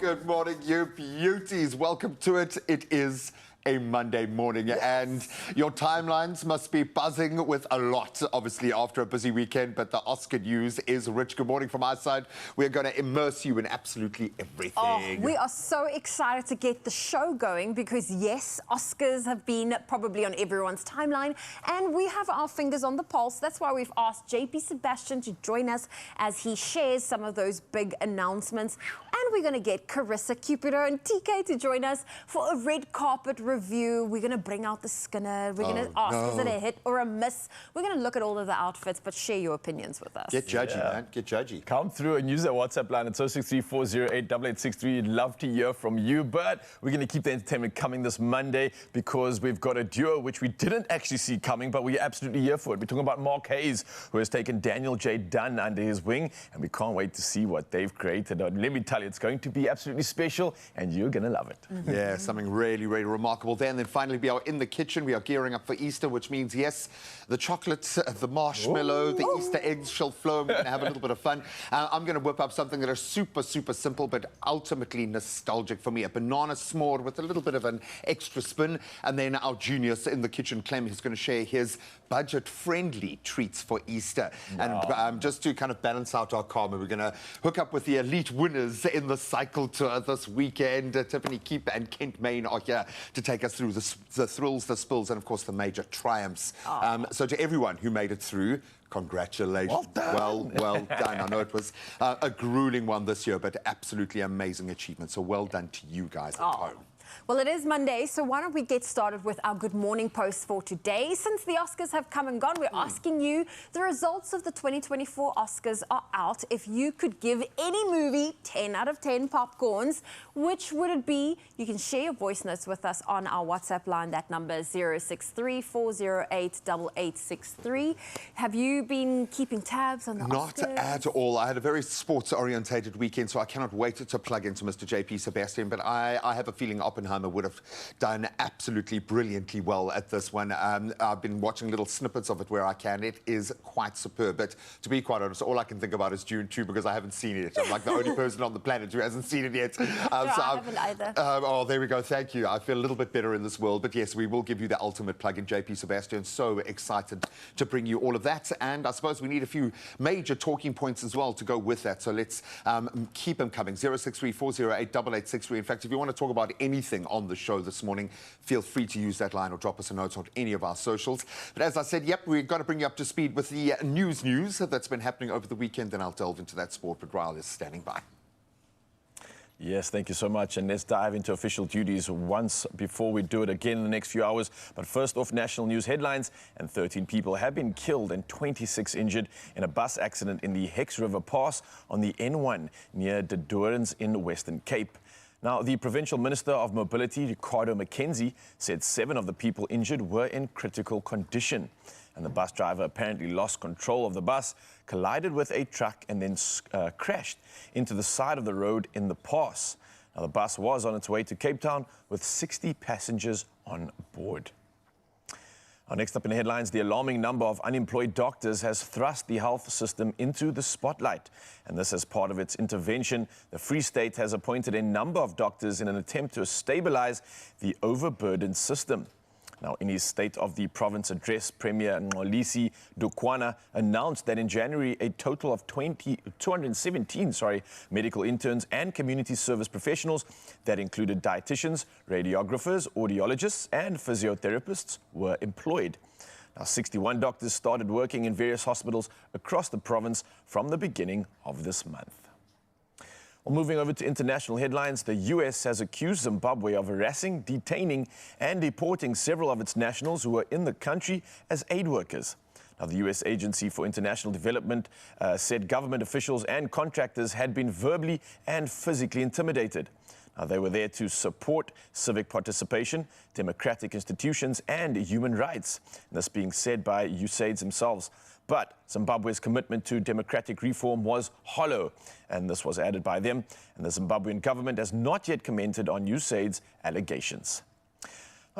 good morning, you beauties. Welcome to it. It is a Monday morning, yes. And your timelines must be buzzing with a lot, obviously, after a busy weekend, but the Oscar news is rich. Good morning from our side. We're going to immerse you in absolutely everything. Oh, we are so excited to get the show going because, yes, Oscars have been probably on everyone's timeline, and we have our fingers on the pulse. That's why we've asked JP Sebastian to join us as he shares some of those big announcements. And we're going to get Carissa Cupido and TK to join us for a red carpet review. We're going to bring out the Skinner. We're going to ask, is it a hit or a miss? We're going to look at all of the outfits, but share your opinions with us. Get judgy, man. Get judgy. Come through and use that WhatsApp line at 063-408-8863. We'd love to hear from you, but we're going to keep the entertainment coming this Monday because we've got a duo which we didn't actually see coming, but we're absolutely here for it. We're talking about Mark Hayes, who has taken Daniel J. Dunn under his wing, and we can't wait to see what they've created. Let me tell you, it's going to be absolutely special, and you're going to love it. Yeah, something really, really remarkable there. And then finally, we are in the kitchen. We are gearing up for Easter, which means, yes, the chocolate, the marshmallow, the Easter eggs shall flow. We're going to have a little bit of fun. I'm going to whip up something that is super, super simple, but ultimately nostalgic for me. A banana s'more with a little bit of an extra spin. And then our genius in the kitchen, Clem, is going to share his budget-friendly treats for Easter. Wow. And just to kind of balance out our karma, we're going to hook up with the elite winners in the cycle tour this weekend. Tiffany Keeper and Kent Main are here to take us through the thrills, the spills, and of course the major triumphs. So to everyone who made it through, congratulations. Well done. Well done. I know it was a grueling one this year, but absolutely amazing achievement. So well done to you guys at home. Well, it is Monday, so why don't we get started with our Good Morning Post for today. Since the Oscars have come and gone, we're asking you, the results of the 2024 Oscars are out. If you could give any movie 10 out of 10 popcorns, which would it be? You can share your voice notes with us on our WhatsApp line. That number is 063-408-8863. Have you been keeping tabs on the Oscars? Not at all. I had a very sports-orientated weekend, so I cannot wait to plug into Mr. JP Sebastian, but I have a feeling Oppenheimer would have done absolutely brilliantly well at this one. I've been watching little snippets of it where I can. It is quite superb. But to be quite honest, all I can think about is Dune 2 because I haven't seen it. I'm like the only person on the planet who hasn't seen it yet. I haven't either. Oh, there we go. Thank you. I feel a little bit better in this world. But yes, we will give you the ultimate plug-in, JP Sebastian. So excited to bring you all of that. And I suppose we need a few major talking points as well to go with that. So let's keep them coming. 063-408-8863. In fact, if you want to talk about anything on the show this morning, feel free to use that line or drop us a note on any of our socials. But as I said, yep, we're going to bring you up to speed with the news that's been happening over the weekend, and I'll delve into that sport, but Ryle is standing by. Yes, thank you so much. And let's dive into official duties once before we do it again in the next few hours. But first off, national news headlines. And 13 people have been killed and 26 injured in a bus accident in the Hex River Pass on the N1 near De Doorns in Western Cape. Now, the Provincial Minister of Mobility, Ricardo McKenzie, said 7 of the people injured were in critical condition. And the bus driver apparently lost control of the bus, collided with a truck, and then crashed into the side of the road in the pass. Now, the bus was on its way to Cape Town with 60 passengers on board. Next up in the headlines, the alarming number of unemployed doctors has thrust the health system into the spotlight. And this as part of its intervention, the Free State has appointed a number of doctors in an attempt to stabilize the overburdened system. Now, in his State of the Province address, Premier Nxolisi Dukwana announced that in January, a total of 217 medical interns and community service professionals that included dietitians, radiographers, audiologists, and physiotherapists were employed. Now, 61 doctors started working in various hospitals across the province from the beginning of this month. Well, moving over to international headlines, the U.S. has accused Zimbabwe of harassing, detaining and deporting several of its nationals who were in the country as aid workers. Now, the U.S. Agency for International Development said government officials and contractors had been verbally and physically intimidated. Now, they were there to support civic participation, democratic institutions and human rights. And this being said by USAID themselves. But Zimbabwe's commitment to democratic reform was hollow, and this was added by them. And the Zimbabwean government has not yet commented on USAID's allegations.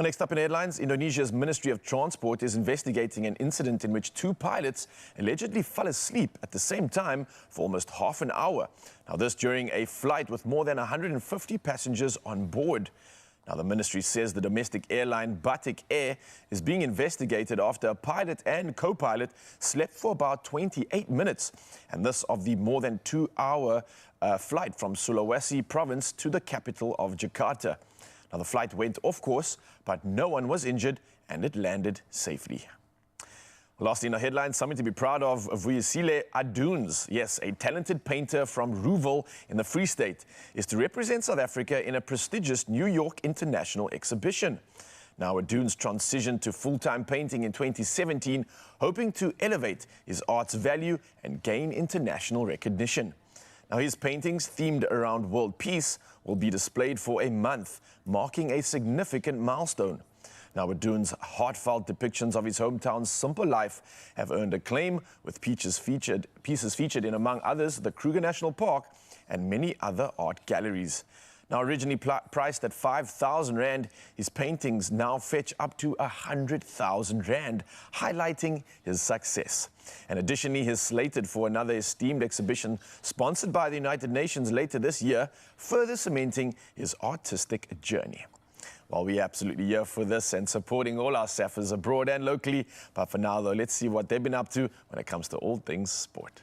Next up in headlines, Indonesia's Ministry of Transport is investigating an incident in which 2 pilots allegedly fell asleep at the same time for almost half an hour. Now, this during a flight with more than 150 passengers on board. Now, the ministry says the domestic airline Batik Air is being investigated after a pilot and co-pilot slept for about 28 minutes, and this of the more than 2-hour flight from Sulawesi province to the capital of Jakarta. Now, the flight went off course, but no one was injured and it landed safely. Lastly in our headlines, something to be proud of, Vuyisile Aduns, yes, a talented painter from Rouville in the Free State, is to represent South Africa in a prestigious New York International Exhibition. Now, Aduns transitioned to full-time painting in 2017, hoping to elevate his art's value and gain international recognition. Now, his paintings themed around world peace will be displayed for a month, marking a significant milestone. Now, Aduns' heartfelt depictions of his hometown's simple life have earned acclaim, with pieces featured in, among others, the Kruger National Park and many other art galleries. Now, originally priced at 5,000 Rand, his paintings now fetch up to 100,000 Rand, highlighting his success. And additionally, he's slated for another esteemed exhibition sponsored by the United Nations later this year, further cementing his artistic journey. Well, we're absolutely here for this and supporting all our SAFers abroad and locally. But for now, though, let's see what they've been up to when it comes to all things sport.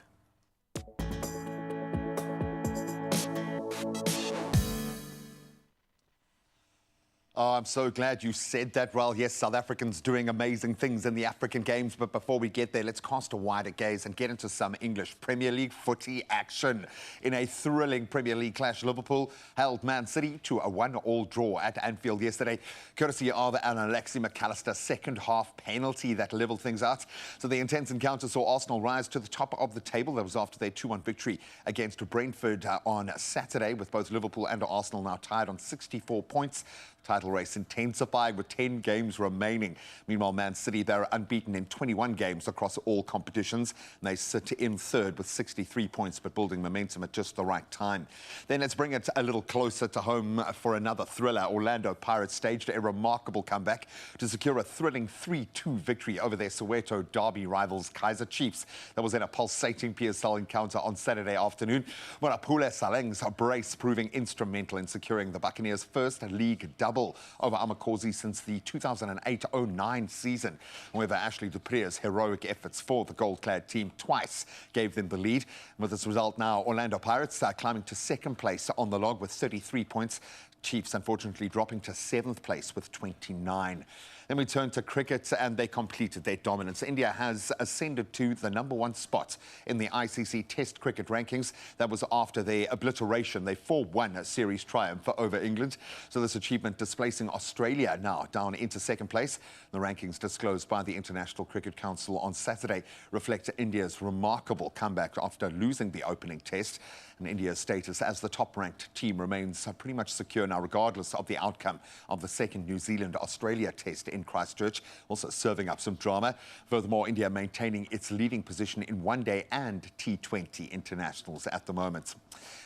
Oh, I'm so glad you said that. Well, yes, South Africans doing amazing things in the African Games. But before we get there, let's cast a wider gaze and get into some English Premier League footy action. In a thrilling Premier League clash, Liverpool held Man City to a 1-1 draw at Anfield yesterday, courtesy of an Alexi McAllister second-half penalty that levelled things out. So the intense encounter saw Arsenal rise to the top of the table. That was after their 2-1 victory against Brentford on Saturday, with both Liverpool and Arsenal now tied on 64 points. Title race intensifying with 10 games remaining. Meanwhile, Man City, they're unbeaten in 21 games across all competitions. And they sit in third with 63 points, but building momentum at just the right time. Then let's bring it a little closer to home for another thriller. Orlando Pirates staged a remarkable comeback to secure a thrilling 3-2 victory over their Soweto derby rivals Kaizer Chiefs. That was in a pulsating PSL encounter on Saturday afternoon. Morapule Saleng's brace proving instrumental in securing the Buccaneers' first league double over Amakosi since the 2008-09 season. However, Ashley Dupre's heroic efforts for the gold-clad team twice gave them the lead. With this result now, Orlando Pirates are climbing to second place on the log with 33 points. Chiefs, unfortunately, dropping to 7th place with 29. Then we turn to cricket, and they completed their dominance. India has ascended to the #1 spot in the ICC Test cricket rankings. That was after their obliteration, their 4-1 series triumph over England. So this achievement displacing Australia now down into second place. The rankings disclosed by the International Cricket Council on Saturday reflect India's remarkable comeback after losing the opening test. And India's status as the top-ranked team remains pretty much secure now, regardless of the outcome of the second New Zealand-Australia test in Christchurch, also serving up some drama. Furthermore, India maintaining its leading position in one-day and T20 internationals at the moment.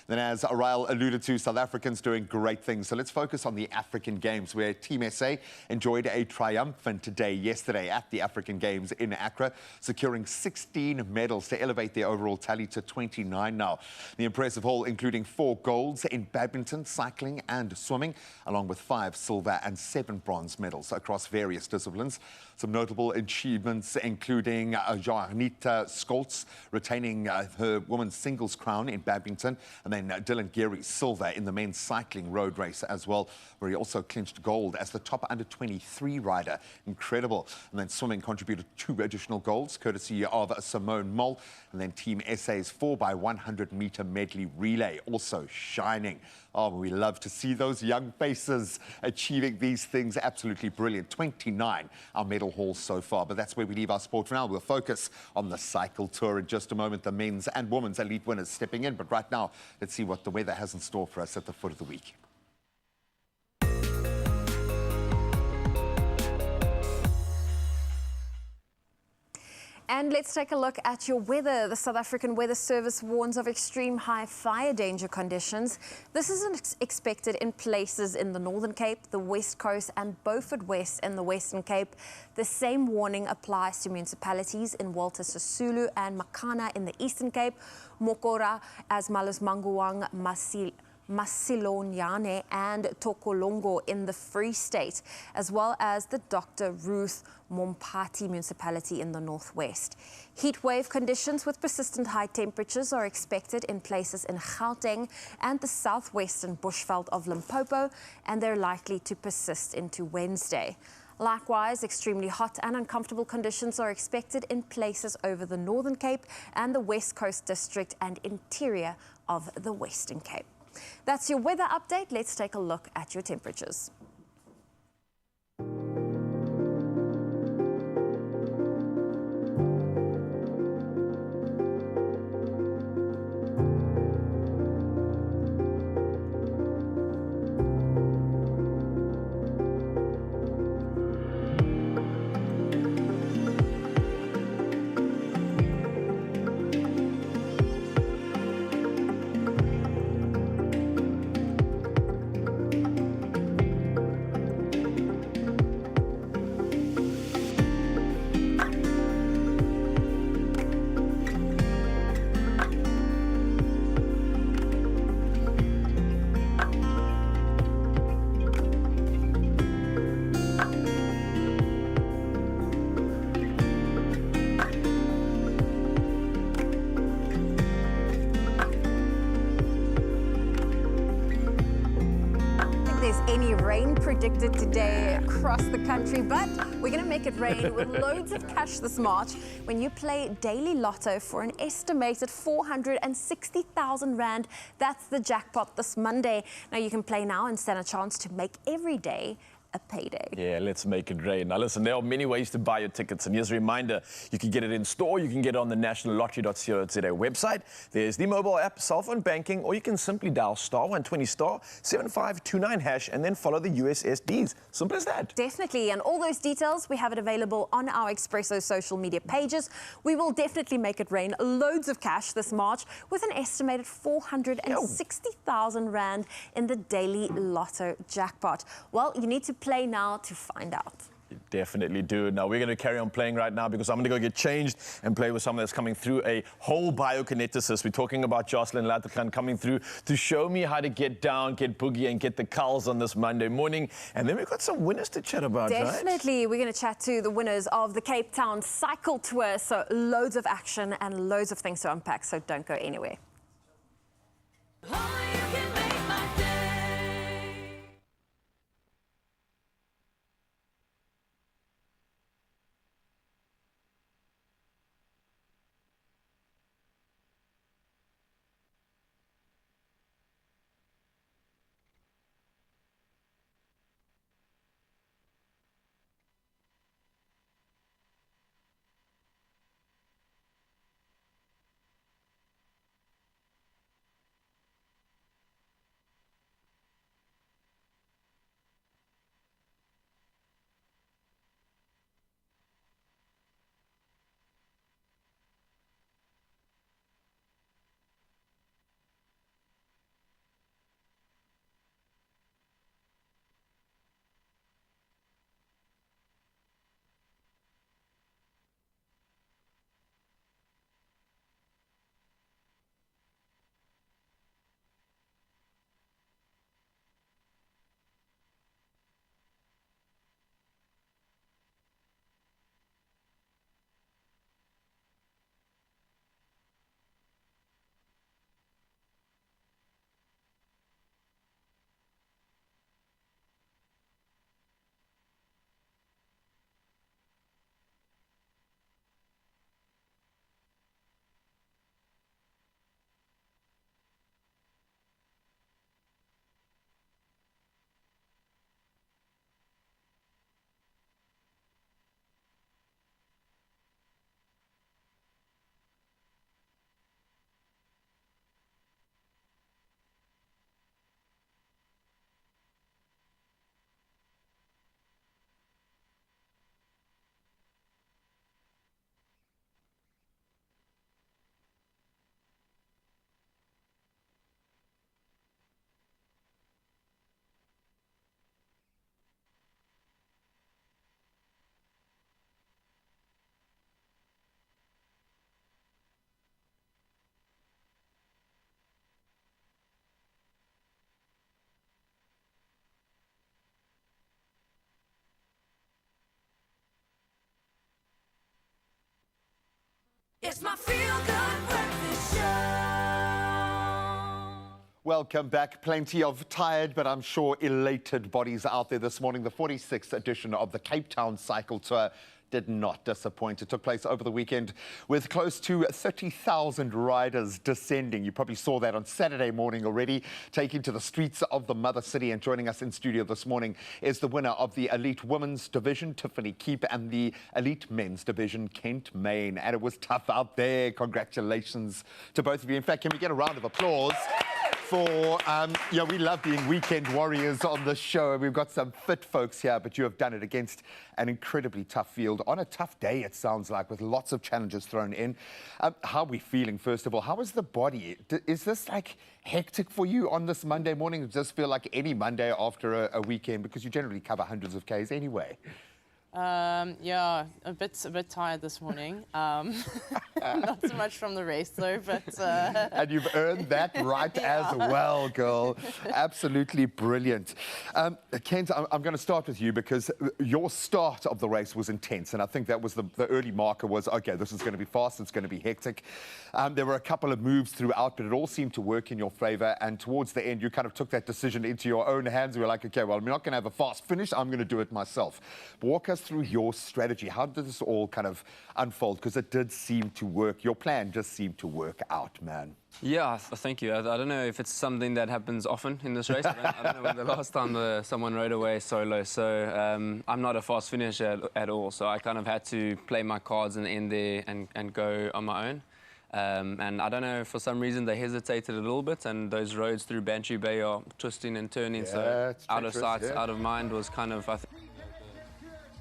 Then, as Arail alluded to, South Africans doing great things. So let's focus on the African Games, where Team SA enjoyed a triumphant day yesterday at the African Games in Accra, securing 16 medals to elevate their overall tally to 29 now. The impressive haul including 4 golds in badminton, cycling and swimming, along with 5 silver and 7 bronze medals across various disciplines. Some notable achievements including Johanita Scholz retaining her women's singles crown in badminton, and then Dylan Geary's silver in the men's cycling road race as well, where he also clinched gold as the top under-23 rider. Incredible. And then swimming contributed 2 additional golds, courtesy of Simone Moll. And then Team SA's 4x100 meter medley relay also shining. Oh, we love to see those young faces achieving these things. Absolutely brilliant. 29, our medal haul so far. But that's where we leave our sport for now. We'll focus on the cycle tour in just a moment. The men's and women's elite winners stepping in. But right now, let's see what the weather has in store for us at the foot of the week. And let's take a look at your weather. The South African Weather Service warns of extreme high fire danger conditions. This is expected in places in the Northern Cape, the West Coast and Beaufort West in the Western Cape. The same warning applies to municipalities in Walter Sisulu and Makana in the Eastern Cape, Mokora as well as Manguang, Masilonyane and Tokolongo in the Free State, as well as the Dr. Ruth Mompati municipality in the northwest. Heat wave conditions with persistent high temperatures are expected in places in Gauteng and the southwestern bushveld of Limpopo, and they're likely to persist into Wednesday. Likewise, extremely hot and uncomfortable conditions are expected in places over the Northern Cape and the West Coast District and interior of the Western Cape. That's your weather update. Let's take a look at your temperatures. Any rain predicted today across the country, but we're going to make it rain with loads of cash this March when you play daily lotto for an estimated 460,000 Rand. That's the jackpot this Monday. Now you can play now and stand a chance to make every day a payday. Yeah, let's make it rain. Now listen, there are many ways to buy your tickets, and here's a reminder: you can get it in store, you can get it on the nationallottery.co.za website. There's the mobile app, cell phone banking, or you can simply dial *120 *7529# and then follow the USSDs. Simple as that. Definitely, and all those details, we have it available on our Expresso social media pages. We will definitely make it rain loads of cash this March with an estimated 460,000 Rand in the daily lotto jackpot. Well, you need to play now to find out. You definitely do. Now, we're going to carry on playing right now because I'm going to go get changed and play with someone that's coming through a whole biokineticist. We're talking about Jocelyn Latterkhan coming through to show me how to get down, get boogie, and get the culls on this Monday morning. And then we've got some winners to chat about, Definitely. Right? We're going to chat to the winners of the Cape Town Cycle Tour. So loads of action and loads of things to unpack. So don't go anywhere. It's my feel-good breakfast show. Welcome back. Plenty of tired, but I'm sure elated bodies out there this morning. The 46th edition of the Cape Town Cycle Tour did not disappoint. It took place over the weekend with close to 30,000 riders descending. You probably saw that on Saturday morning already, taking to the streets of the mother city. And joining us in studio this morning is the winner of the Elite Women's Division, Tiffany Keep, and the Elite Men's Division, Kent Main. And it was tough out there. Congratulations to both of you. In fact, can we get a round of applause? For, we love being weekend warriors on the show. We've got some fit folks here, but you have done it against an incredibly tough field on a tough day, it sounds like, with lots of challenges thrown in. How are we feeling, first of all? How is the body? Is this like hectic for you on this Monday morning? Does this feel like any Monday after a weekend? Because you generally cover hundreds of Ks anyway. Yeah, a bit tired this morning. Not so much from the race though, but and you've earned that right as well, girl. Absolutely brilliant. Kent, I'm going to start with you because your start of the race was intense, and I think that was the early marker was, okay, this is going to be fast, it's going to be hectic. There were a couple of moves throughout, but it all seemed to work in your favor, and towards the end, you kind of took that decision into your own hands. You were like, okay, well, I'm not going to have a fast finish, I'm going to do it myself. Walk us through your strategy. How did this all kind of unfold? Because it did seem to work. Your plan just seemed to work out, man. Yeah, thank you. I don't know if it's something that happens often in this race. I don't know when the last time someone rode away solo. So I'm not a fast finisher at all. So I kind of had to play my cards in the end there and go on my own. And I don't know, for some reason they hesitated a little bit, and those roads through Bantry Bay are twisting and turning. Yeah, so out of sight, out of mind was kind of, I think,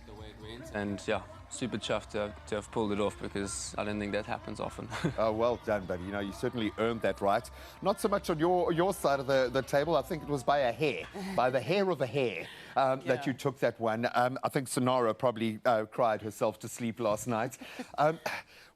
the way it went. And yeah, super chuffed to have pulled it off, because I don't think that happens often. Oh, well done, buddy. You know, you certainly earned that right. Not so much on your side of the table. I think it was by a hair, by the hair of a hair, that you took that one. I think Sonara probably cried herself to sleep last night.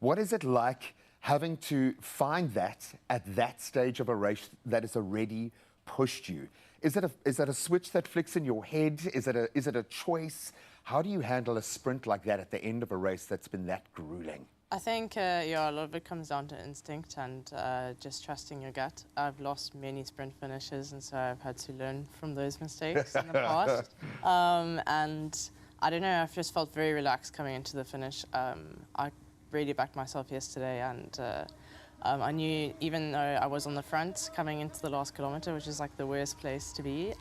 What is it like having to find that at that stage of a race that has already pushed you? Is that a switch that flicks in your head? Is it a choice? How do you handle a sprint like that at the end of a race that's been that grueling? I think yeah, a lot of it comes down to instinct and just trusting your gut. I've lost many sprint finishes, and so I've had to learn from those mistakes in the past. And I don't know, I've just felt very relaxed coming into the finish. I really backed myself yesterday, and I knew, even though I was on the front coming into the last kilometre, which is like the worst place to be,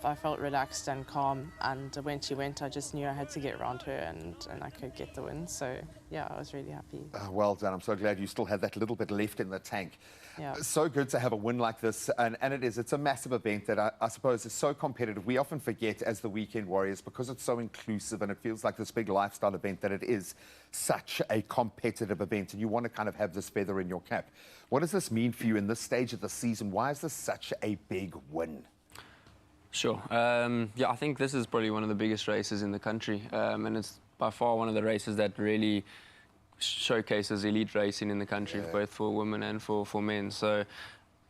I felt relaxed and calm, and when she went, I just knew I had to get around her, and I could get the win. So yeah, I was really happy. Well done. I'm so glad you still had that little bit left in the tank. Yeah. So good to have a win like this, and it's a massive event that I suppose is so competitive. We often forget as the weekend warriors, because it's so inclusive and it feels like this big lifestyle event, that it is such a competitive event, and you want to kind of have this feather in your cap. What does this mean for you in this stage of the season? Why is this such a big win? Sure. Yeah, I think this is probably one of the biggest races in the country, and it's by far one of the races that really showcases elite racing in the country, both for women and for men. So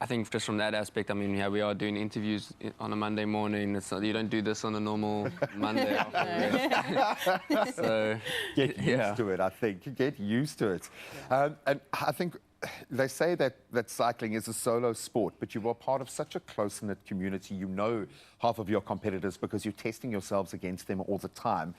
I think just from that aspect, I mean, yeah, we are doing interviews on a Monday morning. You don't do this on a normal Monday afternoon. So get used to it, I think. Get used to it. And I think they say that cycling is a solo sport, but you are part of such a close-knit community. You know half of your competitors because you're testing yourselves against them all the time.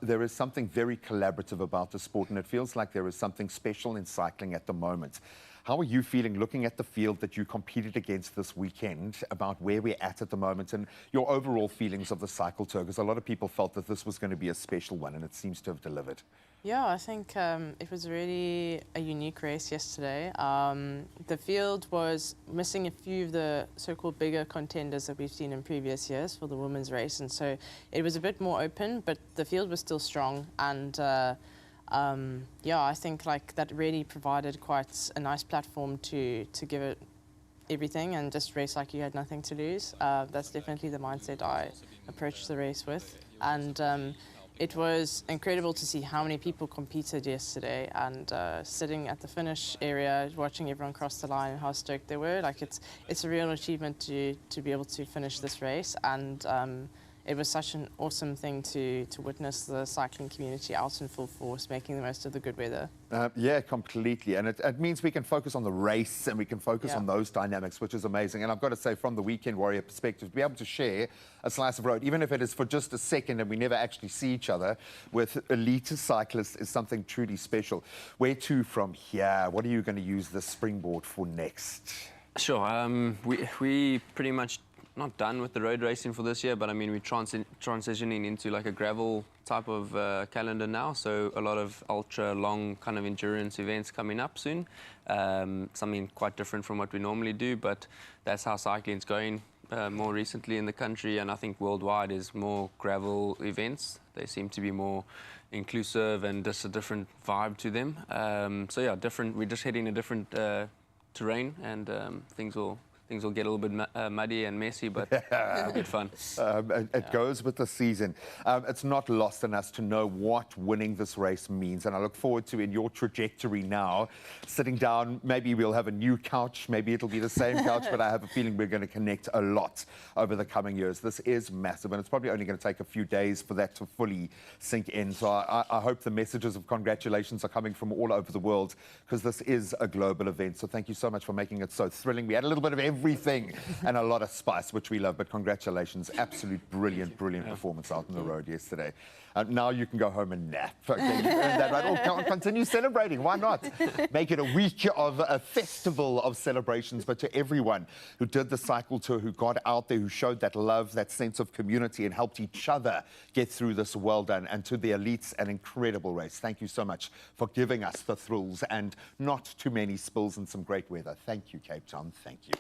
There is something very collaborative about the sport, and it feels like there is something special in cycling at the moment. How are you feeling looking at the field that you competed against this weekend, about where we're at the moment, and your overall feelings of the cycle tour? Because a lot of people felt that this was going to be a special one, and it seems to have delivered. Yeah, I think it was really a unique race yesterday. The field was missing a few of the so-called bigger contenders that we've seen in previous years for the women's race, and so it was a bit more open, but the field was still strong, and yeah, I think like that really provided quite a nice platform to give it everything and just race like you had nothing to lose. That's definitely the mindset I approached the race with, and it was incredible to see how many people competed yesterday, and sitting at the finish area, watching everyone cross the line and how stoked they were. Like it's a real achievement to be able to finish this race, and it was such an awesome thing to witness the cycling community out in full force, making the most of the good weather. Yeah, completely. And it means we can focus on the race and we can focus Yeah. on those dynamics, which is amazing. And I've got to say, from the Weekend Warrior perspective, to be able to share a slice of road, even if it is for just a second and we never actually see each other, with elite cyclists is something truly special. Where to from here? What are you going to use this springboard for next? Sure. We pretty much not done with the road racing for this year, but I mean we're transitioning into like a gravel type of calendar now. So a lot of ultra long kind of endurance events coming up soon. Something quite different from what we normally do, but that's how cycling's going more recently in the country, and I think worldwide is more gravel events. They seem to be more inclusive and just a different vibe to them. So yeah, different. We're just heading a different terrain, and things will get a little bit muddy and messy, but it'll be fun. It goes with the season. It's not lost on us to know what winning this race means, and I look forward to, in your trajectory now, sitting down. Maybe we'll have a new couch, maybe it'll be the same couch, but I have a feeling we're going to connect a lot over the coming years. This is massive, and it's probably only going to take a few days for that to fully sink in. So I hope the messages of congratulations are coming from all over the world, because this is a global event. So thank you so much for making it so thrilling. We had a little bit of everything and a lot of spice, which we love, but congratulations. Absolute brilliant performance out on the road yesterday. Now you can go home and nap. Okay, you earned that right. Or continue celebrating. Why not? Make it a week of a festival of celebrations, but to everyone who did the cycle tour, who got out there, who showed that love, that sense of community, and helped each other get through this, well done. And to the elites, an incredible race. Thank you so much for giving us the thrills and not too many spills and some great weather. Thank you, Cape Town. Thank you.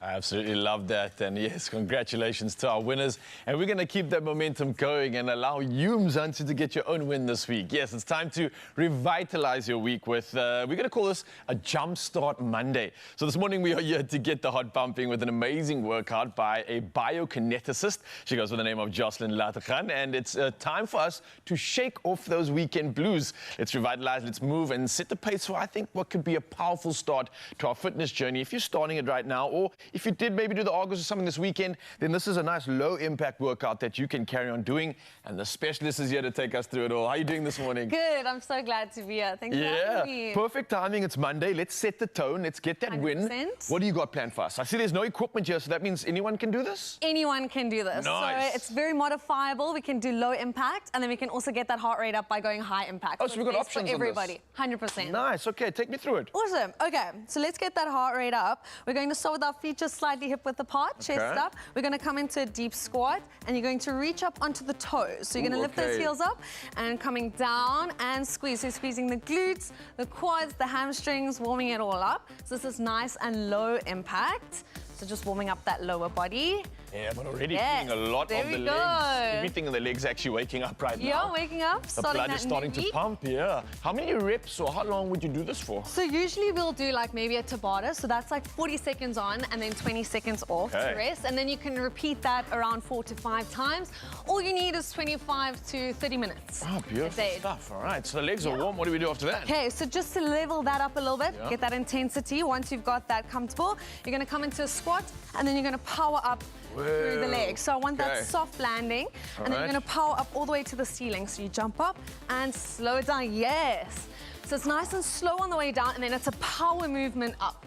I absolutely love that. And yes, congratulations to our winners. And we're going to keep that momentum going and allow you, Mzansi, to get your own win this week. Yes, it's time to revitalize your week with, we're going to call this a Jumpstart Monday. So this morning we are here to get the heart pumping with an amazing workout by a biokineticist. She goes by the name of Jocelyn Lattergan. And it's time for us to shake off those weekend blues. Let's revitalize, let's move and set the pace for, I think, what could be a powerful start to our fitness journey. If you're starting it right now, or if you did maybe do the Argos or something this weekend, then this is a nice low-impact workout that you can carry on doing. And the specialist is here to take us through it all. How are you doing this morning? Good. I'm so glad to be here. Thanks for having me. Perfect timing. It's Monday. Let's set the tone. Let's get that win. 100%. What do you got planned for us? I see there's no equipment here, so that means anyone can do this? Anyone can do this. Nice. So it's very modifiable. We can do low impact, and then we can also get that heart rate up by going high impact. Oh, so we've got it's best options for on this. everybody. 100%. Nice. Okay, take me through it. Awesome. Okay, so let's get that heart rate up. We're going to start with our feet just slightly hip width apart, chest Okay. up. We're going to come into a deep squat, and you're going to reach up onto the toes. So you're going to lift those okay. heels up and coming down and squeeze. So squeezing the glutes, the quads, the hamstrings, warming it all up. So this is nice and low impact. So just warming up that lower body. Yeah, but already Yes, feeling a lot there of the we legs. go. Everything in the legs actually waking up right Yeah, now. waking up, The starting blood that is starting new to beat. pump, yeah. How many reps or how long would you do this for? So usually we'll do like maybe a Tabata, so that's like 40 seconds on and then 20 seconds off Okay. to rest, and then you can repeat that around 4 to 5 times. All you need is 25 to 30 minutes. Oh, a beautiful day. stuff. All right, so the legs are warm. What do we do after that? Okay, so just to level that up a little bit, Yeah. get that intensity. Once you've got that comfortable, you're gonna come into a squat, and then you're gonna power up through the Whoa. legs. So I want Okay. that soft landing, and then you're Alright. gonna power up all the way to the ceiling. So you jump up and slow it down, yes. So it's nice and slow on the way down, and then it's a power movement up.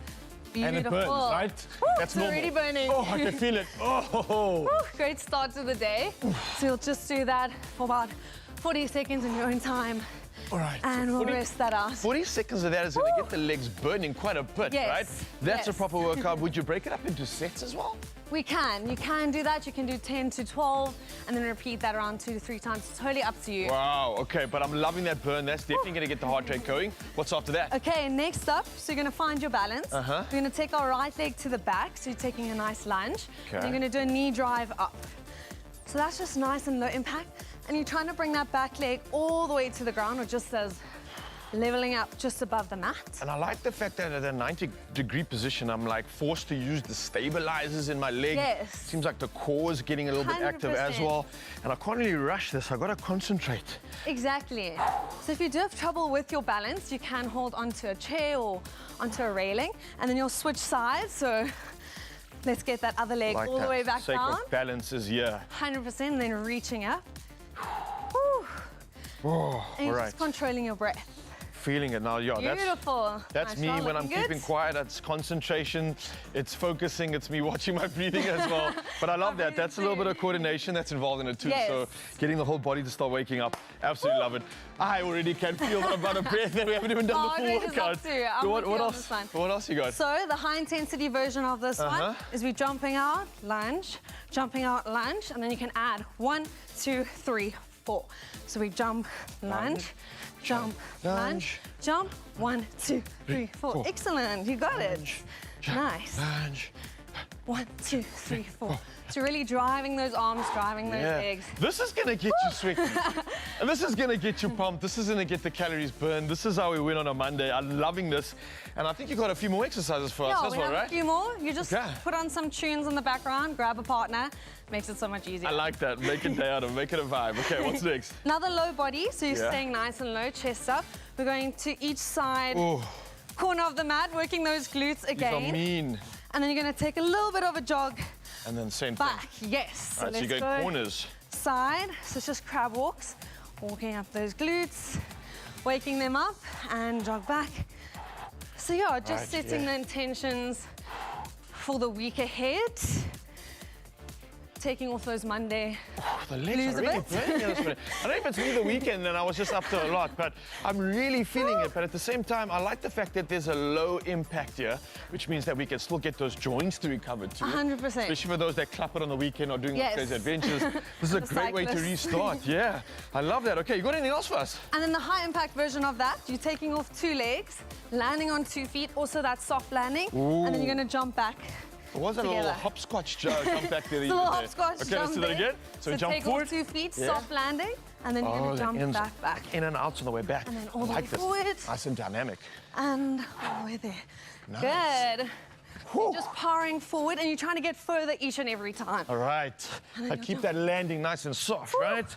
Beautiful. And it burns, right? Woo, That's it's already normal. burning. Oh, I can feel it. Oh. Woo, great start to the day. So you'll just do that for about 40 seconds in your own time. All right. And so we'll rest that out. 40 seconds of that is going to get the legs burning quite a bit, Yes, right? That's a yes. proper workout. Would you break it up into sets as well? We can. You can do that. You can do 10 to 12 and then repeat that around 2 to 3 times. It's totally up to you. Wow, okay, but I'm loving that burn. That's definitely going to get the heart rate going. What's after that? Okay, next up, so you're going to find your balance. Uh-huh. We're going to take our right leg to the back, so you're taking a nice lunge. Okay. And you're going to do a knee drive up. So that's just nice and low impact. And you're trying to bring that back leg all the way to the ground, or just as leveling up just above the mat. And I like the fact that at a 90-degree position, I'm like forced to use the stabilizers in my leg. Yes. Seems like the core is getting a little bit active as 100%. well. And I can't really rush this. I got to concentrate. Exactly. So if you do have trouble with your balance, you can hold onto a chair or onto a railing, and then you'll switch sides. So Let's get that other leg Like all the that. way back Sake down. of balance is here. 100%, then reaching up. Whew. Oh, And you're all just right. controlling your breath. Feeling it now, yeah. Beautiful. That's Nice, me well, when I'm looking keeping good. quiet. It's concentration, it's focusing, it's me watching my breathing as well. But I love that. That's a little bit of coordination that's involved in it too. Yes. So getting the whole body to start waking up, absolutely love it. I already can feel the amount of breath that we haven't even done the full Great is workout. up to you. I'm what with you on else? this one. What else you got? So the high intensity version of this one is we jumping out, lunge, jumping out, lunge, and then you can add 1, 2, 3, 4. So we jump, lunge, jump, lunge, jump, 1, 2, 3, 4. Excellent, you got it. Nice. Lunge. 1, 2, 3, 4. So really driving those arms, driving those legs. This is gonna get you sweaty. And this is gonna get you pumped. This is gonna get the calories burned. This is how we win on a Monday. I'm loving this. And I think you've got a few more exercises for us Yeah, as we well, have right? a few more. You just Okay. put on some tunes in the background, grab a partner, makes it so much easier. I like that. Make a day out of it. Make it a vibe. Okay, what's next? Another low body, so you're Yeah. staying nice and low, chest up. We're going to each side corner of the mat, working those glutes These are again. mean. And then you're going to take a little bit of a jog And then same thing. back. Yes. All right, so you're going corners. Side, so it's just crab walks, walking up those glutes, waking them up, and jog back. So yeah, just Right, setting the intentions for the week ahead. Taking off those Monday. The legs Lose are a really bit. burning this morning. I don't know if it's me the weekend and I was just up to a lot, but I'm really feeling it. But at the same time, I like the fact that there's a low impact here, which means that we can still get those joints to recover too. 100%. Especially for those that clap it on the weekend or doing Yes. those adventures. This is a The great way to cyclists. restart. Yeah, I love that. Okay, you got anything else for us? And then the high impact version of that, you're taking off 2 legs, landing on 2 feet, also that soft landing, and then you're going to jump back. It was a little Together. hopscotch jump back there. It's a little hopscotch Okay, jump let's do that there. again. So we jump take forward. off 2 feet, Yeah. soft landing, and then you're going to the jump ends back. in and out on the way back. And then all the I like way this. forward. Nice and dynamic. And all the way there. Nice. Good. You're just powering forward, and you're trying to get further each and every time. All right. I keep that landing nice and soft, right?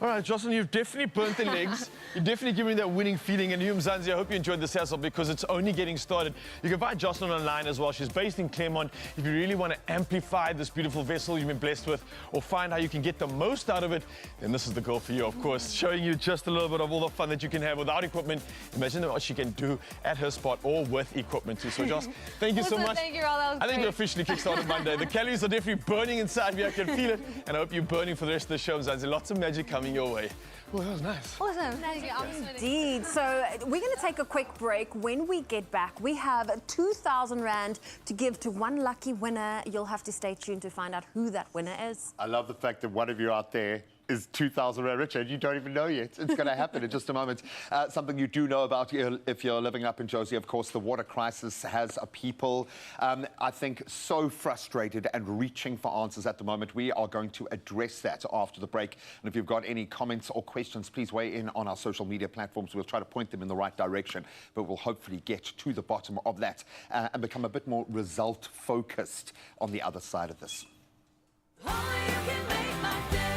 All right, Jocelyn, you've definitely burnt the legs. You're definitely giving me that winning feeling. And you, Mzansi, I hope you enjoyed this hassle because it's only getting started. You can find Jocelyn online as well. She's based in Claremont. If you really want to amplify this beautiful vessel you've been blessed with or find how you can get the most out of it, then this is the girl for you, of course. Showing you just a little bit of all the fun that you can have without equipment. Imagine what she can do at her spot or with equipment too. So, Joss, thank you so Awesome, much. thank you, Ral, that was I think great. we're officially kickstarted Monday. The calories are definitely burning inside me. I can feel it. And I hope you're burning for the rest of the show, Mzansi. Lots of magic coming your way. Oh, that was nice. Awesome. Thank you. I'm sweating. Indeed. So we're going to take a quick break. When we get back, we have 2,000 Rand to give to one lucky winner. You'll have to stay tuned to find out who that winner is. I love the fact that one of you out there is 2,000 Rand richer and you don't even know yet. It's going to happen in just a moment. Something you do know about if you're living up in Josie, of course, the water crisis has a people, I think, so frustrated and reaching for answers at the moment. We are going to address that after the break. And if you've got any comments or questions, please weigh in on our social media platforms. We'll try to point them in the right direction, but we'll hopefully get to the bottom of that and become a bit more result-focused on the other side of this. Only you can make my day.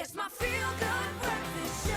It's my feel-good breakfast show.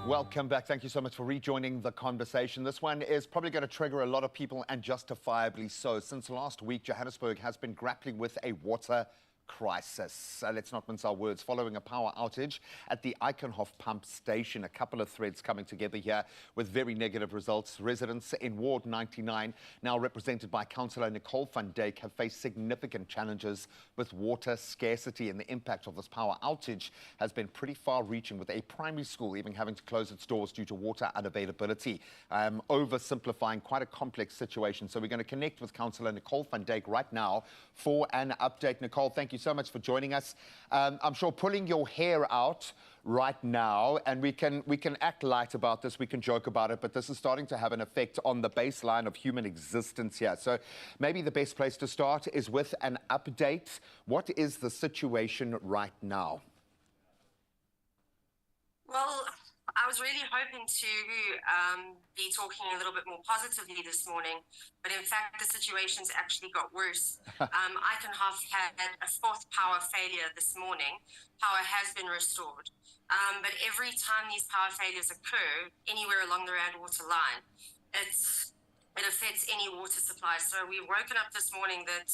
Welcome back. Thank you so much for rejoining the conversation. This one is probably going to trigger a lot of people, and justifiably so. Since last week, Johannesburg has been grappling with a water crisis. Let's not mince our words. Following a power outage at the Eikenhof pump station, a couple of threads coming together here with very negative results. Residents in Ward 99, now represented by Councillor Nicole van Dijk, have faced significant challenges with water scarcity, and the impact of this power outage has been pretty far-reaching, with a primary school even having to close its doors due to water unavailability. Oversimplifying quite a complex situation. So we're going to connect with Councillor Nicole van Dijk right now for an update. Nicole, thank you so much for joining us. I'm sure pulling your hair out right now, and we can act light about this, we can joke about it, but this is starting to have an effect on the baseline of human existence here. So maybe the best place to start is with an update. What is the situation right now? Well, I was really hoping to be talking a little bit more positively this morning, but in fact, the situation's actually got worse. Eikenhof had a fourth power failure this morning. Power has been restored, but every time these power failures occur anywhere along the Rand water line, it affects any water supply. So we've woken up this morning that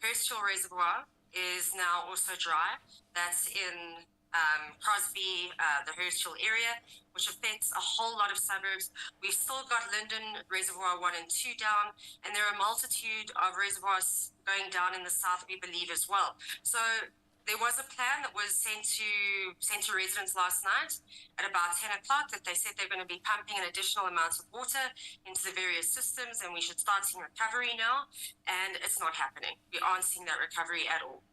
Hurst Hill Reservoir is now also dry. That's in Crosby, the Hurst Hill area, which affects a whole lot of suburbs. We've still got Linden Reservoir 1 and 2 down, and there are a multitude of reservoirs going down in the south, we believe, as well. So there was a plan that was sent to residents last night at about 10 o'clock that they said they're going to be pumping an additional amount of water into the various systems, and we should start seeing recovery now, and it's not happening. We aren't seeing that recovery at all.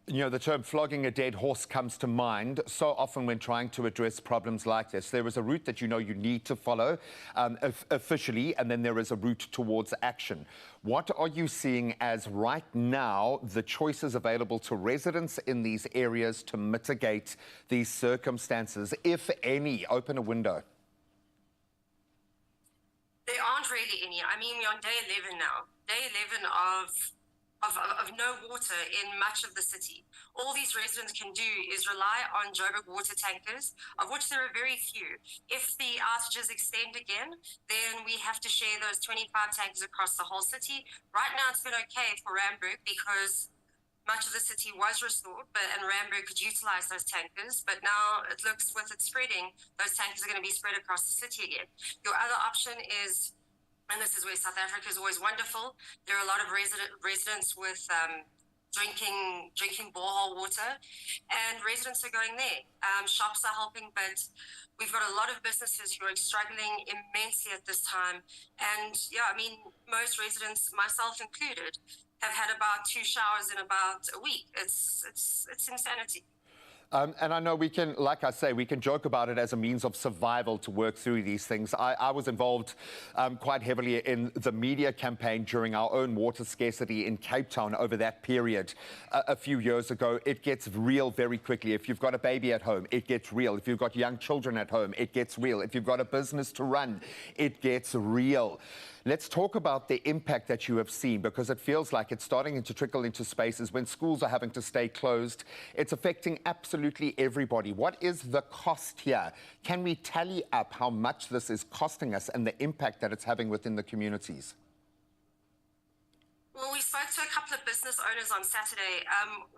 You know, the term flogging a dead horse comes to mind so often when trying to address problems like this. There is a route that you know you need to follow officially, and then there is a route towards action. What are you seeing as right now the choices available to residents in these areas to mitigate these circumstances, if any? Open a window. There aren't really any. I mean, we're on day 11 now. Day 11 of no water in much of the city. All these residents can do is rely on Joburg water tankers, of which there are very few. If the outages extend again, then we have to share those 25 tankers across the whole city. Right now, it's been okay for Randburg because much of the city was restored, and Randburg could utilize those tankers. But now it looks, with it spreading, those tankers are going to be spread across the city again. Your other option is, and this is where South Africa is always wonderful, there are a lot of residents with drinking borehole water, and residents are going there. Shops are helping, but we've got a lot of businesses who are struggling immensely at this time. And yeah, I mean, most residents, myself included, have had about 2 showers in about a week. It's insanity. And I know we can, like I say, we can joke about it as a means of survival to work through these things. I was involved quite heavily in the media campaign during our own water scarcity in Cape Town over that period a few years ago. It gets real very quickly. If you've got a baby at home, it gets real. If you've got young children at home, it gets real. If you've got a business to run, it gets real. Let's talk about the impact that you have seen, because it feels like it's starting to trickle into spaces when schools are having to stay closed. It's affecting absolutely everybody. What is the cost here? Can we tally up how much this is costing us and the impact that it's having within the communities? Well, we spoke to a couple of business owners on Saturday.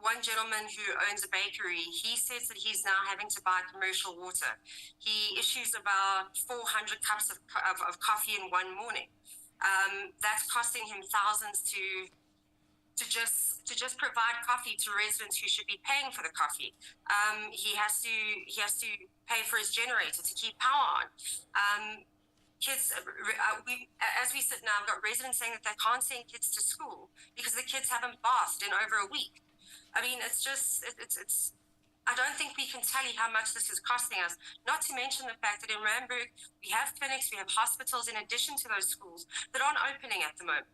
One gentleman who owns a bakery, he says that he's now having to buy commercial water. He issues about 400 cups of coffee in one morning. That's costing him thousands to just provide coffee to residents who should be paying for the coffee. He has to pay for his generator to keep power on. Kids, as we sit now, I've got residents saying that they can't send kids to school because the kids haven't bathed in over a week. I mean, it's I don't think we can tell you how much this is costing us, not to mention the fact that in Randburg, we have clinics, we have hospitals in addition to those schools that aren't opening at the moment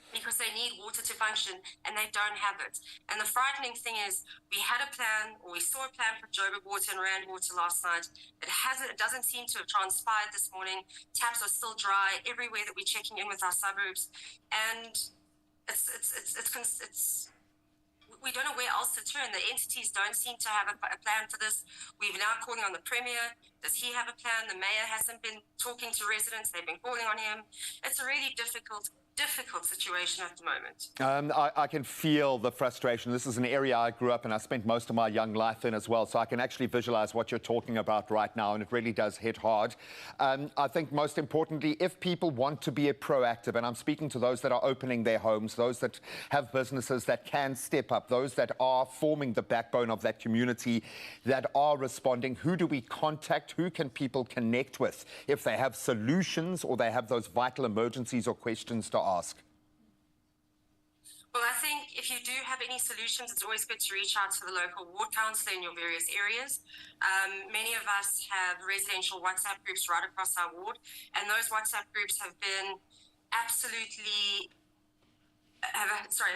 because they need water to function and they don't have it. And the frightening thing is we had a plan, or we saw a plan for Joburg Water and Rand Water last night. It doesn't seem to have transpired this morning. Taps are still dry everywhere that we're checking in with our suburbs. And we don't know where else to turn. The entities don't seem to have a plan for this. We're now calling on the Premier. Does he have a plan? The Mayor hasn't been talking to residents. They've been calling on him. It's a really difficult situation at the moment. I can feel the frustration. This is an area I grew up in. I spent most of my young life in as well, so I can actually visualize what you're talking about right now, and it really does hit hard. I think most importantly, if people want to be proactive, and I'm speaking to those that are opening their homes, those that have businesses that can step up, those that are forming the backbone of that community, that are responding, who do we contact? Who can people connect with if they have solutions or they have those vital emergencies or questions to ask? Well, I think if you do have any solutions, it's always good to reach out to the local ward councillor in your various areas. Many of us have residential WhatsApp groups right across our ward, and those WhatsApp groups have been have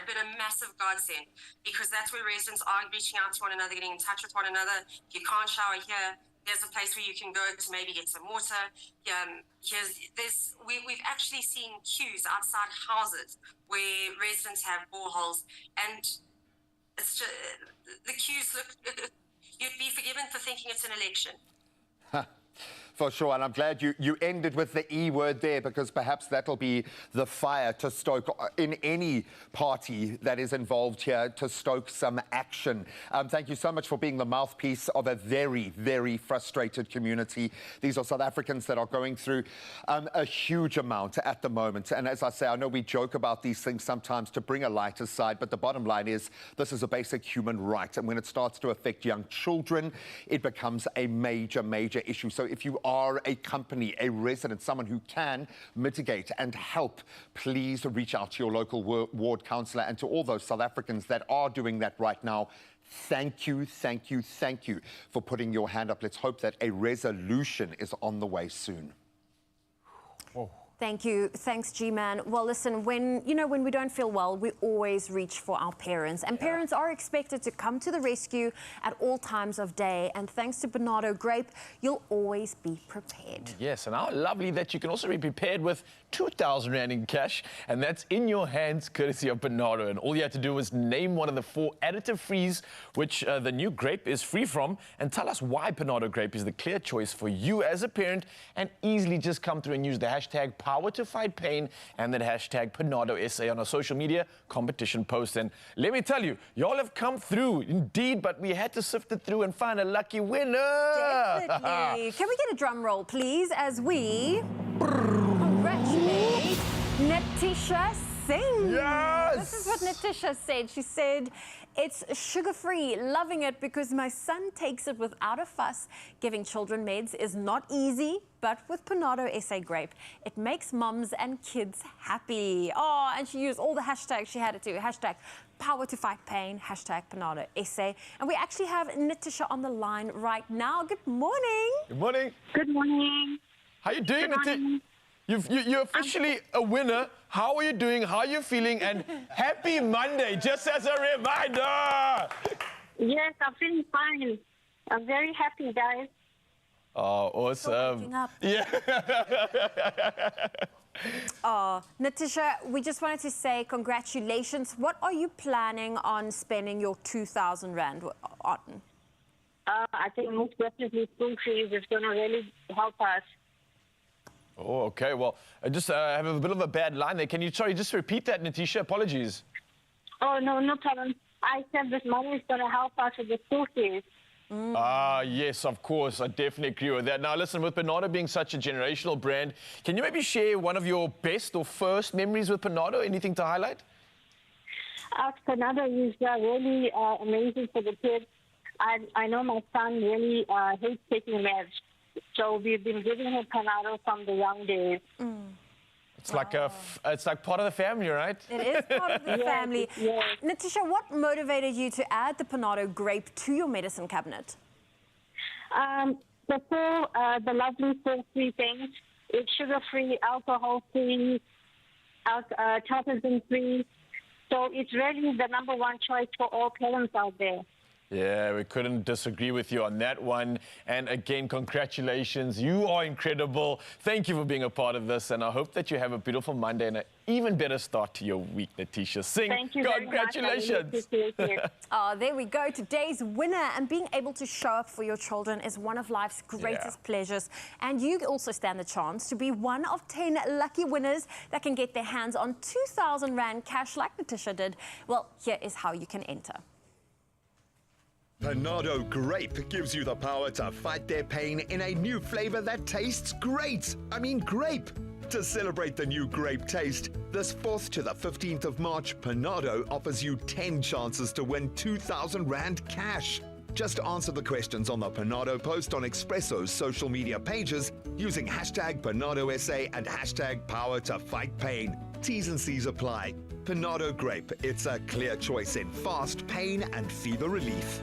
been a massive godsend, because that's where residents are reaching out to one another, getting in touch with one another. If you can't shower here, there's a place where you can go to maybe get some water. We've actually seen queues outside houses where residents have boreholes, and it's just, the queues look. You'd be forgiven for thinking it's an election. For sure, and I'm glad you ended with the E word there, because perhaps that'll be the fire to stoke in any party that is involved here, to stoke some action. Thank you so much for being the mouthpiece of a very, very frustrated community. These are South Africans that are going through a huge amount at the moment. And as I say, I know we joke about these things sometimes to bring a lighter side, but the bottom line is this is a basic human right. And when it starts to affect young children, it becomes a major, major issue. So if you are a company, a resident, someone who can mitigate and help, please reach out to your local ward councillor, and to all those South Africans that are doing that right now. Thank you, thank you, thank you for putting your hand up. Let's hope that a resolution is on the way soon. Oh. Thank you. Thanks, G-Man. Well, listen, when we don't feel well, we always reach for our parents. And parents are expected to come to the rescue at all times of day. And thanks to Bernardo Grape, you'll always be prepared. Yes, and how lovely that you can also be prepared with 2,000 Rand in cash. And that's in your hands, courtesy of Bernardo. And all you have to do was name one of the 4 additive-frees, which the new grape is free from, and tell us why Bernardo Grape is the clear choice for you as a parent, and easily just come through and use the hashtag Power to Fight Pain and that hashtag PernardoSA on our social media competition post. And let me tell you, y'all have come through indeed, but we had to sift it through and find a lucky winner. Definitely. Can we get a drum roll, please, as we congratulate Natisha Singh. Yes! This is what Natisha said. She said, "It's sugar-free, loving it because my son takes it without a fuss. Giving children meds is not easy, but with Bernardo SA Grape, it makes mums and kids happy." Oh, and she used all the hashtags she had to do. Hashtag Power to Fight Pain, hashtag Bernardo SA. And we actually have Natisha on the line right now. Good morning. Good morning. Good morning. How you doing, Good Natisha? morning. You're officially a winner. How are you doing? How are you feeling? And happy Monday, just as a reminder. Yes, I'm feeling fine. I'm very happy, guys. Oh, awesome. Yeah. Oh, Natisha, we just wanted to say congratulations. What are you planning on spending your 2,000 Rand on? I think most definitely school fees is going to really help us. Oh, okay. Well, I just have a bit of a bad line there. Can you, just repeat that, Natisha? Apologies. Oh, no problem. I said this money is going to help us with the school fees. Yes, of course. I definitely agree with that. Now, listen, with Bernardo being such a generational brand, can you maybe share one of your best or first memories with Bernardo? Anything to highlight? Bernardo is really amazing for the kids. I know my son really hates taking meds. So we've been giving him Bernardo from the young days. It's like it's like part of the family, right? It is part of the family. Yes. Natisha, what motivated you to add the Bernardo Grape to your medicine cabinet? The lovely 4 things. It's sugar-free, alcohol-free, toxin-free. So it's really the #1 choice for all parents out there. Yeah, we couldn't disagree with you on that one. And again, congratulations. You are incredible. Thank you for being a part of this. And I hope that you have a beautiful Monday and an even better start to your week, Letitia. Singh, Thank you very much. I really congratulations. appreciate it. Oh, there we go. Today's winner. And being able to show up for your children is one of life's greatest pleasures. And you also stand the chance to be one of 10 lucky winners that can get their hands on 2,000 Rand cash like Letitia did. Well, here is how you can enter. Panado Grape gives you the power to fight their pain in a new flavor that tastes great. I mean grape. To celebrate the new grape taste, this 4th to the 15th of March, Panado offers you 10 chances to win 2,000 Rand cash. Just answer the questions on the Panado post on Expresso's social media pages using hashtag PanadoSA and hashtag Power to Fight Pain. T's and C's apply. Panado Grape, it's a clear choice in fast pain and fever relief.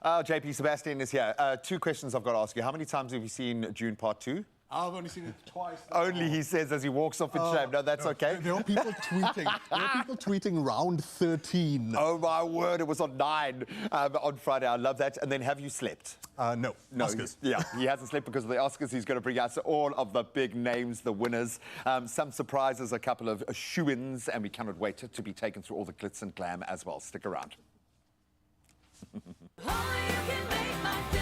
JP Sebastian is here. 2 questions I've got to ask you. How many times have you seen June Part 2? I've only seen it twice. Only, he says, as he walks off in shame. No, that's okay. There are people tweeting. There are people tweeting round 13. Oh, my word. It was on 9 on Friday. I love that. And then have you slept? No. Oscars. Yeah, he hasn't slept because of the Oscars. He's going to bring us all of the big names, the winners, some surprises, a couple of shoo-ins, and we cannot wait to be taken through all the glitz and glam as well. Stick around. Only you can make my day.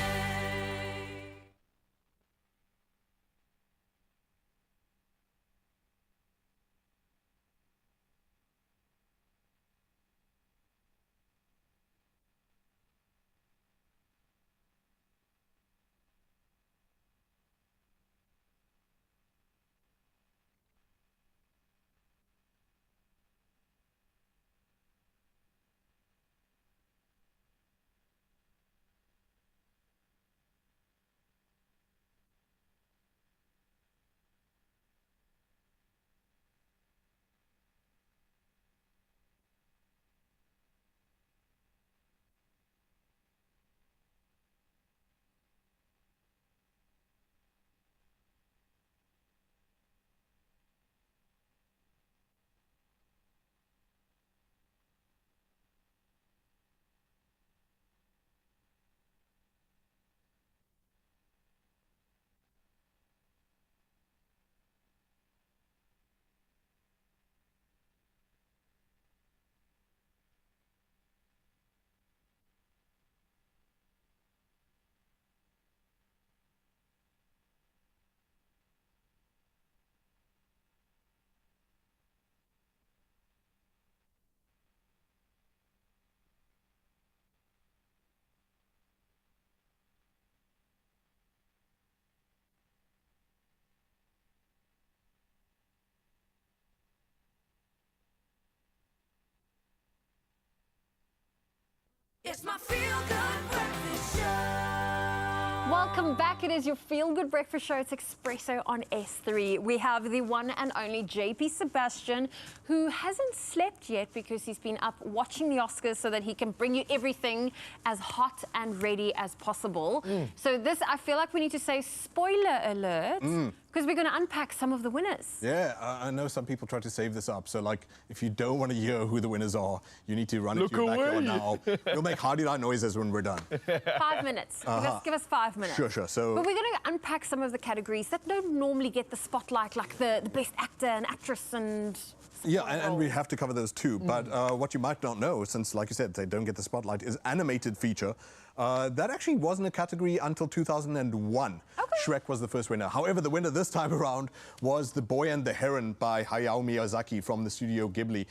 It's my feel-good breakfast show. Welcome back. It is your feel-good breakfast show. It's Expresso on S3. We have the one and only JP Sebastian, who hasn't slept yet because he's been up watching the Oscars so that he can bring you everything as hot and ready as possible. So this, I feel like we need to say spoiler alert, because we're going to unpack some of the winners. Yeah, I know some people try to save this up. So, like, if you don't want to hear who the winners are, you need to run into your backyard now. You'll make hardy-die noises when we're done. 5 minutes. Give us 5 minutes. Sure. So, but we're going to unpack some of the categories that don't normally get the spotlight, like the best actor and actress and... yeah, and we have to cover those too. But what you might not know, since, like you said, they don't get the spotlight, is animated feature. That actually wasn't a category until 2001. Okay. Shrek was the first winner. However, the winner this time around was The Boy and the Heron by Hayao Miyazaki from the studio Ghibli.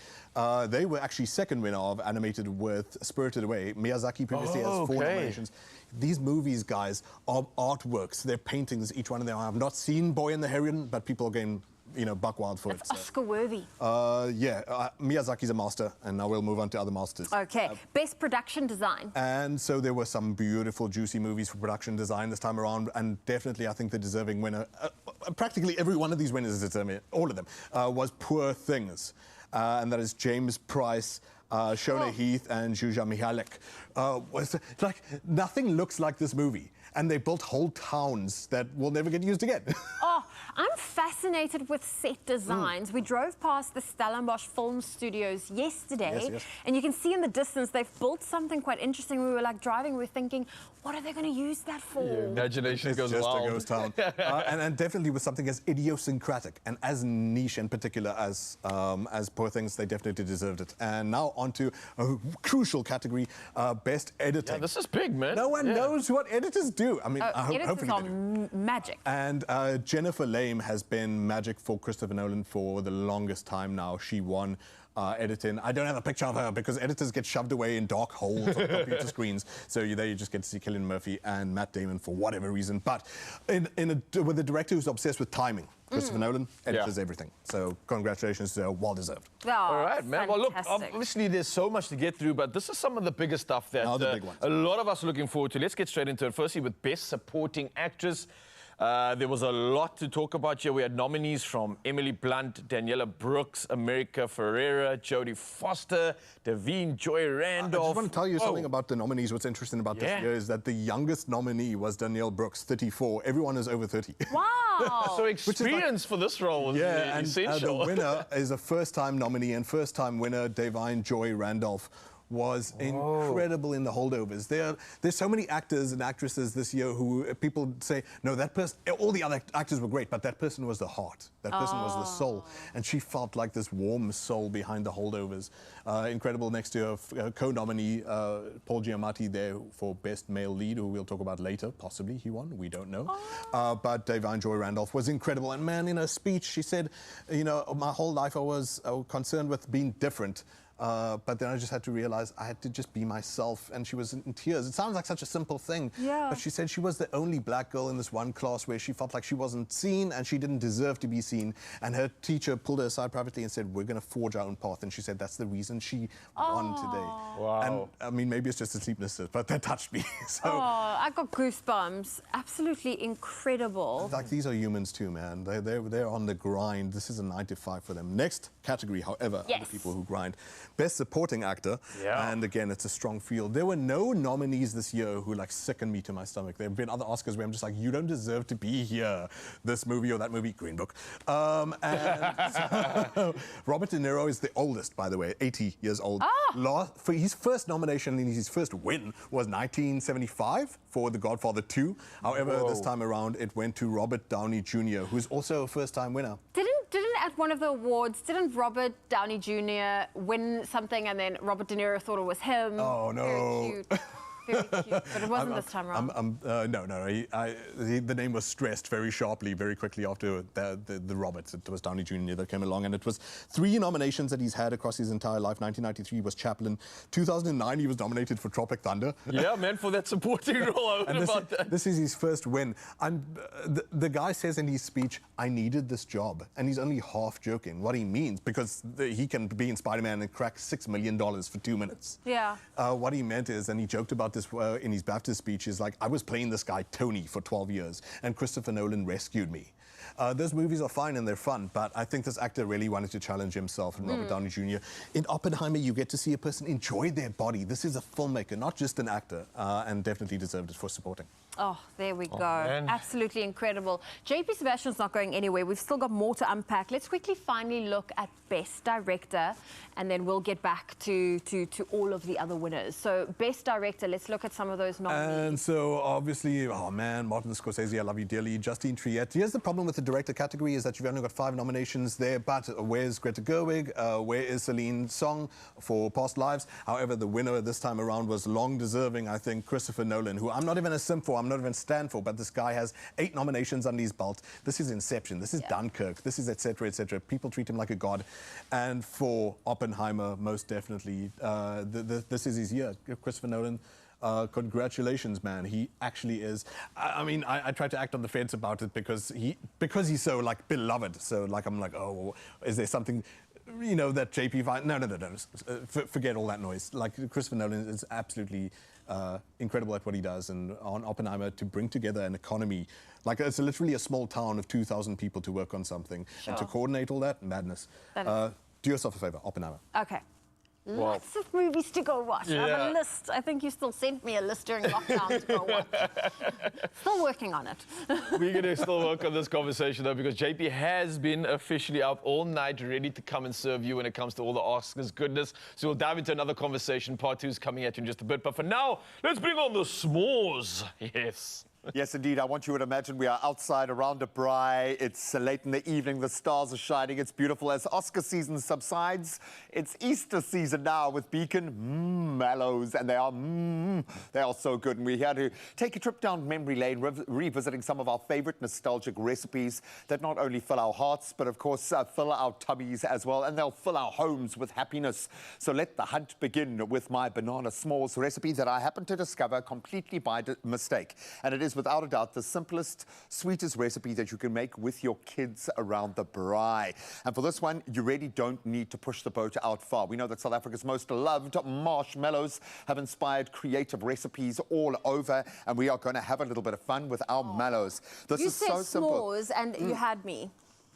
They were actually second winner of animated with Spirited Away. Miyazaki previously has 4 nominations. These movies, guys, are artworks. They're paintings, each one of them. I have not seen Boy and the Heron, but people are going, you know, buck wild for it. It's Oscar-worthy. Miyazaki's a master, and now we'll move on to other masters. Okay, best production design. And so there were some beautiful, juicy movies for production design this time around, and definitely I think the deserving winner, practically every one of these winners is determined, all of them, was Poor Things. And that is James Price, Shona Heath, and Zsuzsa Mihalek. Like, nothing looks like this movie. And they built whole towns that will never get used again. Oh, I'm fascinated with set designs. We drove past the Stellenbosch Film Studios yesterday, Yes. and you can see in the distance they've built something quite interesting. We were like driving, we were thinking, what are they going to use that for? Imagination It's goes just wild. a ghost town. And definitely with something as idiosyncratic and as niche in particular as Poor Things, they definitely deserved it. And now onto a crucial category, best editing. Yeah, this is big, man. No one knows what editors do. I mean, Editors hopefully are they do. magic. And Jennifer Lame has been magic for Christopher Nolan for the longest time now. She won editing. I don't have a picture of her because editors get shoved away in dark holes on computer screens. So there you just get to see Cillian Murphy and Matt Damon for whatever reason. But with a director who's obsessed with timing, Christopher Nolan editors everything. So congratulations to her, well deserved. Oh, All right, man. Well, look, fantastic. obviously there's so much to get through, but this is some of the bigger stuff that the big ones. a lot of us are looking forward to. Let's get straight into it. Firstly, with Best Supporting Actress. There was a lot to talk about here. We had nominees from Emily Blunt, Daniela Brooks, America Ferrera, Jodie Foster, Davine Joy Randolph. I just want to tell you something about the nominees. What's interesting about this year is that the youngest nominee was Danielle Brooks, 34. Everyone is over 30. Wow. So experience for this role was and essential. the winner is a first-time nominee and first-time winner, Davine Joy Randolph. Was incredible in the holdovers. There's so many actors and actresses this year who people say, no, that person, all the other actors were great, but that person was the heart. That person was the soul. And she felt like this warm soul behind the holdovers. Incredible. Next to her co-nominee, Paul Giamatti there for Best Male Lead, who we'll talk about later. Possibly he won, we don't know. But Davine Joy Randolph was incredible. And man, in her speech, she said, you know, my whole life I was concerned with being different. But then I just had to realize I had to just be myself, and she was in tears. It sounds like such a simple thing, but she said she was the only black girl in this one class where she felt like she wasn't seen and she didn't deserve to be seen. And her teacher pulled her aside privately and said, we're going to forge our own path. And she said that's the reason she won today. Wow. And I mean, maybe it's just a sleeplessness, but that touched me. So, I got goosebumps. Absolutely incredible. like, these are humans too, man. They're on the grind. This is a 9 to 5 for them. Next category, however, are the people who grind. Best Supporting Actor, and again, it's a strong field. There were no nominees this year who like sicken me to my stomach. There have been other Oscars where I'm just like, you don't deserve to be here. This movie or that movie, Green Book. And so, Robert De Niro is the oldest, by the way, 80 years old. For his first nomination and his first win was 1975 for The Godfather 2. However, this time around, it went to Robert Downey Jr., who's also a first-time winner. Didn't at one of the awards, didn't Robert Downey Jr. win something and then Robert De Niro thought it was him? Oh, no. Very cute. Very cute, but it wasn't this time around. No. The name was stressed very sharply, very quickly after the Roberts. It was Downey Jr. that came along, and it was 3 nominations that he's had across his entire life. 1993 was Chaplin. 2009 he was nominated for Tropic Thunder. Yeah, man, for that supporting role. I heard about that. This is his first win. The guy says in his speech, I needed this job. And he's only half joking what he means, because he can be in Spider-Man and crack $6 million for 2 minutes. Yeah. What he meant is, and he joked about this in his BAFTA speech, is like, I was playing this guy Tony for 12 years, and Christopher Nolan rescued me. Those movies are fine and they're fun, but I think this actor really wanted to challenge himself, and Robert Downey Jr. In Oppenheimer, you get to see a person enjoy their body. This is a filmmaker, not just an actor, and definitely deserved it for supporting. Oh, there we go. Man. Absolutely incredible. JP Sebastian's not going anywhere. We've still got more to unpack. Let's quickly finally look at Best Director, and then we'll get back to all of the other winners. So, Best Director, let's look at some of those nominees. And so, obviously, oh man, Martin Scorsese, I love you dearly. Justine Triet. Here's the problem with the director category is that you've only got 5 nominations there, but where's Greta Gerwig? Where is Celine Song for Past Lives? However, the winner this time around was long deserving, I think, Christopher Nolan, who I'm not even a simp for, I'm not even stand for, but this guy has 8 nominations under his belt. This is Inception, this is Dunkirk, this is etc., etc. People treat him like a god. And for Oppenheimer, most definitely, this is his year. Christopher Nolan, congratulations, man. He actually is. I mean, I try to act on the fence about it because he's so like beloved. So like I'm like, oh, is there something, you know, that JP finds? No. Forget all that noise. Like Christopher Nolan is absolutely incredible at what he does, and on Oppenheimer to bring together an economy. Like it's literally a small town of 2,000 people to work on something, and to coordinate all that, madness. Do yourself a favor, Oppenheimer. Okay. Lots of movies to go watch. I have a list. I think you still sent me a list during lockdown to go watch. Still working on it. We're going to still work on this conversation, though, because JP has been officially up all night, ready to come and serve you when it comes to all the Oscars goodness. So we'll dive into another conversation. Part 2 is coming at you in just a bit. But for now, let's bring on the s'mores. Yes. Yes, indeed. I want you to imagine we are outside around a braai. It's late in the evening. The stars are shining. It's beautiful. As Oscar season subsides, it's Easter season now with Beacon mallows, and they are so good. And we're here to take a trip down memory lane, revisiting some of our favorite nostalgic recipes that not only fill our hearts, but of course fill our tummies as well, and they'll fill our homes with happiness. So let the hunt begin with my banana s'mores recipe that I happened to discover completely by mistake. And it is without a doubt the simplest, sweetest recipe that you can make with your kids around the braai. And for this one, you really don't need to push the boat out far. We know that South Africa's most loved marshmallows have inspired creative recipes all over, and we are going to have a little bit of fun with our mallows. This is so simple. S'mores and you had me.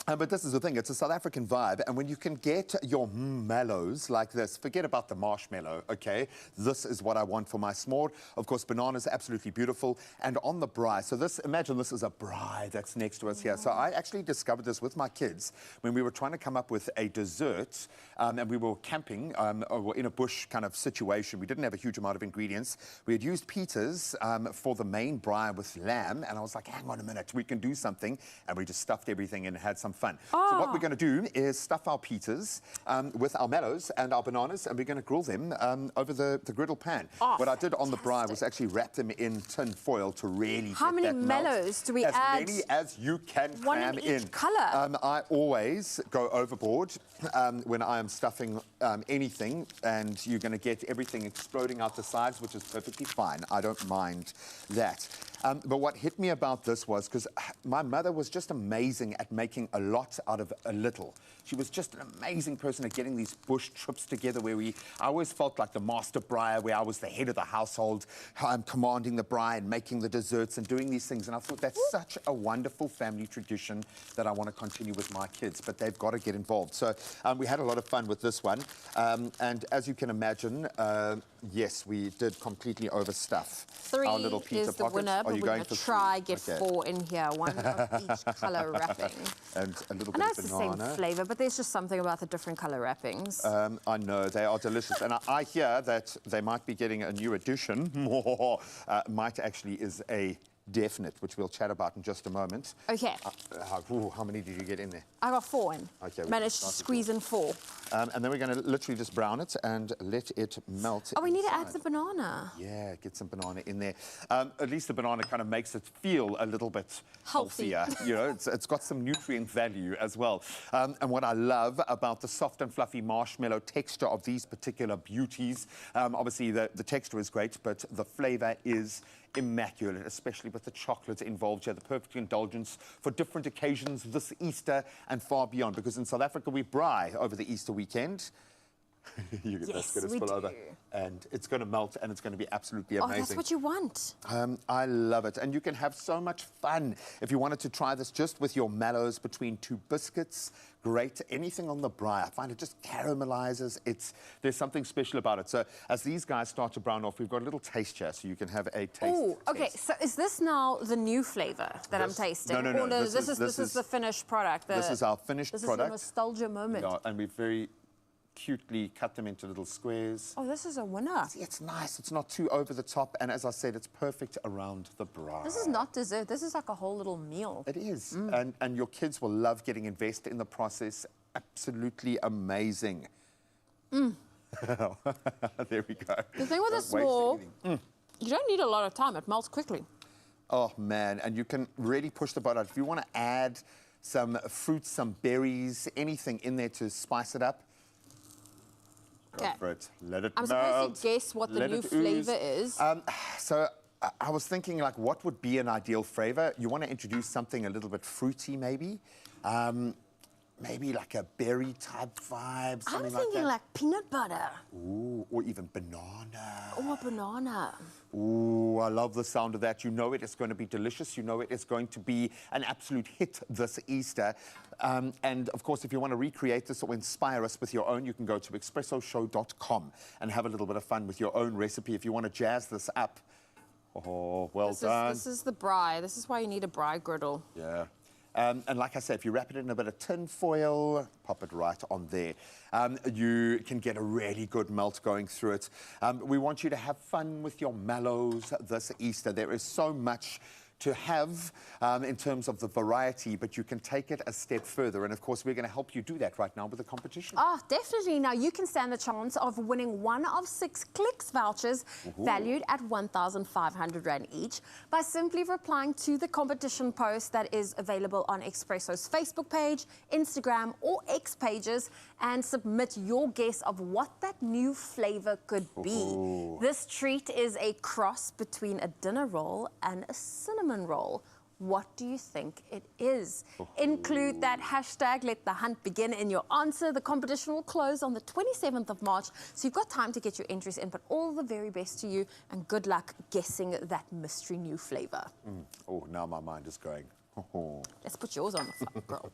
But this is the thing, it's a South African vibe, and when you can get your mallows like this, forget about the marshmallow, okay? This is what I want for my s'more. Of course, bananas are absolutely beautiful, and on the braai. So this, imagine this is a braai that's next to us here. So I actually discovered this with my kids when we were trying to come up with a dessert, and we were camping or in a bush kind of situation. We didn't have a huge amount of ingredients. We had used pitas for the main braai with lamb, and I was like, hang on a minute, we can do something, and we just stuffed everything and had some fun. So what we're going to do is stuff our pitas with our mallows and our bananas, and we're going to grill them over the griddle pan. What I did on the braai was actually wrap them in tin foil to really How get many that melt. mallows do we as add? As many as you can One cram in each colour. I always go overboard when I am stuffing anything, and you're going to get everything exploding out the sides, which is perfectly fine. I don't mind that. But what hit me about this was because my mother was just amazing at making a lot out of a little. She was just an amazing person at getting these bush trips together where I always felt like the master braaier, where I was the head of the household, commanding the braai and making the desserts and doing these things. And I thought that's such a wonderful family tradition that I want to continue with my kids, but they've got to get involved. So we had a lot of fun with this one. And as you can imagine, yes, we did completely overstuff our little pita is the pockets. winner, but Are you we're going going to for try three? get Okay. 4 in here, one of each colour wrapping. And a little I bit know of it's the banana. same flavour, but there's just something about the different colour wrappings. I know, they are delicious. And I hear that they might be getting a new edition. Might actually is a definite, which we'll chat about in just a moment. Okay. How many did you get in there? I got 4 in. Okay, we Managed to started squeeze in 4. And then we're going to literally just brown it and let it melt. Oh, we need to add inside. the banana. Yeah, get some banana in there. At least the banana kind of makes it feel a little bit Healthy. healthier. You know, it's got some nutrient value as well. And what I love about the soft and fluffy marshmallow texture of these particular beauties, obviously the texture is great, but the flavor is immaculate, especially with the chocolate involved here, the perfect indulgence for different occasions this Easter and far beyond, because in South Africa we braai over the Easter weekend. That's going to spill over, and it's going to melt, and it's going to be absolutely amazing. Oh, that's what you want. I love it, and you can have so much fun if you wanted to try this just with your mallows between 2 biscuits. Great, anything on the braai. I find it just caramelizes. There's something special about it. So as these guys start to brown off, we've got a little taste here, so you can have a taste. Oh, okay. So is this now the new flavour that I'm tasting? No. Or this is the finished product. This is our finished product. This is a nostalgia moment. Yeah, and we've very cutely cut them into little squares. Oh, this is a winner. See, it's nice. It's not too over the top, and as I said, it's perfect around the braai. This is not dessert. This is like a whole little meal. It is, and your kids will love getting invested in the process. Absolutely amazing. There we go. The thing with a s'more, you don't need a lot of time. It melts quickly. Oh, man, and you can really push the butter. If you want to add some fruits, some berries, anything in there to spice it up, go for it. Let it I'm melt. supposed to guess what the new flavour is. So I was thinking, like, what would be an ideal flavour? You want to introduce something a little bit fruity, maybe? maybe like a berry type vibe, I'm something thinking like like peanut butter that. Ooh, or even banana. or banana. Ooh, I love the sound of that. You know it is going to be delicious. You know it is going to be an absolute hit this Easter. And of course, if you want to recreate this or inspire us with your own, you can go to expressoshow.com and have a little bit of fun with your own recipe. If you want to jazz this up, oh, well done. This is the brie. This is why you need a brie griddle. Yeah. And like I said, if you wrap it in a bit of tin foil, pop it right on there. You can get a really good melt going through it. We want you to have fun with your mallows this Easter. There is so much to have in terms of the variety, but you can take it a step further. And of course, we're going to help you do that right now with the competition. Oh, definitely. Now, you can stand the chance of winning one of 6 clicks vouchers valued at 1,500 Rand each by simply replying to the competition post that is available on Expresso's Facebook page, Instagram or X pages and submit your guess of what that new flavor could be. This treat is a cross between a dinner roll and a cinnamon roll. What do you think it is? Include that hashtag, let the hunt begin in your answer. The competition will close on the 27th of March, so you've got time to get your entries in, but all the very best to you and good luck guessing that mystery new flavor. Oh, now my mind is going. Let's put yours on the front, girl.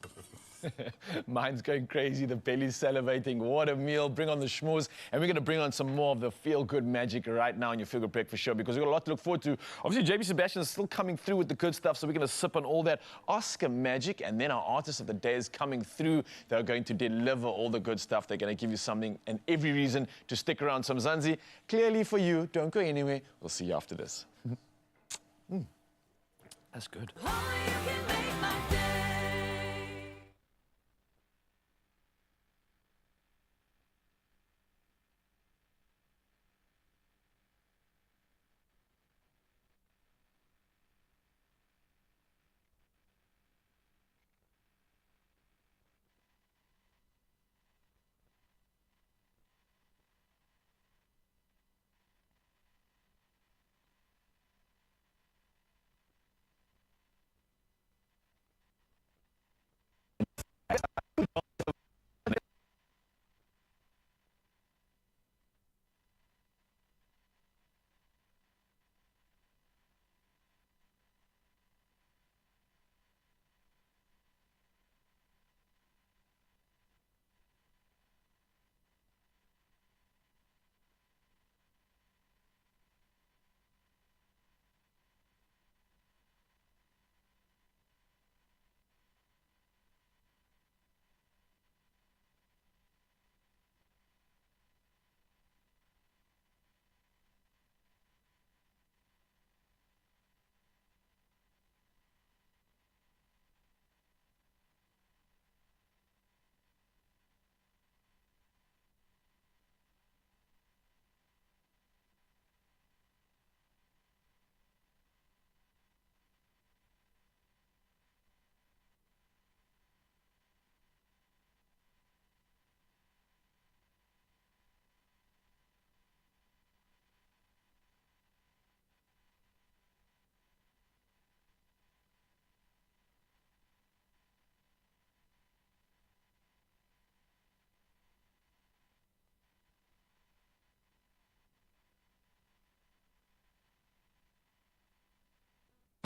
Mine's going crazy, the belly's salivating. What a meal. Bring on the schmooze. And we're going to bring on some more of the feel-good magic right now in your Feel Good Breakfast Show because we've got a lot to look forward to. Obviously, JP Sebastian is still coming through with the good stuff, so we're going to sip on all that Oscar magic. And then our artist of the day is coming through. They're going to deliver all the good stuff. They're going to give you something and every reason to stick around. Some Zanzi, clearly for you. Don't go anywhere. We'll see you after this. That's good. Only you can make my day.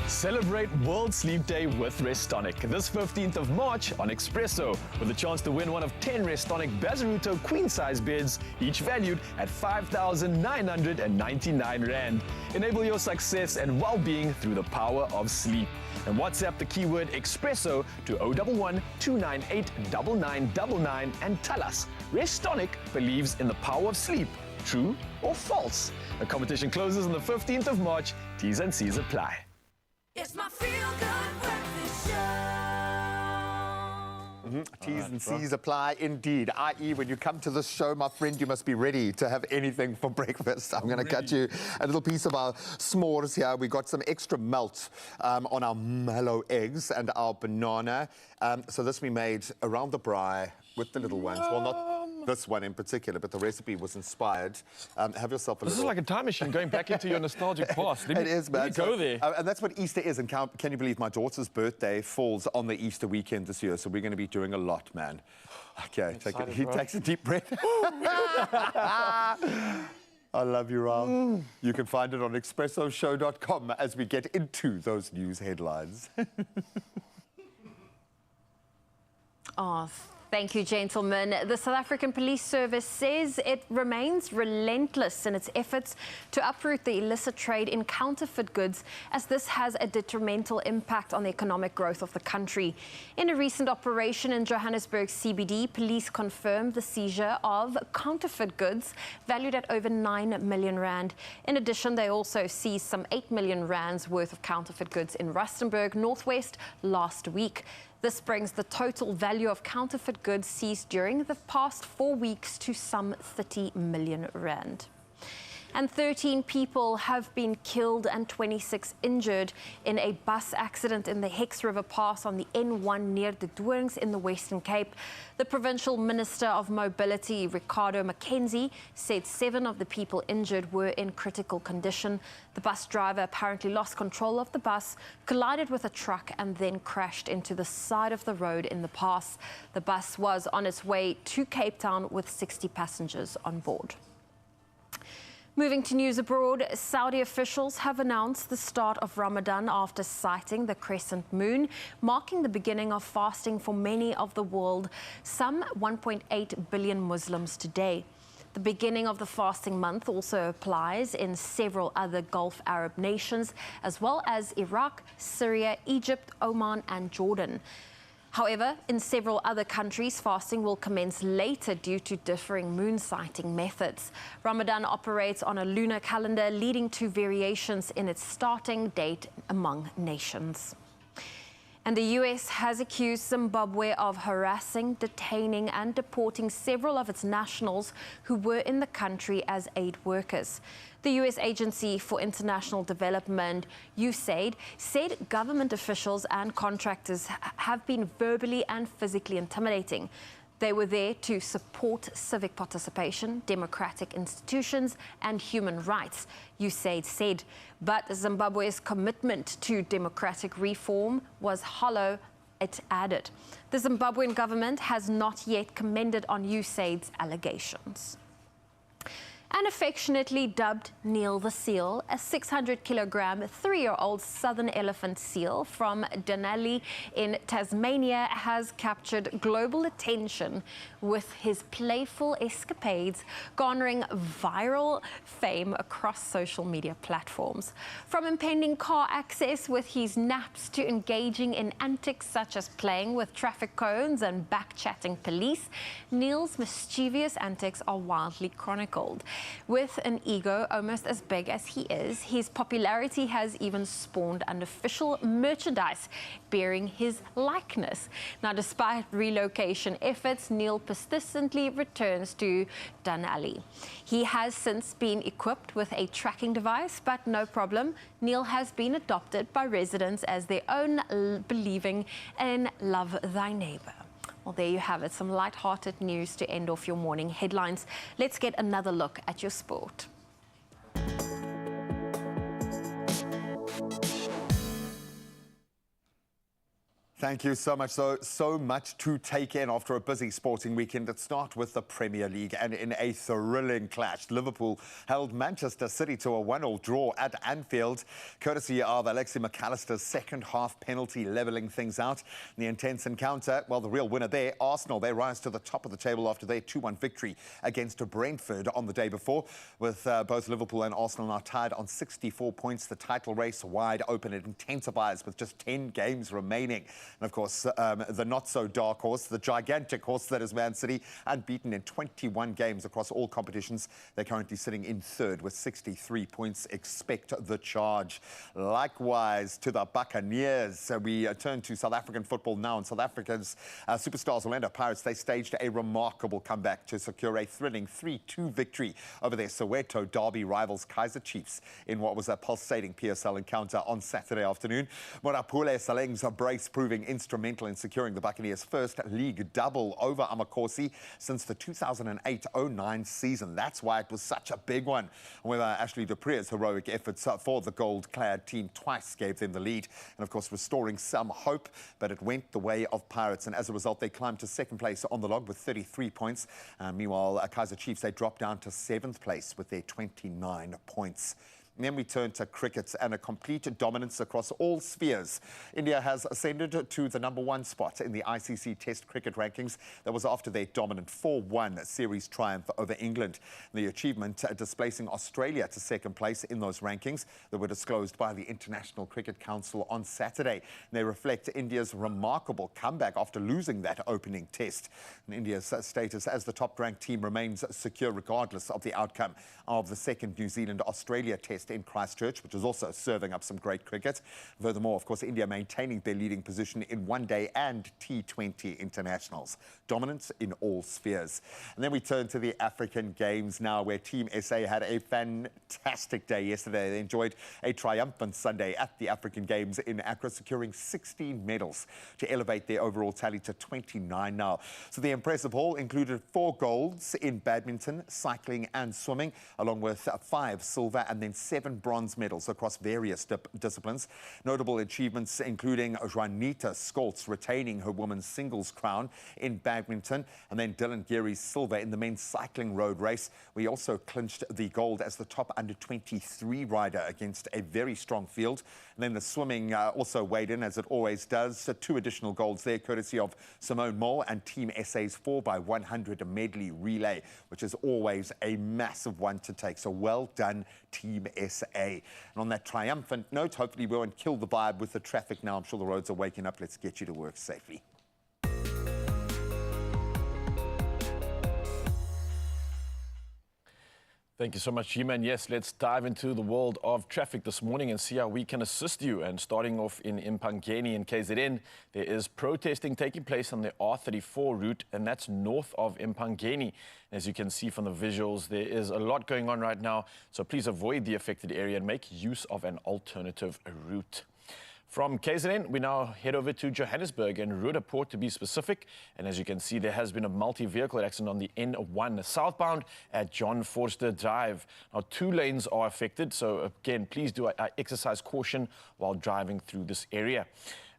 Celebrate World Sleep Day with Restonic this 15th of March on Expresso with a chance to win one of 10 Restonic Bazaruto queen-size beds, each valued at 5,999 Rand. Enable your success and well-being through the power of sleep. And WhatsApp the keyword Expresso to 011 298 9999 and tell us, Restonic believes in the power of sleep. True or false? The competition closes on the 15th of March. T's and C's apply. It's my Feel Good Breakfast Show. T's and C's apply indeed, i.e. when you come to this show, my friend, you must be ready to have anything for breakfast. I'm going to cut you a little piece of our s'mores here. We got some extra melt on our mallow eggs and our banana. So this we made around the braai with the little ones. Well, not this one in particular, but the recipe was inspired. Have yourself a This is like a time machine going back into your nostalgic past. It is, man. Let me go there. And that's what Easter is. And can you believe my daughter's birthday falls on the Easter weekend this year? So we're going to be doing a lot, man. Okay, he takes a deep breath. I love you, Raul. You can find it on expressoshow.com as we get into those news headlines. Oh, thank you, gentlemen. The South African Police Service says it remains relentless in its efforts to uproot the illicit trade in counterfeit goods, as this has a detrimental impact on the economic growth of the country. In a recent operation in Johannesburg CBD, police confirmed the seizure of counterfeit goods valued at over 9 million rand. In addition, they also seized some 8 million rands worth of counterfeit goods in Rustenburg, Northwest, last week. This brings the total value of counterfeit goods seized during the past 4 weeks to some 30 million rand. And 13 people have been killed and 26 injured in a bus accident in the Hex River Pass on the N1 near the Dorings in the Western Cape. The Provincial Minister of Mobility, Ricardo Mackenzie, said 7 of the people injured were in critical condition. The bus driver apparently lost control of the bus, collided with a truck and then crashed into the side of the road in the pass. The bus was on its way to Cape Town with 60 passengers on board. Moving to news abroad, Saudi officials have announced the start of Ramadan after sighting the crescent moon, marking the beginning of fasting for many of the world, some 1.8 billion Muslims today. The beginning of the fasting month also applies in several other Gulf Arab nations, as well as Iraq, Syria, Egypt, Oman and Jordan. However, in several other countries, fasting will commence later due to differing moon sighting methods. Ramadan operates on a lunar calendar, leading to variations in its starting date among nations. And the U.S. has accused Zimbabwe of harassing, detaining and deporting several of its nationals who were in the country as aid workers. The U.S. Agency for International Development, USAID, said government officials and contractors have been verbally and physically intimidating. They were there to support civic participation, democratic institutions and human rights, USAID said. But Zimbabwe's commitment to democratic reform was hollow, it added. The Zimbabwean government has not yet commented on USAID's allegations. And affectionately dubbed Neil the Seal, a 600-kilogram, 3-year-old southern elephant seal from Denali in Tasmania has captured global attention with his playful escapades, garnering viral fame across social media platforms. From impending car access with his naps to engaging in antics such as playing with traffic cones and back-chatting police, Neil's mischievous antics are wildly chronicled. With an ego almost as big as he is, his popularity has even spawned unofficial merchandise bearing his likeness. Now, despite relocation efforts, Neil persistently returns to Denali. He has since been equipped with a tracking device, but no problem. Neil has been adopted by residents as their own, believing in love thy neighbor. Well, there you have it, some light-hearted news to end off your morning headlines. Let's get another look at your sport. Thank you so much. So much to take in after a busy sporting weekend. Let's start with the Premier League, and in a thrilling clash, Liverpool held Manchester City to a 1-1 draw at Anfield, courtesy of Alexis McAllister's second-half penalty levelling things out. The intense encounter, well, the real winner there, Arsenal, they rise to the top of the table after their 2-1 victory against Brentford on the day before. With both Liverpool and Arsenal now tied on 64 points, the title race wide open. It intensifies with just 10 games remaining. And of course, the not-so-dark horse, the gigantic horse that is Man City, unbeaten in 21 games across all competitions. They're currently sitting in third with 63 points. Expect the charge. Likewise to the Buccaneers. So we turn to South African football now. And South Africa's superstars, Orlando Pirates, they staged a remarkable comeback to secure a thrilling 3-2 victory over their Soweto derby rivals Kaizer Chiefs in what was a pulsating PSL encounter on Saturday afternoon. Morapule Saleng's brace proving proving instrumental in securing the Buccaneers' first league double over Amakosi since the 2008-09 season. That's why it was such a big one. However, Ashley Dupree's heroic efforts for the gold-clad team twice gave them the lead and, of course, restoring some hope, but it went the way of Pirates, and as a result, they climbed to second place on the log with 33 points. Meanwhile, Kaizer Chiefs, they dropped down to 7th place with their 29 points. And then we turn to cricket and a complete dominance across all spheres. India has ascended to the #1 spot in the ICC Test cricket rankings. That was after their dominant 4-1 series triumph over England. The achievement displacing Australia to second place in those rankings that were disclosed by the International Cricket Council on Saturday. And they reflect India's remarkable comeback after losing that opening test. And India's status as the top-ranked team remains secure regardless of the outcome of the second New Zealand-Australia test in Christchurch, which is also serving up some great cricket. Furthermore, of course, India maintaining their leading position in one-day and T20 internationals. Dominance in all spheres. And then we turn to the African Games now, where Team SA had a fantastic day yesterday. They enjoyed a triumphant Sunday at the African Games in Accra, securing 16 medals to elevate their overall tally to 29 now. So the impressive haul included 4 golds in badminton, cycling and swimming, along with 5 silver and then 7 bronze medals across various disciplines. Notable achievements including Juanita Skoltz retaining her women's singles crown in badminton, and then Dylan Geary's silver in the men's cycling road race. We also clinched the gold as the top under-23 rider against a very strong field. And then the swimming also weighed in, as it always does. So 2 additional golds there, courtesy of Simone Moore and Team SA's 4x100 medley relay, which is always a massive one to take. So well done, Team SA. And on that triumphant note, hopefully we won't kill the vibe with the traffic now. I'm sure the roads are waking up. Let's get you to work safely. Thank you so much, G-Man. Yes, let's dive into the world of traffic this morning and see how we can assist you. And starting off in Impangeni in KZN, there is protesting taking place on the R34 route, and that's north of Impangeni. As you can see from the visuals, there is a lot going on right now, so please avoid the affected area and make use of an alternative route. From KZN, we now head over to Johannesburg and Rudaport to be specific. And as you can see, there has been a multi-vehicle accident on the N1 southbound at John Forster Drive. Now, 2 lanes are affected, so again, please do exercise caution while driving through this area.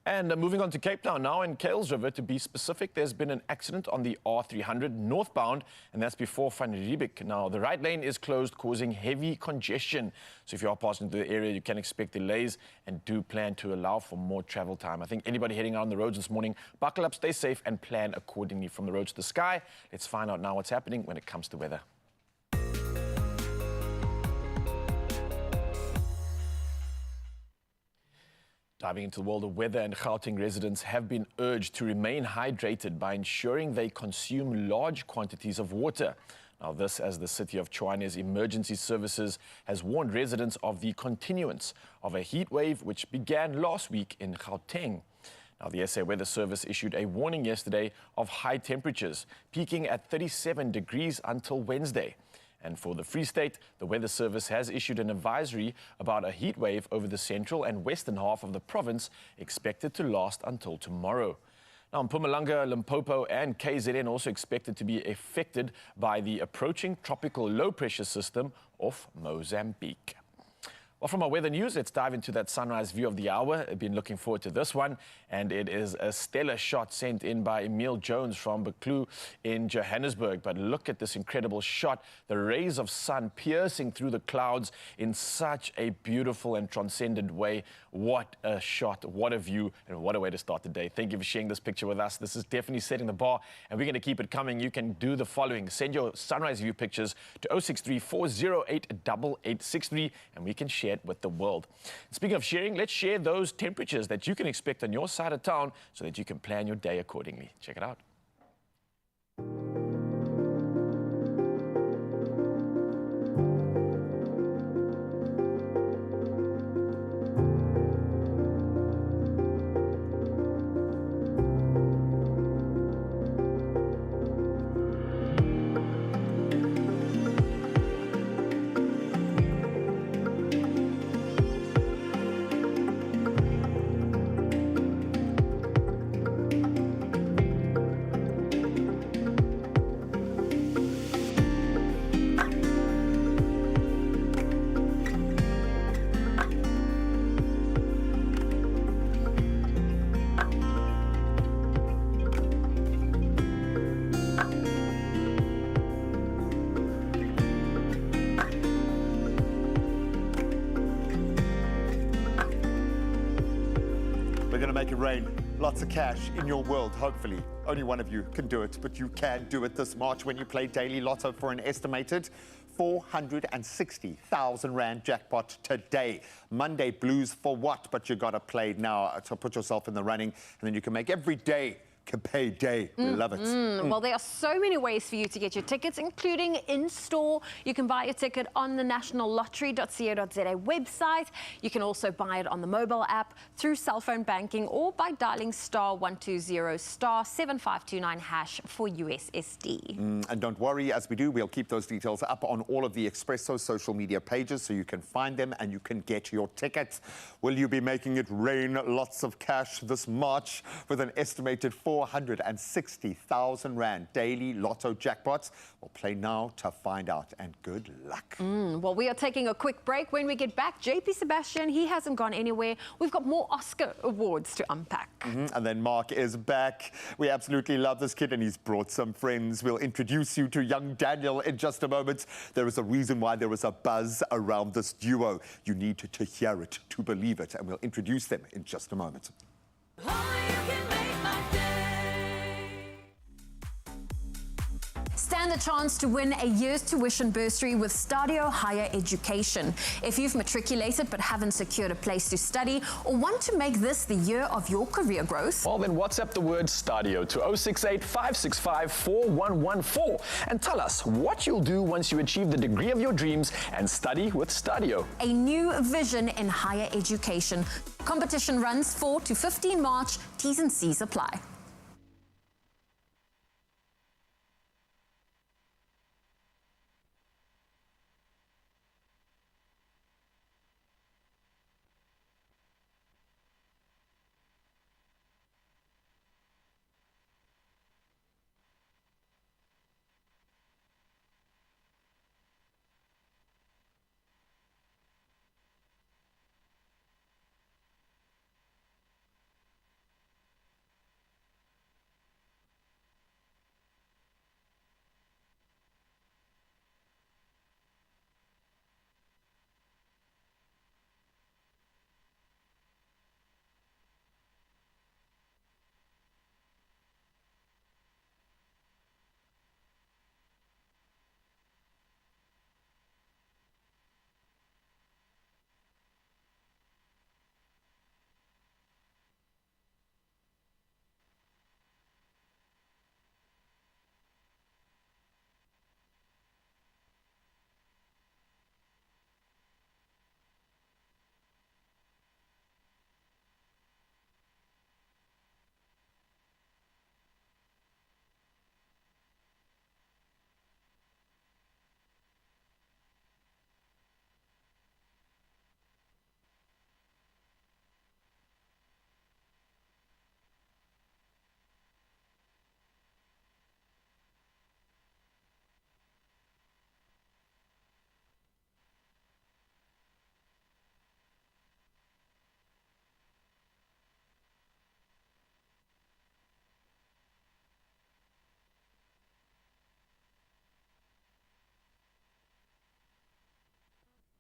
And moving on to Cape Town now, in Kuils River, to be specific, there's been an accident on the R300 northbound, and that's before Van Riebeek. Now, the right lane is closed, causing heavy congestion. So if you are passing through the area, you can expect delays, and do plan to allow for more travel time. I think anybody heading out on the roads this morning, buckle up, stay safe, and plan accordingly. From the road to the sky, let's find out now what's happening when it comes to weather. Diving into the world of weather, and Gauteng residents have been urged to remain hydrated by ensuring they consume large quantities of water. Now, this as the City of Tshwane's emergency services has warned residents of the continuance of a heat wave which began last week in Gauteng. Now, the SA Weather Service issued a warning yesterday of high temperatures, peaking at 37 degrees until Wednesday. And for the Free State, the Weather Service has issued an advisory about a heat wave over the central and western half of the province, expected to last until tomorrow. Now, Mpumalanga, Limpopo and KZN also expected to be affected by the approaching tropical low-pressure system off Mozambique. Well, from our weather news, let's dive into that sunrise view of the hour. I've been looking forward to this one, and it is a stellar shot sent in by Emil Jones from Beklu in Johannesburg. But look at this incredible shot, the rays of sun piercing through the clouds in such a beautiful and transcendent way. What a shot, what a view, and what a way to start the day. Thank you for sharing this picture with us. This is definitely setting the bar, and we're going to keep it coming. You can do the following. Send your sunrise view pictures to 063 408 8863, and we can share with the world. Speaking of sharing, let's share those temperatures that you can expect on your side of town so that you can plan your day accordingly. Check it out. We're going to make it rain. Lots of cash in your world, hopefully. Only one of you can do it, but you can do it this March when you play Daily Lotto for an estimated 460,000 Rand jackpot today. Monday blues for what? But you got to play now to put yourself in the running, and then you can make every day payday. We love it. Well, there are so many ways for you to get your tickets, including in-store. You can buy your ticket on the nationallottery.co.za website. You can also buy it on the mobile app, through cell phone banking, or by dialing *120 *7529# for USSD. And don't worry, as we do, we'll keep those details up on all of the Expresso social media pages so you can find them and you can get your tickets. Will you be making it rain lots of cash this March with an estimated 460,000 Rand daily lotto jackpots? We'll play now to find out, and good luck. Well, we are taking a quick break. When we get back, JP Sebastian, he hasn't gone anywhere. We've got more Oscar awards to unpack. And then Mark is back. We absolutely love this kid, and he's brought some friends. We'll introduce you to young Daniel in just a moment. There is a reason why there is a buzz around this duo. You need to hear it to believe it, and we'll introduce them in just a moment. Stand a chance to win a year's tuition bursary with Stadio Higher Education. If you've matriculated but haven't secured a place to study, or want to make this the year of your career growth, well, then WhatsApp the word Stadio to 068 565 4114 and tell us what you'll do once you achieve the degree of your dreams and study with Stadio. a new vision in higher education. Competition runs 4 to 15 March. T's and C's apply.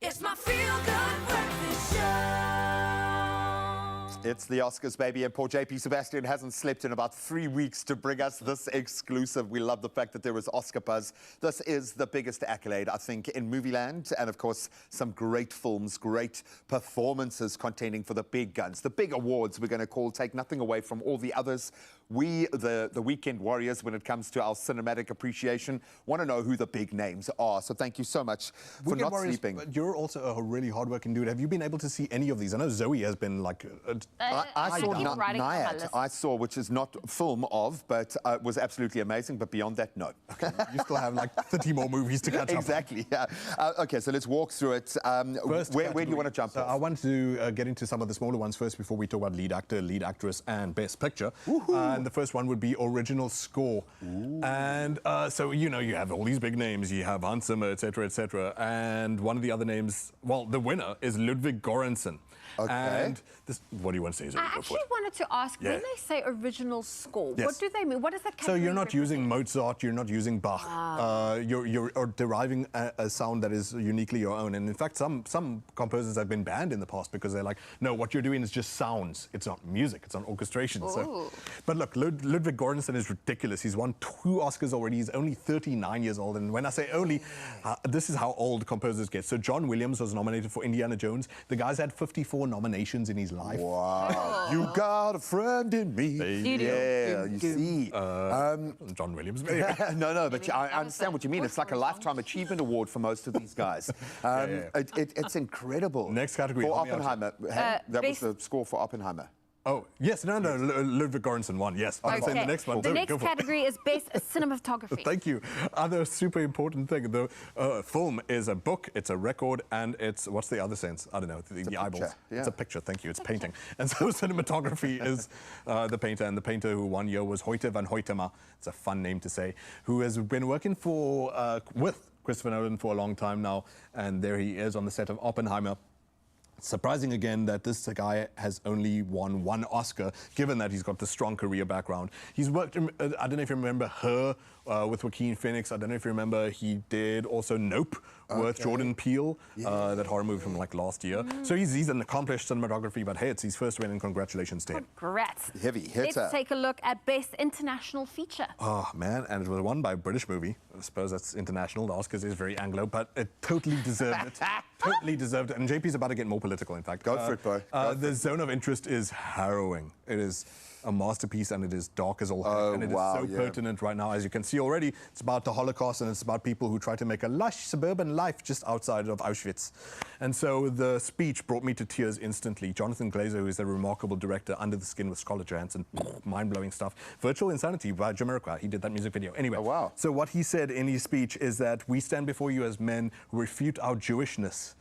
It's my feel-good breakfast show. It's the Oscars, baby, and poor JP Sebastian hasn't slept in about 3 weeks to bring us this exclusive. We love the fact that there is Oscar buzz. This is the biggest accolade, I think, in movie land, and of course, some great films, great performances contending for the big guns. The big awards we're going to call take nothing away from all the others. We, the weekend warriors, when it comes to our cinematic appreciation, want to know who the big names are. So thank you so much for Weekend not Warriors, sleeping. but you're also a really hardworking dude. Have you been able to see any of these? I know Zoe has been like... I saw keep writing on my Naiad. list. I saw, which is not film of, but was absolutely amazing. But beyond that, no. You still have like 30 more movies to catch up. Exactly. Yeah. Okay, so let's walk through it. Where do you want to jump so off? I want to get into some of the smaller ones first before we talk about lead actor, lead actress, and best picture. And the first one would be original score. And so, you know, you have all these big names. You have Hans Zimmer, etc., etc. And one of the other names, well, the winner is Ludwig Göransson. Okay. And this, what do you want to say? Zoe? I Go for actually it. wanted to ask, Yeah. when they say original score, Yes. what do they mean? What does that So category you're not represent? using Mozart, you're not using Bach. You're deriving a sound that is uniquely your own. And in fact, some composers have been banned in the past because they're like, no, what you're doing is just sounds. It's not music, it's not orchestration. So, but look, Ludwig Göransson is ridiculous. He's won 2 Oscars already. He's only 39 years old. And when I say only, this is how old composers get. So John Williams was nominated for Indiana Jones. The guy's had 54 nominations in his life. Wow. You got a friend in me. Yeah, you see. John Williams. No, but I understand what you mean. It's like a Lifetime Achievement Award for most of these guys. It's incredible. Next category. For Oppenheimer. That was best- the score for Oppenheimer. Oh, yes, no, Ludwig Göransson won, yes. I'm saying the next one. The Zoe, next go for it. category is best cinematography. Thank you. Other super important thing, the film is a book, it's a record, and it's, what's the other sense? I don't know, the eyeballs. Yeah. It's a picture, thank you, it's painting. And so cinematography is the painter, and the painter who won here was Hoyte van Hoytema, it's a fun name to say, who has been working with Christopher Nolan for a long time now, and there he is on the set of Oppenheimer. Surprising again that this guy has only won 1 Oscar, given that he's got the strong career background. He's worked, I don't know if you remember Her with Joaquin Phoenix. I don't know if you remember, he did also Nope with Jordan Peele, that horror movie from like last year. So he's an accomplished cinematography, but hey, it's his first win, and congratulations to him. Congrats. Heavy hitter. Let's take a look at best international feature. Oh, man, and it was won by a British movie. I suppose that's international. The Oscars is very Anglo, but it totally deserved it. Totally deserved it. And JP's about to get more political, in fact. Go for it, bro. The Zone of Interest is harrowing. It is a masterpiece, and it is dark as all heck, and it is so pertinent right now. As you can see already, it's about the Holocaust, and it's about people who try to make a lush suburban life just outside of Auschwitz. And so the speech brought me to tears instantly. Jonathan Glazer, who is a remarkable director, Under the Skin with Scarlett Johansson, mind-blowing stuff. Virtual Insanity by Jamiroquai, he did that music video. Anyway, so what he said in his speech is that we stand before you as men who refute our Jewishness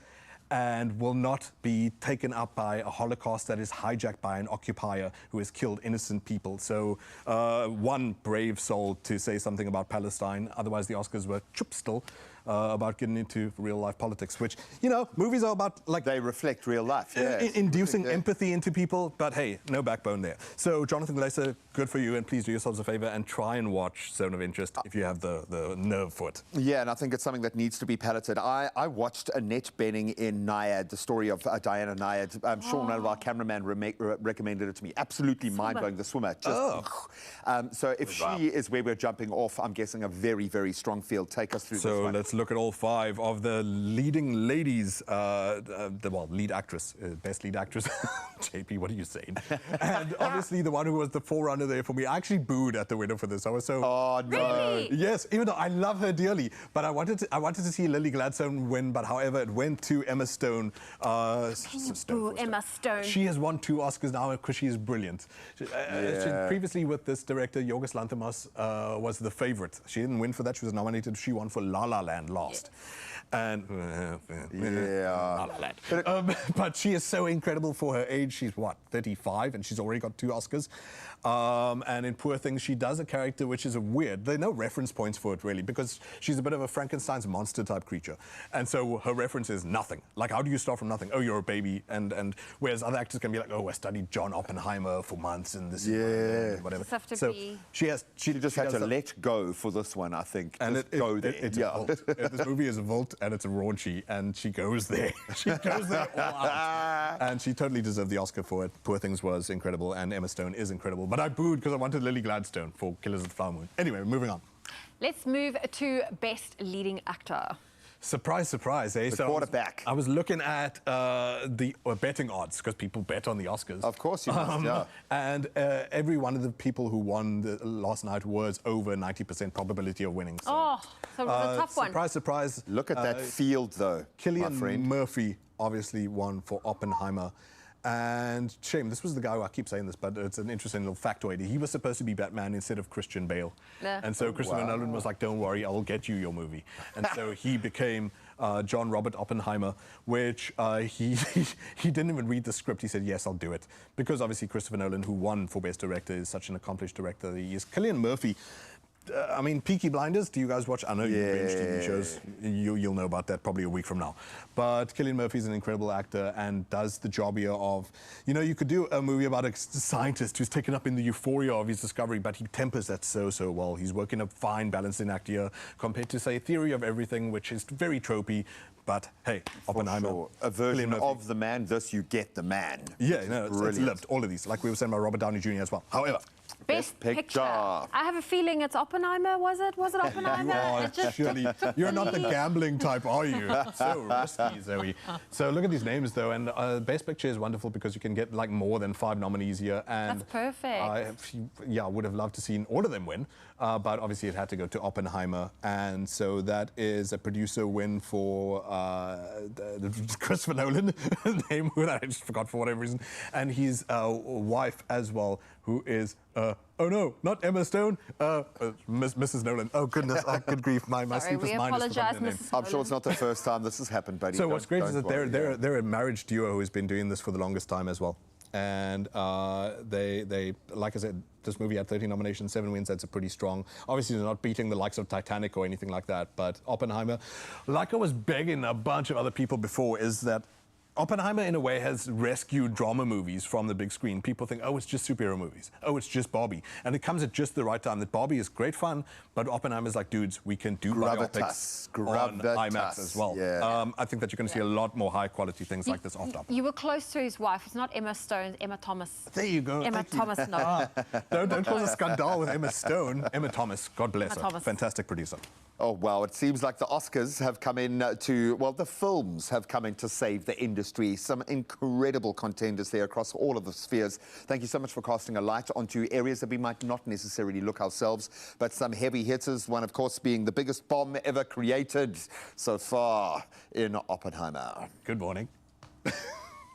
and will not be taken up by a Holocaust that is hijacked by an occupier who has killed innocent people. So one brave soul to say something about Palestine. Otherwise, the Oscars were still about getting into real-life politics, which, you know, movies are about, like... They reflect real life, inducing empathy into people, but hey, no backbone there. So, Jonathan Glazer, good for you, and please do yourselves a favor and try and watch Zone of Interest if you have the nerve for it. Yeah, and I think it's something that needs to be palatted. I watched Annette Bening in Naiad, the story of Diana Naiad. Sean, our cameraman, recommended it to me. Absolutely mind-blowing, the swimmer. Just, so if she is where we're jumping off, I'm guessing a very, very strong field. Take us through this one. Let's look at all 5 of the leading ladies, lead actress, best lead actress. JP, what are you saying? And obviously the one who was the forerunner there for me, I actually booed at the winner for this. I was so... Oh, no. Really? Yes, even though I love her dearly, but I wanted to see Lily Gladstone win, but however, it went to Emma Stone. Emma Stone. She has won 2 Oscars now because she is brilliant. She previously with this director, Yorgos Lanthimos, was the favorite. She didn't win for that. She was nominated. She won for La La Land last. And La La Land. But she is so incredible for her age. She's what, 35, and she's already got 2 Oscars. And in Poor Things, she does a character which is weird. There are no reference points for it, really, because she's a bit of a Frankenstein's monster type creature. And so her reference is nothing. Like, how do you start from nothing? Oh, you're a baby. And whereas other actors can be like, oh, I studied John Oppenheimer for months and this and whatever. So she just had to let go for this one, I think. And just go there. It's a vault. This movie is a vault, and it's a raunchy, and she goes there. She goes there all out. And she totally deserved the Oscar for it. Poor Things was incredible, and Emma Stone is incredible. But I booed because I wanted Lily Gladstone for Killers of the Flower Moon. Anyway, moving on. Let's move to best leading actor. Surprise, surprise, eh? The quarterback. I was looking at the betting odds, because people bet on the Oscars. Of course you must, yeah. And every one of the people who won last night was over 90% probability of winning. So, so it was a tough one. Surprise, surprise. Look at that field, though, Cillian my friend. Murphy obviously won for Oppenheimer. And shame, this was the guy who, I keep saying this, but it's an interesting little factoid. He was supposed to be Batman instead of Christian Bale. And so Christopher Nolan was like, don't worry, I'll get you your movie. And so he became John Robert Oppenheimer, which he didn't even read the script. He said, yes, I'll do it. Because obviously Christopher Nolan, who won for Best Director, is such an accomplished director that he is. Cillian Murphy I mean, Peaky Blinders, do you guys watch? I know you binge TV shows. You'll know about that probably a week from now. But Cillian Murphy's an incredible actor and does the job here of, you know, you could do a movie about a scientist who's taken up in the euphoria of his discovery, but he tempers that so well. He's working a fine balancing act here compared to, say, Theory of Everything, which is very tropey. But hey, Oppenheimer, sure. A version of the man, this you get the man. Yeah, no, it's lived, all of these. Like we were saying about Robert Downey Jr. as well. However, Best picture. I have a feeling it's Oppenheimer, was it? Was it Oppenheimer? Surely. You're not the gambling type, are you? So risky, Zoe. So look at these names, though, and Best Picture is wonderful because you can get like more than 5 nominees here. And that's perfect. I would have loved to see all of them win, but obviously it had to go to Oppenheimer, and so that is a producer win for Christopher Nolan, name who I just forgot for whatever reason, and his wife as well, who is oh no, not Emma Stone, Mrs. Nolan. Oh goodness, good grief, my sleepless mind is forgotten the name. I'm sure it's not the first time this has happened, buddy. So what's great is that they're a marriage duo who has been doing this for the longest time as well. And they like I said, this movie had 13 nominations, 7 wins. That's a pretty strong. Obviously, they're not beating the likes of Titanic or anything like that. But Oppenheimer, like I was begging a bunch of other people before, is that Oppenheimer, in a way, has rescued drama movies from the big screen. People think, oh, it's just superhero movies. Oh, it's just Barbie. And it comes at just the right time. That Barbie is great fun, but Oppenheimer's like, dudes, we can do biopics on IMAX as well. Yeah. I think that you're going to see a lot more high-quality things like this after. You were close to his wife. It's not Emma Stone, Emma Thomas. There you go. Emma Thomas, no. Don't cause a scandal with Emma Stone. Emma Thomas, God bless her. Fantastic producer. Oh, wow. It seems like the Oscars have come in the films have come in to save the industry. Some incredible contenders there across all of the spheres. Thank you so much for casting a light onto areas that we might not necessarily look ourselves, but some heavy hitters, one, of course, being the biggest bomb ever created so far in Oppenheimer. Good morning.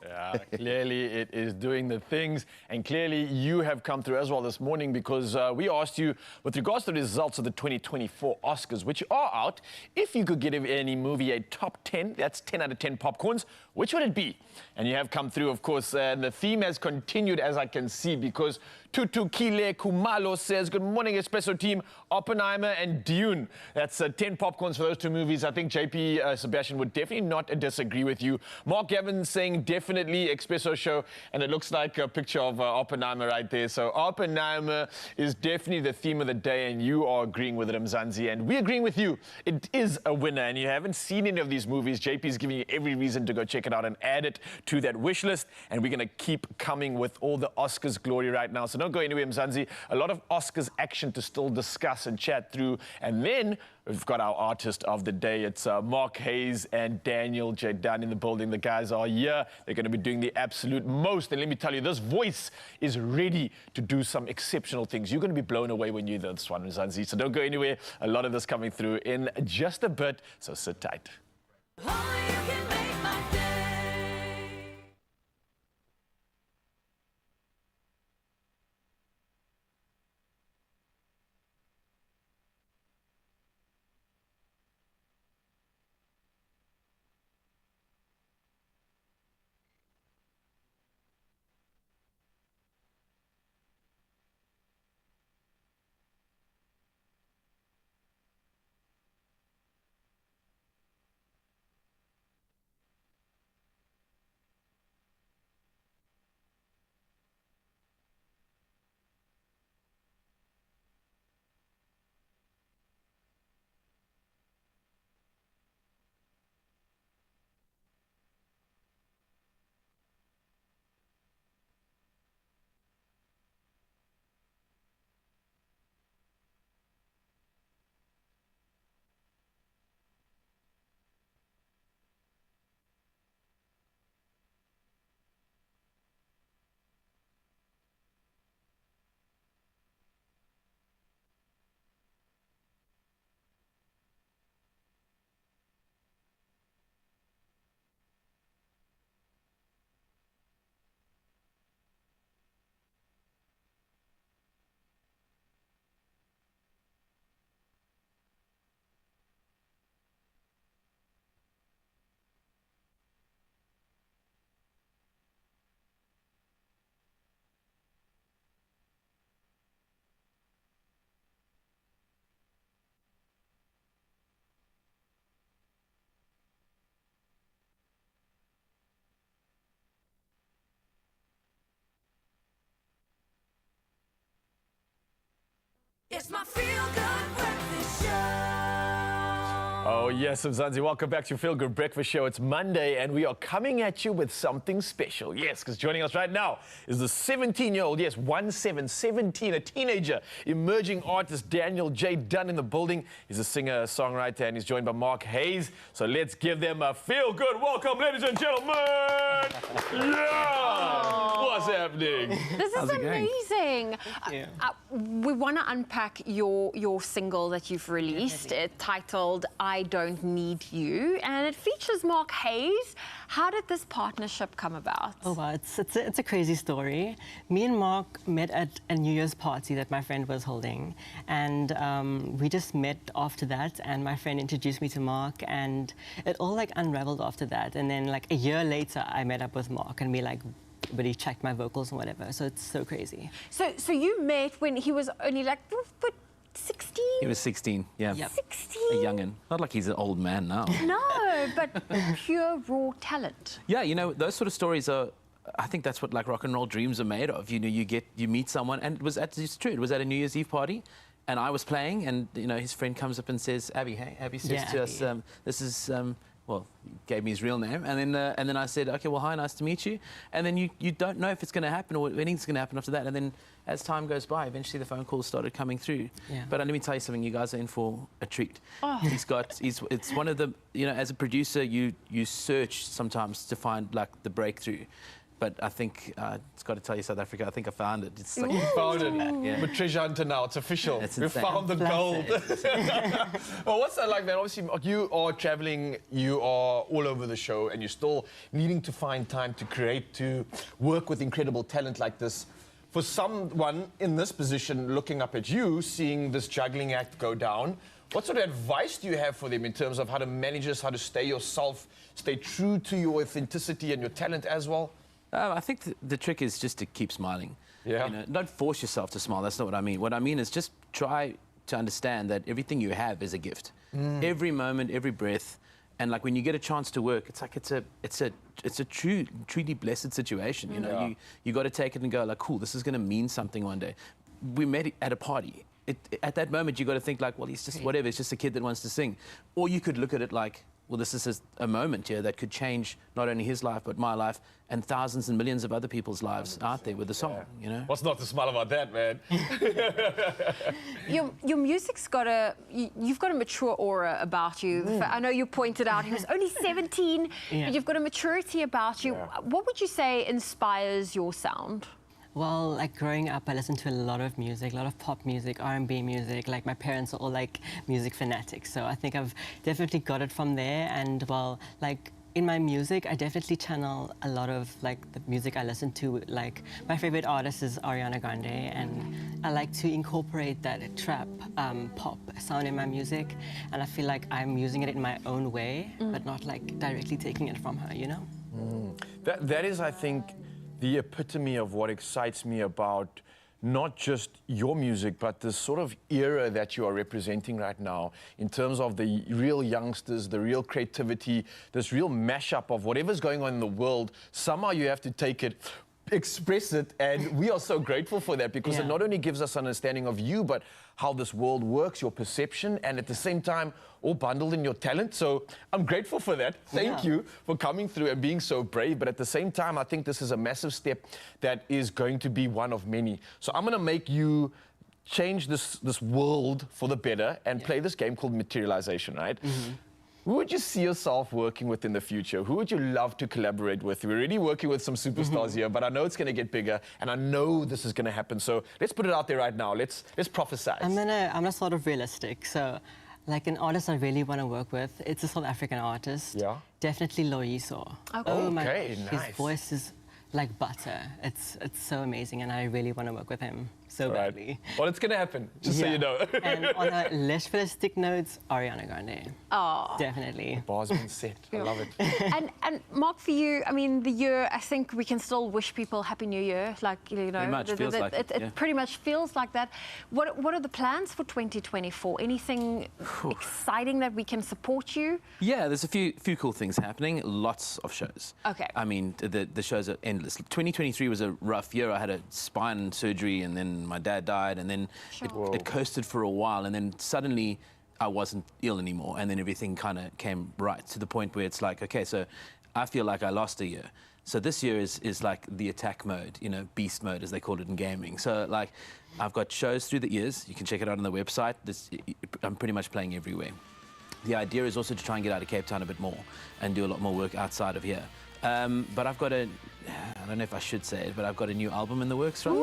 Yeah, clearly it is doing the things, and clearly you have come through as well this morning because we asked you with regards to the results of the 2024 Oscars, which are out, if you could give any movie a top 10, that's 10 out of 10 popcorns, which would it be? And you have come through, of course, and the theme has continued, as I can see, because Tutu Kile Kumalo says, good morning, Expresso team, Oppenheimer and Dune. That's 10 popcorns for those 2 movies. I think JP Sebastian would definitely not disagree with you. Mark Evans saying definitely Expresso show, and it looks like a picture of Oppenheimer right there. So Oppenheimer is definitely the theme of the day, and you are agreeing with it, Mzansi, and we're agreeing with you. It is a winner, and you haven't seen any of these movies. JP is giving you every reason to go check it out and add it to that wish list, and we're going to keep coming with all the Oscars glory right now. So don't go anywhere, Mzansi. A lot of Oscars action to still discuss and chat through. And then we've got our artist of the day. It's Mark Hayes and Daniel J. Dunn in the building. The guys are here. They're going to be doing the absolute most. And let me tell you, this voice is ready to do some exceptional things. You're going to be blown away when you hear this one, Mzansi. So don't go anywhere. A lot of this coming through in just a bit. So sit tight. It's my feel-good breakfast show. Oh, yes, Mzansi, welcome back to Feel Good Breakfast Show. It's Monday, and we are coming at you with something special. Yes, because joining us right now is the 17-year-old, yes, 17, a teenager, emerging artist Daniel J. Dunn in the building. He's a singer, songwriter, and he's joined by Mark Hayes. So let's give them a Feel Good welcome, ladies and gentlemen. Yeah! What's happening? This is amazing. We want to unpack your single that you've released, titled I Don't Need You, and it features Mark Hayes. How did this partnership come about? Oh, wow, it's a crazy story. Me and Mark met at a New Year's party that my friend was holding, and we just met after that, and my friend introduced me to Mark, and it all like unraveled after that. And then like a year later, I met up with Mark, and we like, but he checked my vocals and whatever, so it's so crazy. So you met when he was only like, what, 16? He was 16, yeah. Yep. 16? A young'un. Not like he's an old man now. No, but pure raw talent. Yeah, you know, those sort of stories are, I think that's what like rock and roll dreams are made of. You know, you meet someone, and it's true, it was at a New Year's Eve party, and I was playing, and you know, his friend comes up and says, Abby says to us, this is, well, he gave me his real name, and then I said, okay, well, hi, nice to meet you. And then you don't know if it's going to happen or anything's going to happen after that. And then as time goes by, eventually the phone calls started coming through. Yeah. But let me tell you something, you guys are in for a treat. Oh. It's one of the, you know, as a producer, you search sometimes to find like the breakthrough. But I think, it's got to tell you, South Africa, I think I found it. It's like, You found it. Yeah. I'm a treasure hunter now. It's official. That's We insane. found the gold. Well, what's that like, man? Obviously, you are traveling, you are all over the show, and you're still needing to find time to create, to work with incredible talent like this. For someone in this position looking up at you, seeing this juggling act go down, what sort of advice do you have for them in terms of how to manage this, how to stay yourself, stay true to your authenticity and your talent as well? I think the trick is just to keep smiling. Yeah. You know, don't force yourself to smile. That's not what I mean. What I mean is just try to understand that everything you have is a gift. Every moment, every breath, and like when you get a chance to work, it's like it's a truly blessed situation. You know, you got to take it and go like, cool, this is going to mean something one day. We met at a party. At that moment, you got to think like, well, he's just whatever. It's just a kid that wants to sing. Or you could look at it like, well, this is a moment here that could change not only his life, but my life and thousands and millions of other people's lives out there with the song, you know? What's not to smile about that, man? Your music's you've got a mature aura about you. I know you pointed out he was only 17, but you've got a maturity about you. What would you say inspires your sound? Well, like growing up, I listened to a lot of music, a lot of pop music, R&B music. Like my parents are all like music fanatics, so I think I've definitely got it from there. And well, like in my music, I definitely channel a lot of like the music I listen to. Like my favorite artist is Ariana Grande, and I like to incorporate that trap pop sound in my music. And I feel like I'm using it in my own way, but not like directly taking it from her, you know? That is, I think, the epitome of what excites me about not just your music, but the sort of era that you are representing right now in terms of the real youngsters, the real creativity, this real mashup of whatever's going on in the world. Somehow you have to take it, express it, and we are so grateful for that because it not only gives us an understanding of you, but how this world works, your perception, and at the same time, all bundled in your talent. So I'm grateful for that. Thank you for coming through and being so brave. But at the same time, I think this is a massive step that is going to be one of many. So I'm going to make you change this world for the better and play this game called Materialization, right? Who would you see yourself working with in the future? Who would you love to collaborate with? We're already working with some superstars here, but I know it's going to get bigger, and I know this is going to happen. So let's put it out there right now. Let's prophesize. I'm gonna sort of realistic. So, like an artist I really want to work with, it's a South African artist. Yeah. Definitely Loyiso. Okay. Oh my Okay, gosh, nice. his voice is like butter. It's so amazing, and I really want to work with him so badly. Well, it's going to happen, just so you know. And on a less realistic note, Ariana Grande. Oh. Definitely. Bar's been set. I love it. And Mark, for you, I mean, the year, I think we can still wish people Happy New Year. Like, you know, Pretty much feels like it, it pretty much feels like that. What are the plans for 2024? Anything exciting that we can support you? Yeah, there's a few cool things happening. Lots of shows. Okay. I mean, the shows are endless. 2023 was a rough year. I had a spine surgery, and then and my dad died, and then it coasted for a while, and then suddenly I wasn't ill anymore, and then everything kind of came right to the point where it's like, okay, so I feel like I lost a year. So this year is like the attack mode, you know, beast mode as they call it in gaming. So like I've got shows through the years. You can check it out on the website. I'm pretty much playing everywhere. The idea is also to try and get out of Cape Town a bit more and do a lot more work outside of here. But I've got I don't know if I should say it, but I've got a new album in the works right now.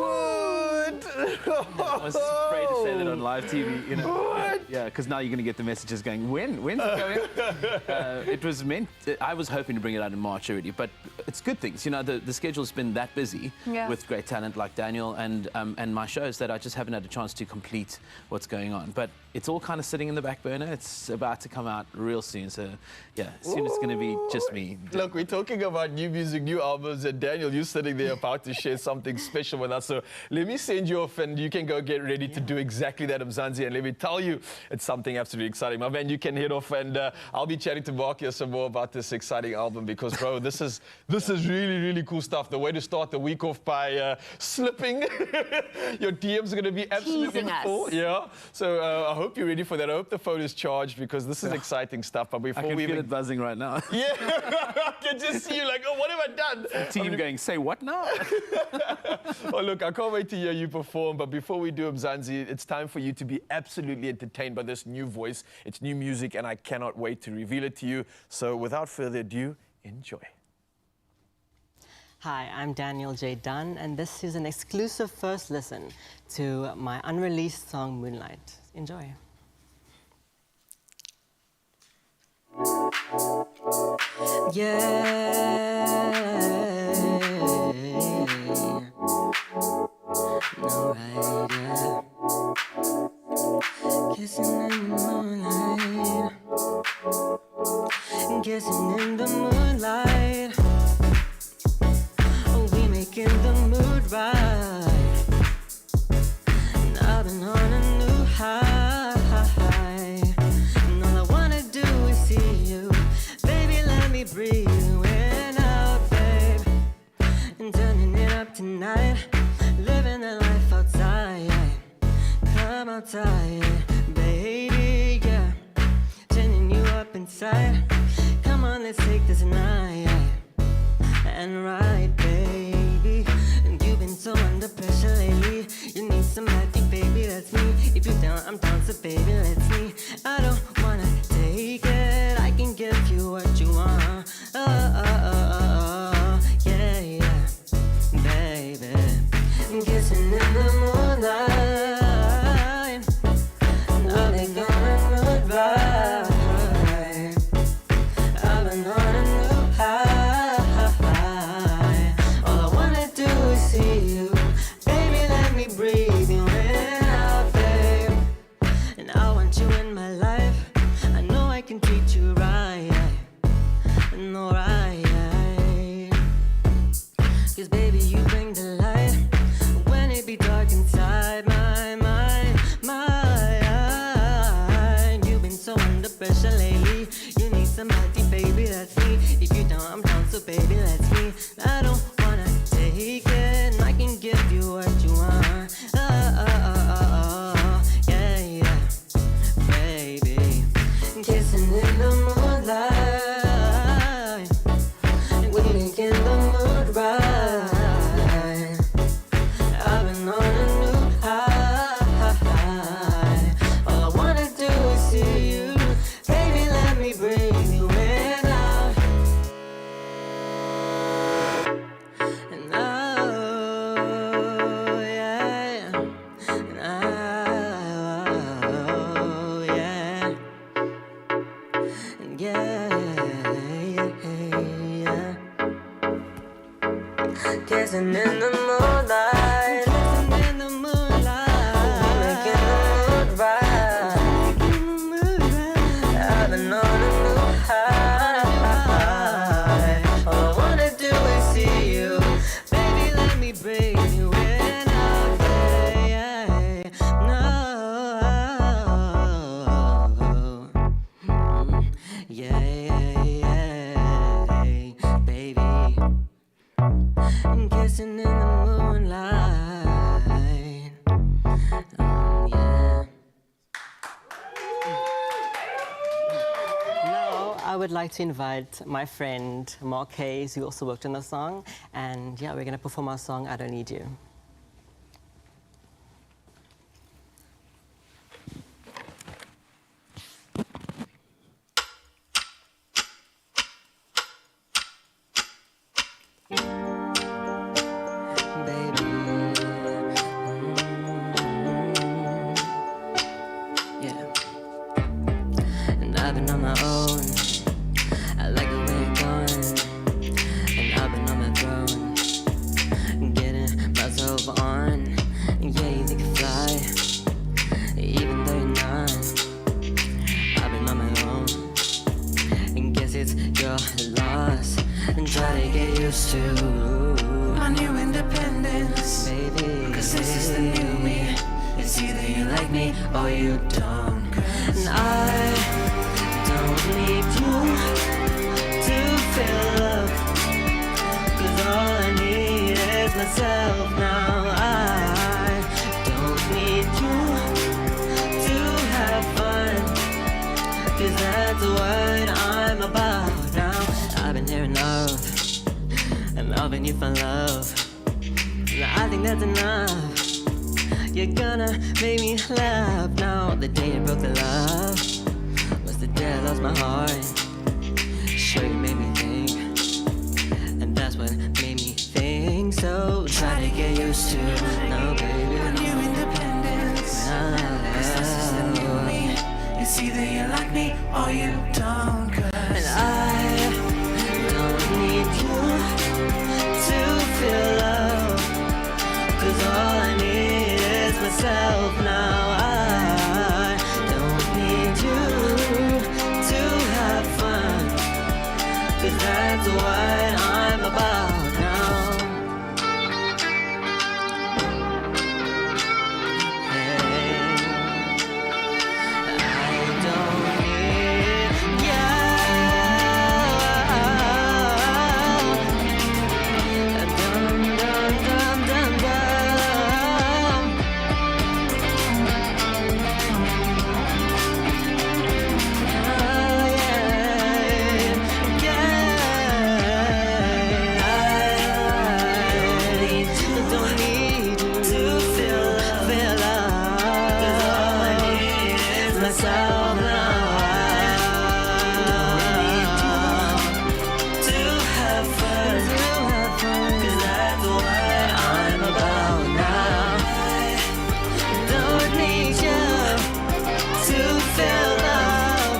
I was afraid to say that on live TV, you know. What? Yeah, because now you're going to get the messages going, when's it going? It was meant, I was hoping to bring it out in March already, but it's good things. You know, the schedule's been that busy with great talent like Daniel and my shows that I just haven't had a chance to complete what's going on. But it's all kind of sitting in the back burner. It's about to come out real soon. So, yeah, soon it's going to be just me. Look, we're talking about new music, new albums, and Daniel, you're sitting there about to share something special with us. So let me send you off and you can go get ready to do exactly that, Mzansi. And let me tell you, it's something absolutely exciting. My man, you can head off and I'll be chatting to Mark here some more about this exciting album because, bro, this is really, really cool stuff. The way to start the week off by slipping. Your DMs are going to be absolutely full. Yeah. So I hope you're ready for that. I hope the phone is charged because this is exciting stuff. But before I can feel it buzzing right now. Yeah. I can just see you like, oh, what have I done? The team going, say what now? Oh, look, I can't wait to hear you perform. But before we do, Mzansi, it's time for you to be absolutely entertained by this new voice. It's new music, and I cannot wait to reveal it to you. So without further ado, enjoy. Hi, I'm Daniel J. Dunn, and this is an exclusive first listen to my unreleased song, Moonlight. Enjoy. Kissing in the moonlight, kissing in the moonlight. Oh, we making the mood right. And I've been on a new high. And all I wanna do is see you, baby. Let me breathe you in out, babe. And turning it up tonight, living the life outside. Come outside, baby, yeah. Turning you up inside. Come on, let's take this night and ride, baby. And you've been so under pressure lately. You need somebody, baby, that's me. If you're down, I'm down, so baby, let's me. I don't wanna take it. I can give you what you want. Yeah, yeah, baby. Kissing in the moonlight. Baby, let's me. I don't wanna take it. I can give you what you want. Yeah, yeah, baby. Kissing in the moonlight, we making the mood right. I've been on a new high. All I wanna do is see you, baby. Let me breathe you in. Kissing in the moonlight, kissing in the moonlight, making the mood right. I've been on a new high. All I wanna do is see you, baby. Let me breathe you in out there. No, yeah, baby. Kissing in the would like to invite my friend Mark Hayes, who also worked on the song, and yeah, we're going to perform our song "I Don't Need You." I've been on my own. I like the way you're going, and I've been on my throne, getting myself on. Yeah, you think you fly, even though you're not. I've been on my own, and guess it's your loss. And try to get used to my new independence, baby. 'Cause this is the new me. It's either you like me or you don't. And I don't need you to feel love, 'cause all I need is myself now. I don't need you to have fun, 'cause that's what I'm about now. I've been hearing love, and loving you for love. I think that's enough. You're gonna make me laugh now. The day you broke the love was the day I lost my heart. Sure, you made me think, and that's what made me think. So try to get used to, no baby, my new independence. 'Cause this is the new me. It's either you like me or you don't. 'Cause and I don't need you to feel love, 'cause all I need is myself now. I don't need you to have fun, 'cause that's what I'm about now. Hey, I don't need you. Dum, dum, dum, dum, dum. Myself now, to have fun, 'cause that's what I'm about now. Don't need you to feel love,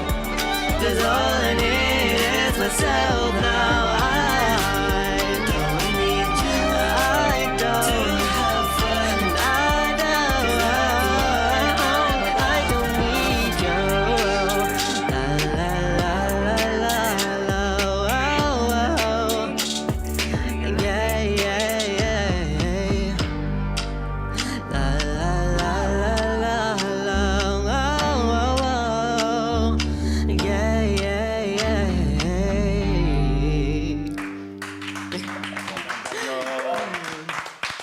'cause all I need is myself now. I don't need you, I don't to have fun, I don't need you. La la la la la la, oh, oh. Yeah, yeah, yeah. La la la la la la, oh, oh, oh. Yeah, yeah, yeah.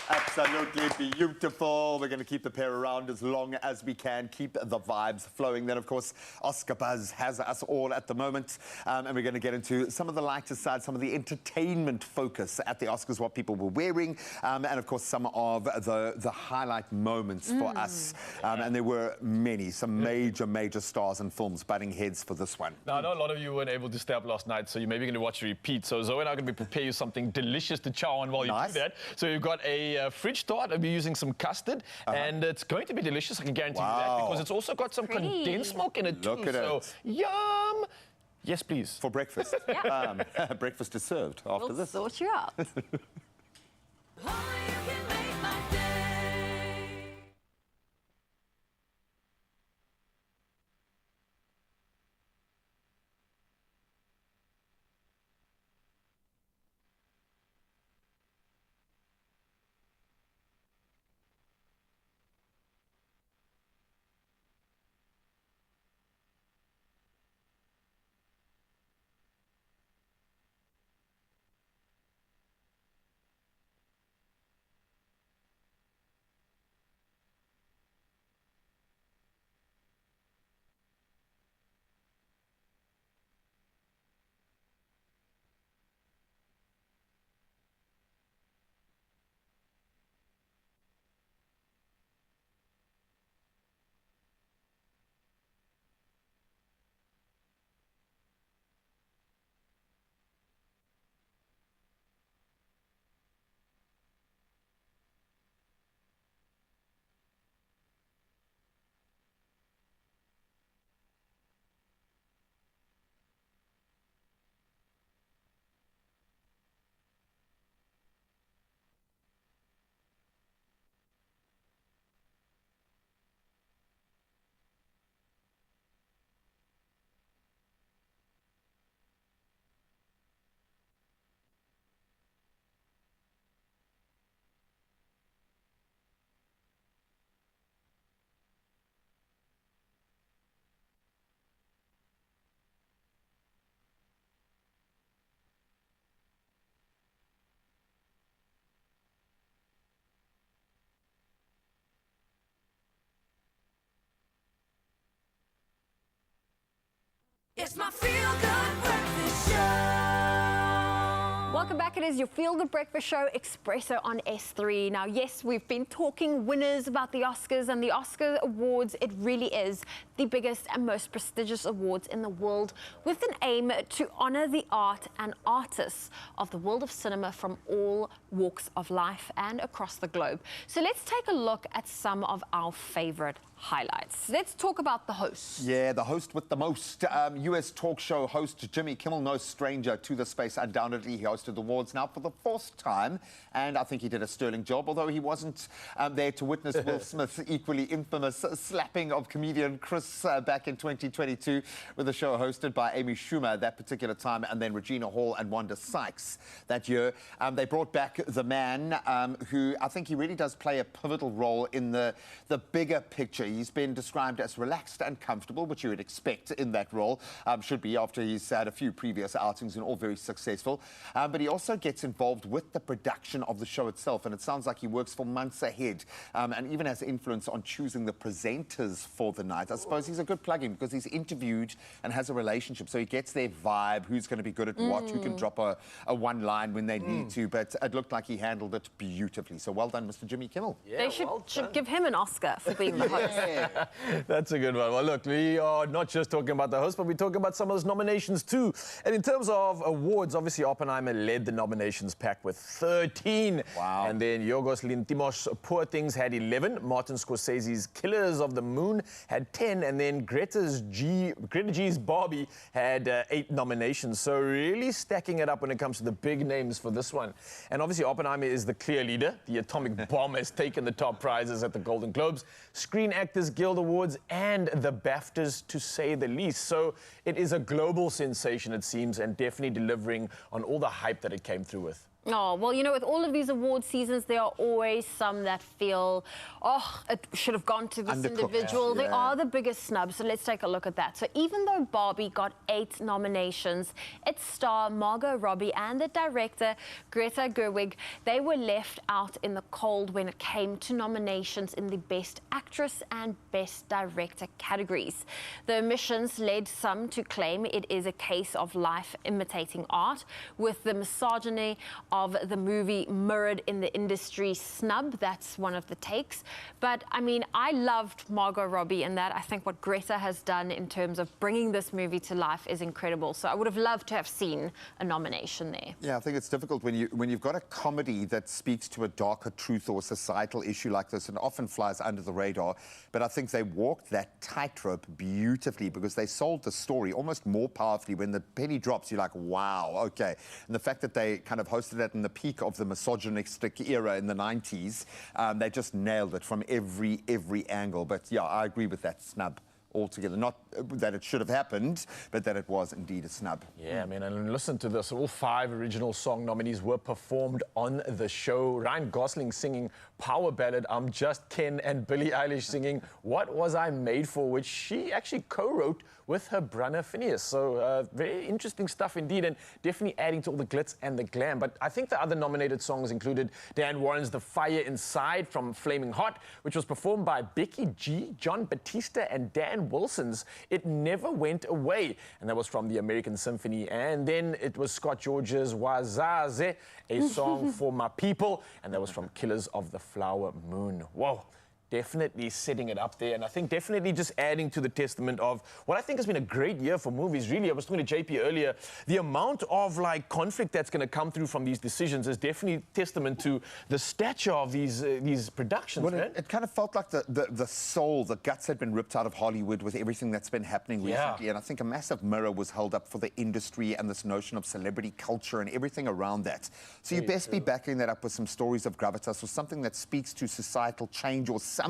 Absolutely beautiful. We're going to keep the pair around as long as we can, keep the vibes flowing. Then, of course, Oscar buzz has us all at the moment. And we're going to get into some of the lighter side, some of the entertainment focus at the Oscars, what people were wearing, and, of course, some of the highlight moments for us. And there were many, some major stars and films butting heads for this one. Now, I know a lot of you weren't able to stay up last night, so you're maybe going to watch a repeat. So Zoe and I are going to prepare you something delicious to chow on while you do that. So you've got a fridge tart. I'll be using some custard, and it's going to be delicious, I can guarantee you that, because it's also got some condensed milk in it too. Look at so, it. Yum! Yes, please. For breakfast. Breakfast is served after We'll this. sort you out. It's my feel-good breakfast show. Welcome back. It is your Feel Good Breakfast Show, Expresso on S3. Now, yes, we've been talking winners about the Oscars and the Oscar Awards. It really is the biggest and most prestigious awards in the world, with an aim to honor the art and artists of the world of cinema from all walks of life and across the globe. So let's take a look at some of our favorite highlights. Let's talk about the host. Yeah, the host with the most. US talk show host Jimmy Kimmel, no stranger to the space. Undoubtedly, he hosted the awards now for the fourth time, and I think he did a sterling job, although he wasn't there to witness Will Smith's equally infamous slapping of comedian Chris back in 2022, with the show hosted by Amy Schumer at that particular time, and then Regina Hall and Wanda Sykes that year. They brought back the man who I think he really does play a pivotal role in the bigger picture. He's been described as relaxed and comfortable, which you would expect in that role, should be after he's had a few previous outings and all very successful. But he also gets involved with the production of the show itself, and it sounds like he works for months ahead and even has influence on choosing the presenters for the night. I suppose he's a good plug-in because he's interviewed and has a relationship, so he gets their vibe, who's going to be good at what, who can drop a one line when they need to, but it looked like he handled it beautifully. So well done, Mr. Jimmy Kimmel. Yeah, they should give him an Oscar for being the host. That's a good one. Well, look, we are not just talking about the host, but we're talking about some of those nominations too. And in terms of awards, obviously Oppenheimer led the nominations pack with 13. Wow. And then Yorgos Lanthimos' Poor Things had 11. Martin Scorsese's Killers of the Moon had 10. And then Greta G's Barbie had 8 nominations. So really stacking it up when it comes to the big names for this one. And obviously Oppenheimer is the clear leader. The atomic bomb has taken the top prizes at the Golden Globes, Screen Actors Guild Awards, and the BAFTAs, to say the least. So it is a global sensation, it seems, and definitely delivering on all the hype that it came through with. Oh, well, you know, with all of these award seasons, there are always some that feel, oh, it should have gone to this individual. They are the biggest snubs, so let's take a look at that. So even though Barbie got 8 nominations, its star, Margot Robbie, and the director, Greta Gerwig, they were left out in the cold when it came to nominations in the Best Actress and Best Director categories. The omissions led some to claim it is a case of life imitating art, with the misogyny of the movie mirrored in the industry snub. That's one of the takes. But I mean, I loved Margot Robbie in that. I think what Greta has done in terms of bringing this movie to life is incredible. So I would have loved to have seen a nomination there. Yeah, I think it's difficult when you've got a comedy that speaks to a darker truth or societal issue like this, and often flies under the radar. But I think they walked that tightrope beautifully because they sold the story almost more powerfully. When the penny drops, you're like, wow, okay. And the fact that they kind of hosted that in the peak of the misogynistic era in the 90s, they just nailed it from every angle. But yeah, I agree with that snub altogether. Not that it should have happened, but that it was indeed a snub. Yeah, I mean, and listen to this. All 5 original song nominees were performed on the show. Ryan Gosling singing Power Ballad, I'm Just Ken, and Billie Eilish singing What Was I Made For, which she actually co-wrote with her brother Phineas. So very interesting stuff indeed, and definitely adding to all the glitz and the glam. But I think the other nominated songs included Dan Warren's The Fire Inside from Flaming Hot, which was performed by Becky G, John Batista, and Dan Wilson's It Never Went Away, and that was from the American Symphony. And then it was Scott George's Wazaze, a song for my people, and that was from Killers of the Flower Moon. Whoa. Definitely setting it up there, and I think definitely just adding to the testament of what I think has been a great year for movies. Really, I was talking to JP earlier, the amount of like conflict that's going to come through from these decisions is definitely testament to the stature of these productions. Well, it kind of felt like the soul, the guts had been ripped out of Hollywood with everything that's been happening recently, and I think a massive mirror was held up for the industry and this notion of celebrity culture and everything around that. So you best be backing that up with some stories of gravitas or something that speaks to societal change or something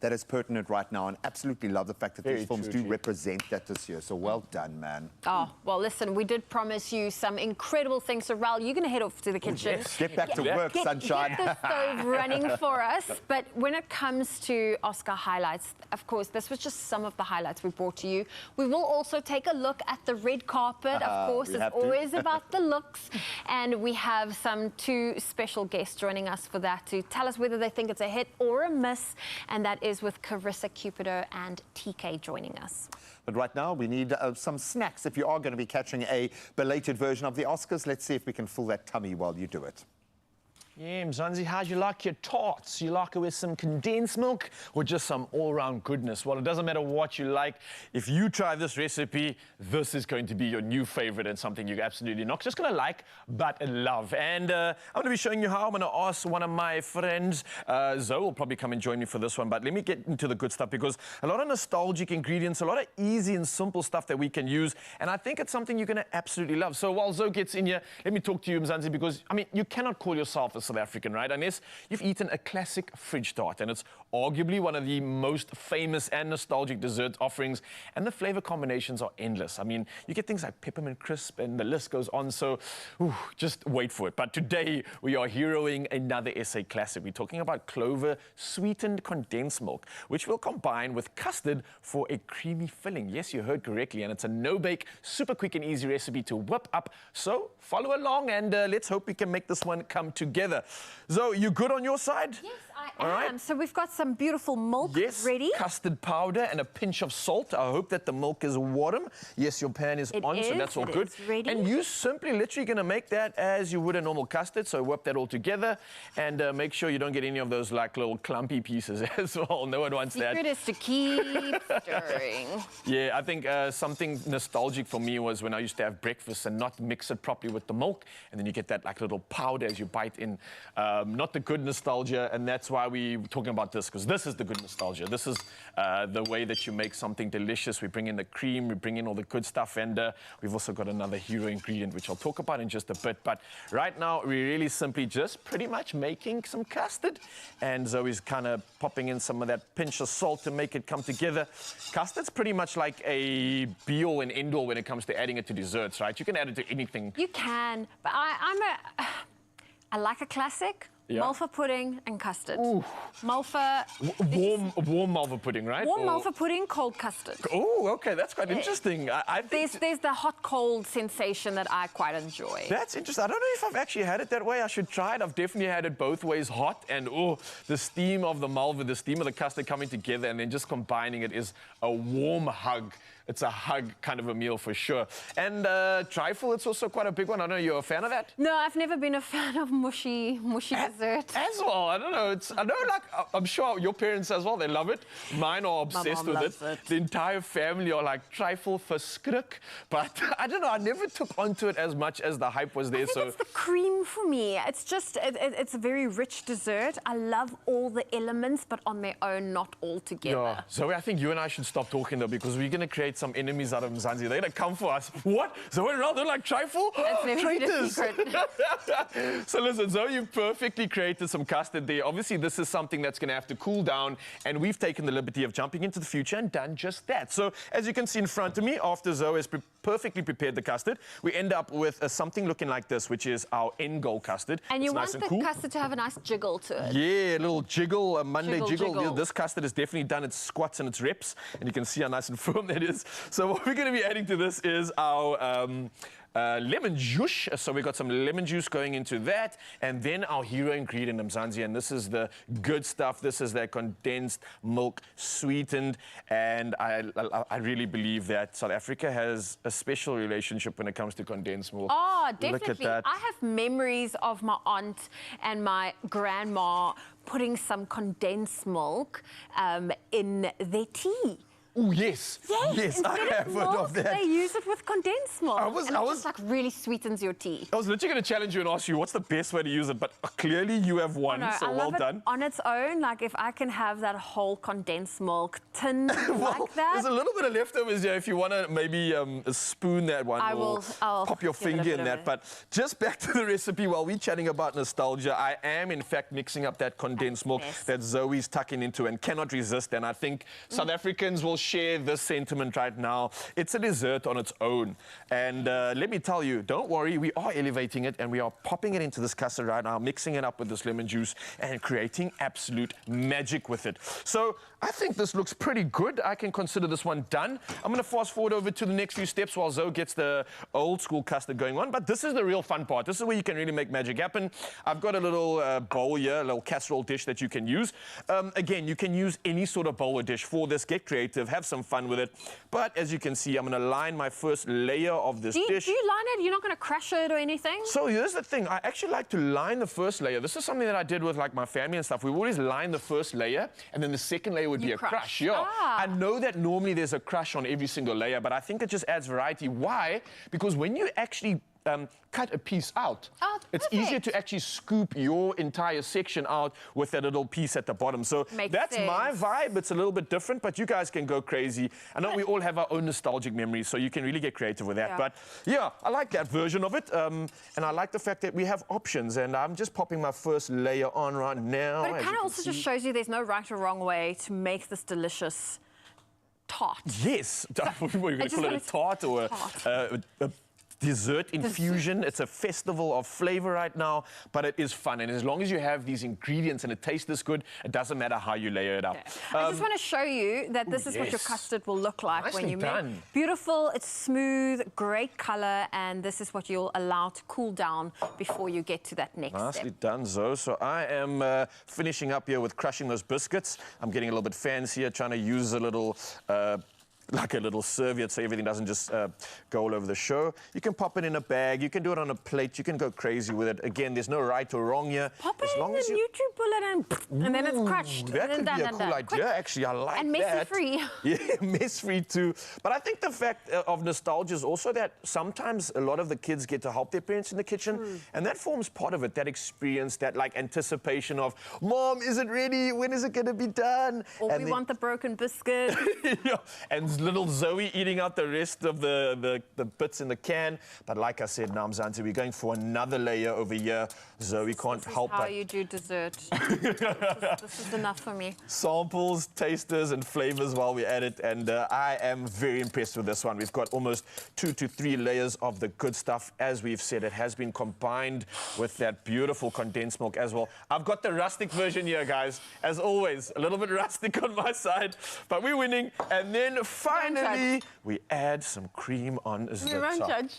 that is pertinent right now, and absolutely love the fact that these films do represent that this year. So well done, man. Oh, well, listen, we did promise you some incredible things. So, Raul, you're going to head off to the kitchen. Yes. Get back to work, sunshine. Get the stove running for us. But when it comes to Oscar highlights, of course, this was just some of the highlights we brought to you. We will also take a look at the red carpet. Of course, it's always about the looks. And we have 2 special guests joining us for that to tell us whether they think it's a hit or a miss. Yes, and that is with Carissa Cupido and TK joining us. But right now, we need some snacks. If you are going to be catching a belated version of the Oscars, let's see if we can fill that tummy while you do it. Yeah, Mzansi, how'd you like your tarts? You like it with some condensed milk or just some all-round goodness? Well, it doesn't matter what you like. If you try this recipe, this is going to be your new favorite and something you're absolutely not just going to like, but love. And I'm going to be showing you how. I'm going to ask one of my friends. Zoe will probably come and join me for this one, but let me get into the good stuff because a lot of nostalgic ingredients, a lot of easy and simple stuff that we can use, and I think it's something you're going to absolutely love. So while Zoe gets in here, let me talk to you, Mzansi, because, I mean, you cannot call yourself a South African, right? Unless you've eaten a classic fridge tart, and it's arguably one of the most famous and nostalgic dessert offerings, and the flavor combinations are endless. I mean, you get things like peppermint crisp, and the list goes on, so just wait for it. But today, we are heroing another SA classic. We're talking about clover sweetened condensed milk, which we'll combine with custard for a creamy filling. Yes, you heard correctly, and it's a no-bake, super quick and easy recipe to whip up. So follow along, and let's hope we can make this one come together. Zoe, you good on your side? Yes, I All am. right. So we've got some beautiful milk ready. Custard powder and a pinch of salt. I hope that the milk is warm. Yes, your pan is on, so that's all good. Ready. And you simply literally going to make that as you would a normal custard. So whip that all together and make sure you don't get any of those like little clumpy pieces as well. No one wants that. Secret is to keep stirring. Yeah, I think something nostalgic for me was when I used to have breakfast and not mix it properly with the milk, and then you get that like little powder as you bite in. Not the good nostalgia, and that's why we're talking about this, because this is the good nostalgia. This is the way that you make something delicious. We bring in the cream, we bring in all the good stuff, and we've also got another hero ingredient, which I'll talk about in just a bit. But right now, we're really simply just pretty much making some custard, and Zoe's kind of popping in some of that pinch of salt to make it come together. Custard's pretty much like a be-all and end-all when it comes to adding it to desserts, right? You can add it to anything. You can, but I like a classic. Yeah. Malva pudding and custard. Ooh. Malva. Warm malva pudding, right? Warm malva pudding, cold custard. Oh, okay, that's quite interesting. I think there's the hot-cold sensation that I quite enjoy. That's interesting. I don't know if I've actually had it that way. I should try it. I've definitely had it both ways, hot and the steam of the malva, the steam of the custard coming together, and then just combining it is a warm hug. It's a hug kind of a meal for sure. And trifle, it's also quite a big one. I don't know, you're a fan of that? No, I've never been a fan of mushy dessert. As well, I don't know. I know, like, I'm sure your parents as well, they love it. Mine are obsessed with it. The entire family are like trifle for skrik. But I don't know, I never took onto it as much as the hype was there. I think it's the cream for me. It's just, it's a very rich dessert. I love all the elements, but on their own, not all together. Yeah. Zoe, I think you and I should stop talking though, because we're going to create some enemies out of Mzansi. They're going to come for us. What? Zoe and Ronaldo like trifle? That's never been a Traitors. secret. So listen, Zoe, you've perfectly created some custard there. Obviously, this is something that's going to have to cool down, and we've taken the liberty of jumping into the future and done just that. So as you can see in front of me, after Zoe has perfectly prepared the custard, we end up with something looking like this, which is our end goal custard. And you it's want nice the and cool. custard to have a nice jiggle to it. Yeah, a little jiggle, a Monday jiggle. Jiggle. This custard has definitely done its squats and its reps, and you can see how nice and firm that is. So what we're going to be adding to this is our lemon juice. So we've got some lemon juice going into that, and then our hero ingredient, Mzansi, and this is the good stuff. This is that condensed milk, sweetened, and I really believe that South Africa has a special relationship when it comes to condensed milk. Oh, definitely. Look at that. I have memories of my aunt and my grandma putting some condensed milk in their tea. Oh, yes. Yes, I have heard of that. They use it with condensed milk. I was just like really sweetens your tea. I was literally going to challenge you and ask you what's the best way to use it, but clearly you have one, so well done. On its own, like if I can have that whole condensed milk tin like that. There's a little bit of leftovers here if you want to maybe spoon that one or pop your finger in that. But just back to the recipe, while we're chatting about nostalgia, I am in fact mixing up that condensed milk that Zoe's tucking into and cannot resist. And I think South Africans will share this sentiment right now. It's a dessert on its own. And let me tell you, don't worry, we are elevating it and we are popping it into this custard right now, mixing it up with this lemon juice and creating absolute magic with it. So I think this looks pretty good. I can consider this one done. I'm going to fast forward over to the next few steps while Zoe gets the old school custard going on. But this is the real fun part. This is where you can really make magic happen. I've got a little bowl here, a little casserole dish that you can use. Again, you can use any sort of bowl or dish for this. Get creative, have some fun with it. But as you can see, I'm going to line my first layer of this dish. Do you line it? You're not going to crush it or anything? So here's the thing. I actually like to line the first layer. This is something that I did with like my family and stuff. We always line the first layer and then the second layer would be a crush. Yeah. I know that normally there's a crush on every single layer, but I think it just adds variety. Why? Because when you actually cut a piece out, it's easier to actually scoop your entire section out with that little piece at the bottom. So that's my vibe. It's a little bit different, but you guys can go crazy. I know we all have our own nostalgic memories, so you can really get creative with that. But yeah, I like that version of it. And I like the fact that we have options. And I'm just popping my first layer on right now. But it kind of also just shows you there's no right or wrong way to make this delicious tart. Yes. We're going to call it a tart or a dessert infusion. It's a festival of flavor right now, but it is fun. And as long as you have these ingredients and it tastes this good, it doesn't matter how you layer it up. I just want to show you that this is what your custard will look like when you make it. Beautiful, it's smooth, great color, and this is what you'll allow to cool down before you get to that next Nicely step. done, Zoe. So I am finishing up here with crushing those biscuits. I'm getting a little bit fancier, trying to use a little like a little serviette so everything doesn't just go all over the show. You can pop it in a bag, you can do it on a plate, you can go crazy with it. Again, there's no right or wrong here. Pop it in the YouTube bullet and then it's crushed. That could be a cool idea, actually. I like that. And messy-free. Yeah, mess-free too. But I think the fact of nostalgia is also that sometimes a lot of the kids get to help their parents in the kitchen, and that forms part of it, that experience, that like anticipation of, Mom, is it ready? When is it going to be done? Or and we want the broken biscuit. Yeah, and little Zoe eating out the rest of the bits in the can. But like I said, now Mzansi, we're going for another layer over here. Zoe can't help how but you do dessert. This is enough for me. Samples, tasters, and flavors while we're at it. And I am very impressed with this one. We've got almost 2 to 3 layers of the good stuff. As we've said, it has been combined with that beautiful condensed milk as well. I've got the rustic version here, guys. As always, a little bit rustic on my side, but we're winning. And then finally, we add some cream on the top. We won't judge.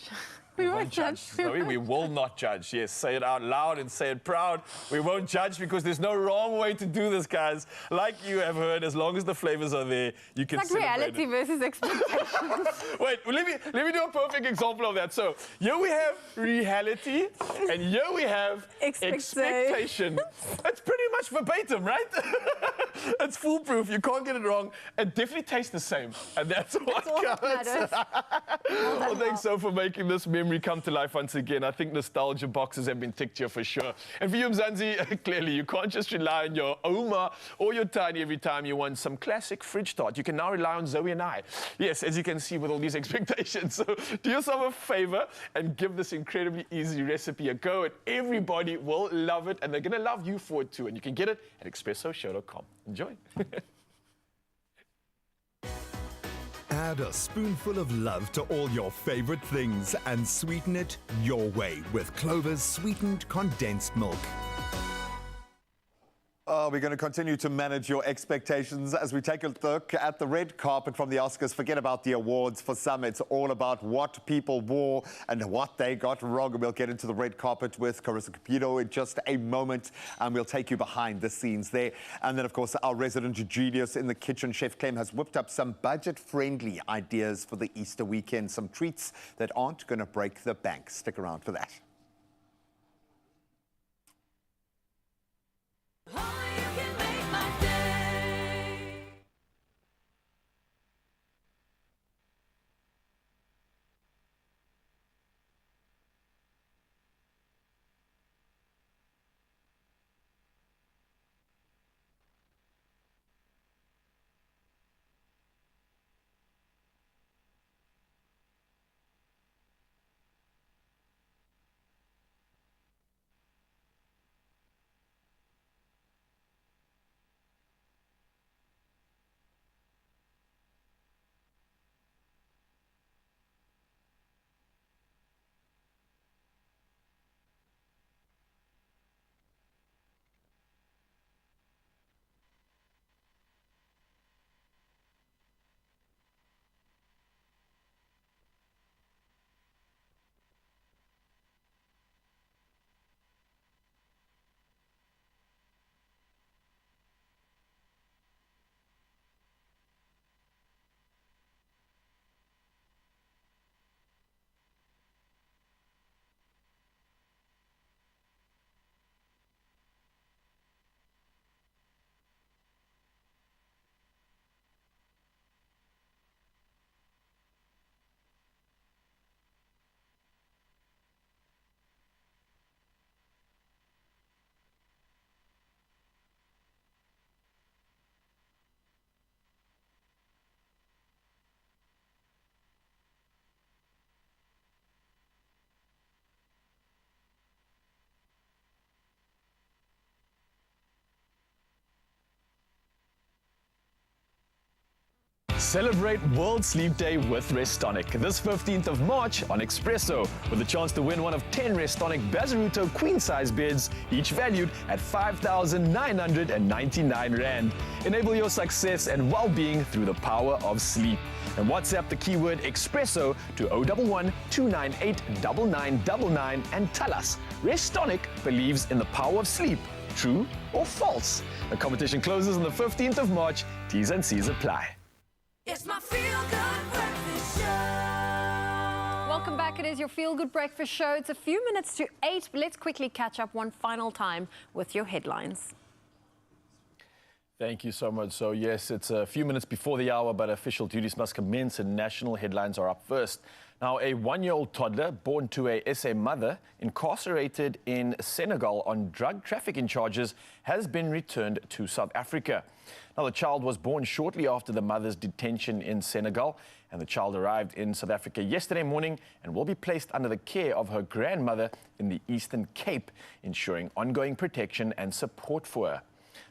We won't judge. Zoe, we will not judge. Yes, say it out loud and say it proud. We won't judge because there's no wrong way to do this, guys. Like you have heard, as long as the flavors are there, you can it's like reality versus expectations. Wait, let me do a perfect example of that. So here we have reality, and here we have expectation. It's pretty much verbatim, right? It's foolproof. You can't get it wrong. It definitely tastes the same, and that's what counts. Well, thanks so for making this memory come to life once again. I think nostalgia boxes have been ticked here for sure. And for you, Mzansi, clearly you can't just rely on your Oma or your Tiny every time you want some classic fridge tart. You can now rely on Zoe and I. Yes, as you can see with all these expectations. So do yourself a favor and give this incredibly easy recipe a go, and everybody will love it, and they're going to love you for it too. And you can get it at expressoshow.com. Enjoy. Add a spoonful of love to all your favorite things and sweeten it your way with Clover's sweetened condensed milk. Oh, we're going to continue to manage your expectations as we take a look at the red carpet from the Oscars. Forget about the awards. For some, it's all about what people wore and what they got wrong. And we'll get into the red carpet with Carissa Capito in just a moment, and we'll take you behind the scenes there. And then, of course, our resident genius in the kitchen, Chef Clem, has whipped up some budget-friendly ideas for the Easter weekend, some treats that aren't going to break the bank. Stick around for that. Celebrate World Sleep Day with Restonic this 15th of March on Expresso, with a chance to win one of 10 Restonic Bazaruto queen-size beds, each valued at 5,999 Rand. Enable your success and well-being through the power of sleep. And WhatsApp the keyword Expresso to 011 298 9999 and tell us, Restonic believes in the power of sleep. True or false? The competition closes on the 15th of March. T's and C's apply. It's my feel-good breakfast show. Welcome back. It is your Feel Good Breakfast Show. It's a few minutes to 8, but let's quickly catch up one final time with your headlines. Thank you so much. So yes, it's a few minutes before the hour, but official duties must commence and national headlines are up first. Now, a 1-year-old toddler born to a SA mother incarcerated in Senegal on drug trafficking charges has been returned to South Africa. Now, the child was born shortly after the mother's detention in Senegal, and the child arrived in South Africa yesterday morning and will be placed under the care of her grandmother in the Eastern Cape, ensuring ongoing protection and support for her.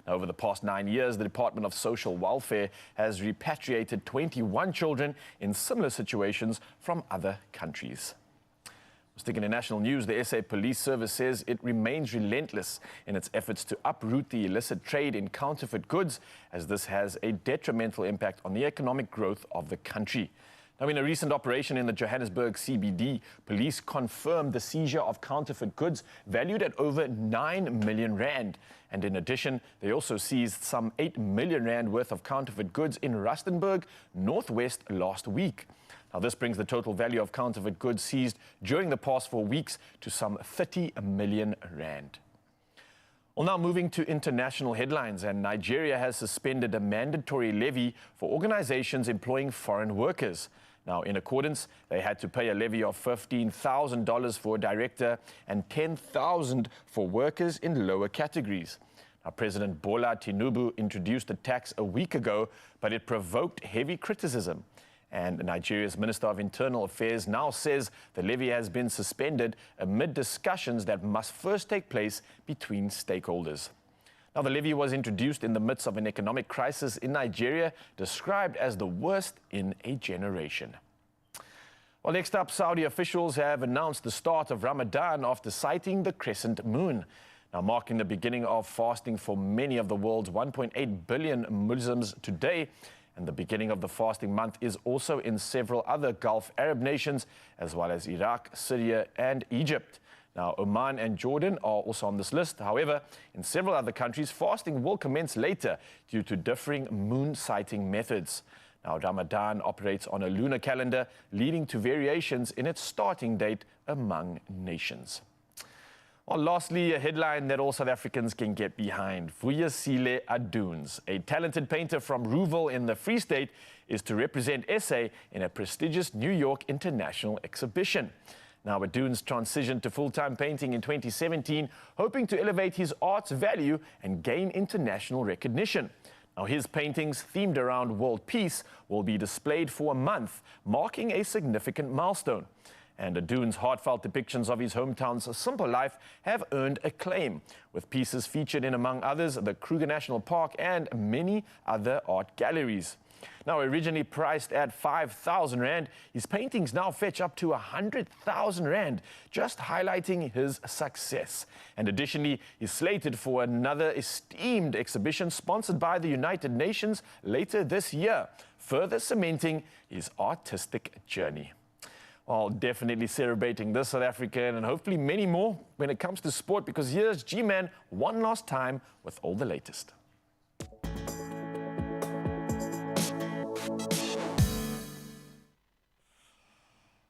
Now, over the past 9 years, the Department of Social Welfare has repatriated 21 children in similar situations from other countries. Sticking to national news, the SA Police Service says it remains relentless in its efforts to uproot the illicit trade in counterfeit goods, as this has a detrimental impact on the economic growth of the country. Now, in a recent operation in the Johannesburg CBD, police confirmed the seizure of counterfeit goods valued at over 9 million Rand. And in addition, they also seized some 8 million Rand worth of counterfeit goods in Rustenburg, Northwest last week. Now, this brings the total value of counterfeit goods seized during the past 4 weeks to some 30 million Rand. Well, now moving to international headlines, and Nigeria has suspended a mandatory levy for organizations employing foreign workers. Now, in accordance, they had to pay a levy of $15,000 for a director and $10,000 for workers in lower categories. Now, President Bola Tinubu introduced the tax a week ago, but it provoked heavy criticism. And Nigeria's Minister of Internal Affairs now says the levy has been suspended amid discussions that must first take place between stakeholders. Now, the levy was introduced in the midst of an economic crisis in Nigeria, described as the worst in a generation. Well, next up, Saudi officials have announced the start of Ramadan after sighting the crescent moon. Now, marking the beginning of fasting for many of the world's 1.8 billion Muslims today. And the beginning of the fasting month is also in several other Gulf Arab nations, as well as Iraq, Syria, and Egypt. Now, Oman and Jordan are also on this list. However, in several other countries, fasting will commence later due to differing moon sighting methods. Now, Ramadan operates on a lunar calendar, leading to variations in its starting date among nations. Well, lastly, a headline that all South Africans can get behind. Vuyisile Adunes, a talented painter from Rouville in the Free State, is to represent SA in a prestigious New York International Exhibition. Now, Adunes transitioned to full-time painting in 2017, hoping to elevate his art's value and gain international recognition. Now, his paintings, themed around world peace, will be displayed for a month, marking a significant milestone. And Adunes' heartfelt depictions of his hometown's simple life have earned acclaim, with pieces featured in, among others, the Kruger National Park and many other art galleries. Now, originally priced at 5,000 Rand, his paintings now fetch up to 100,000 Rand, just highlighting his success. And additionally, he's slated for another esteemed exhibition sponsored by the United Nations later this year, further cementing his artistic journey. Well, definitely celebrating this South African and hopefully many more when it comes to sport, because here's G-Man one last time with all the latest.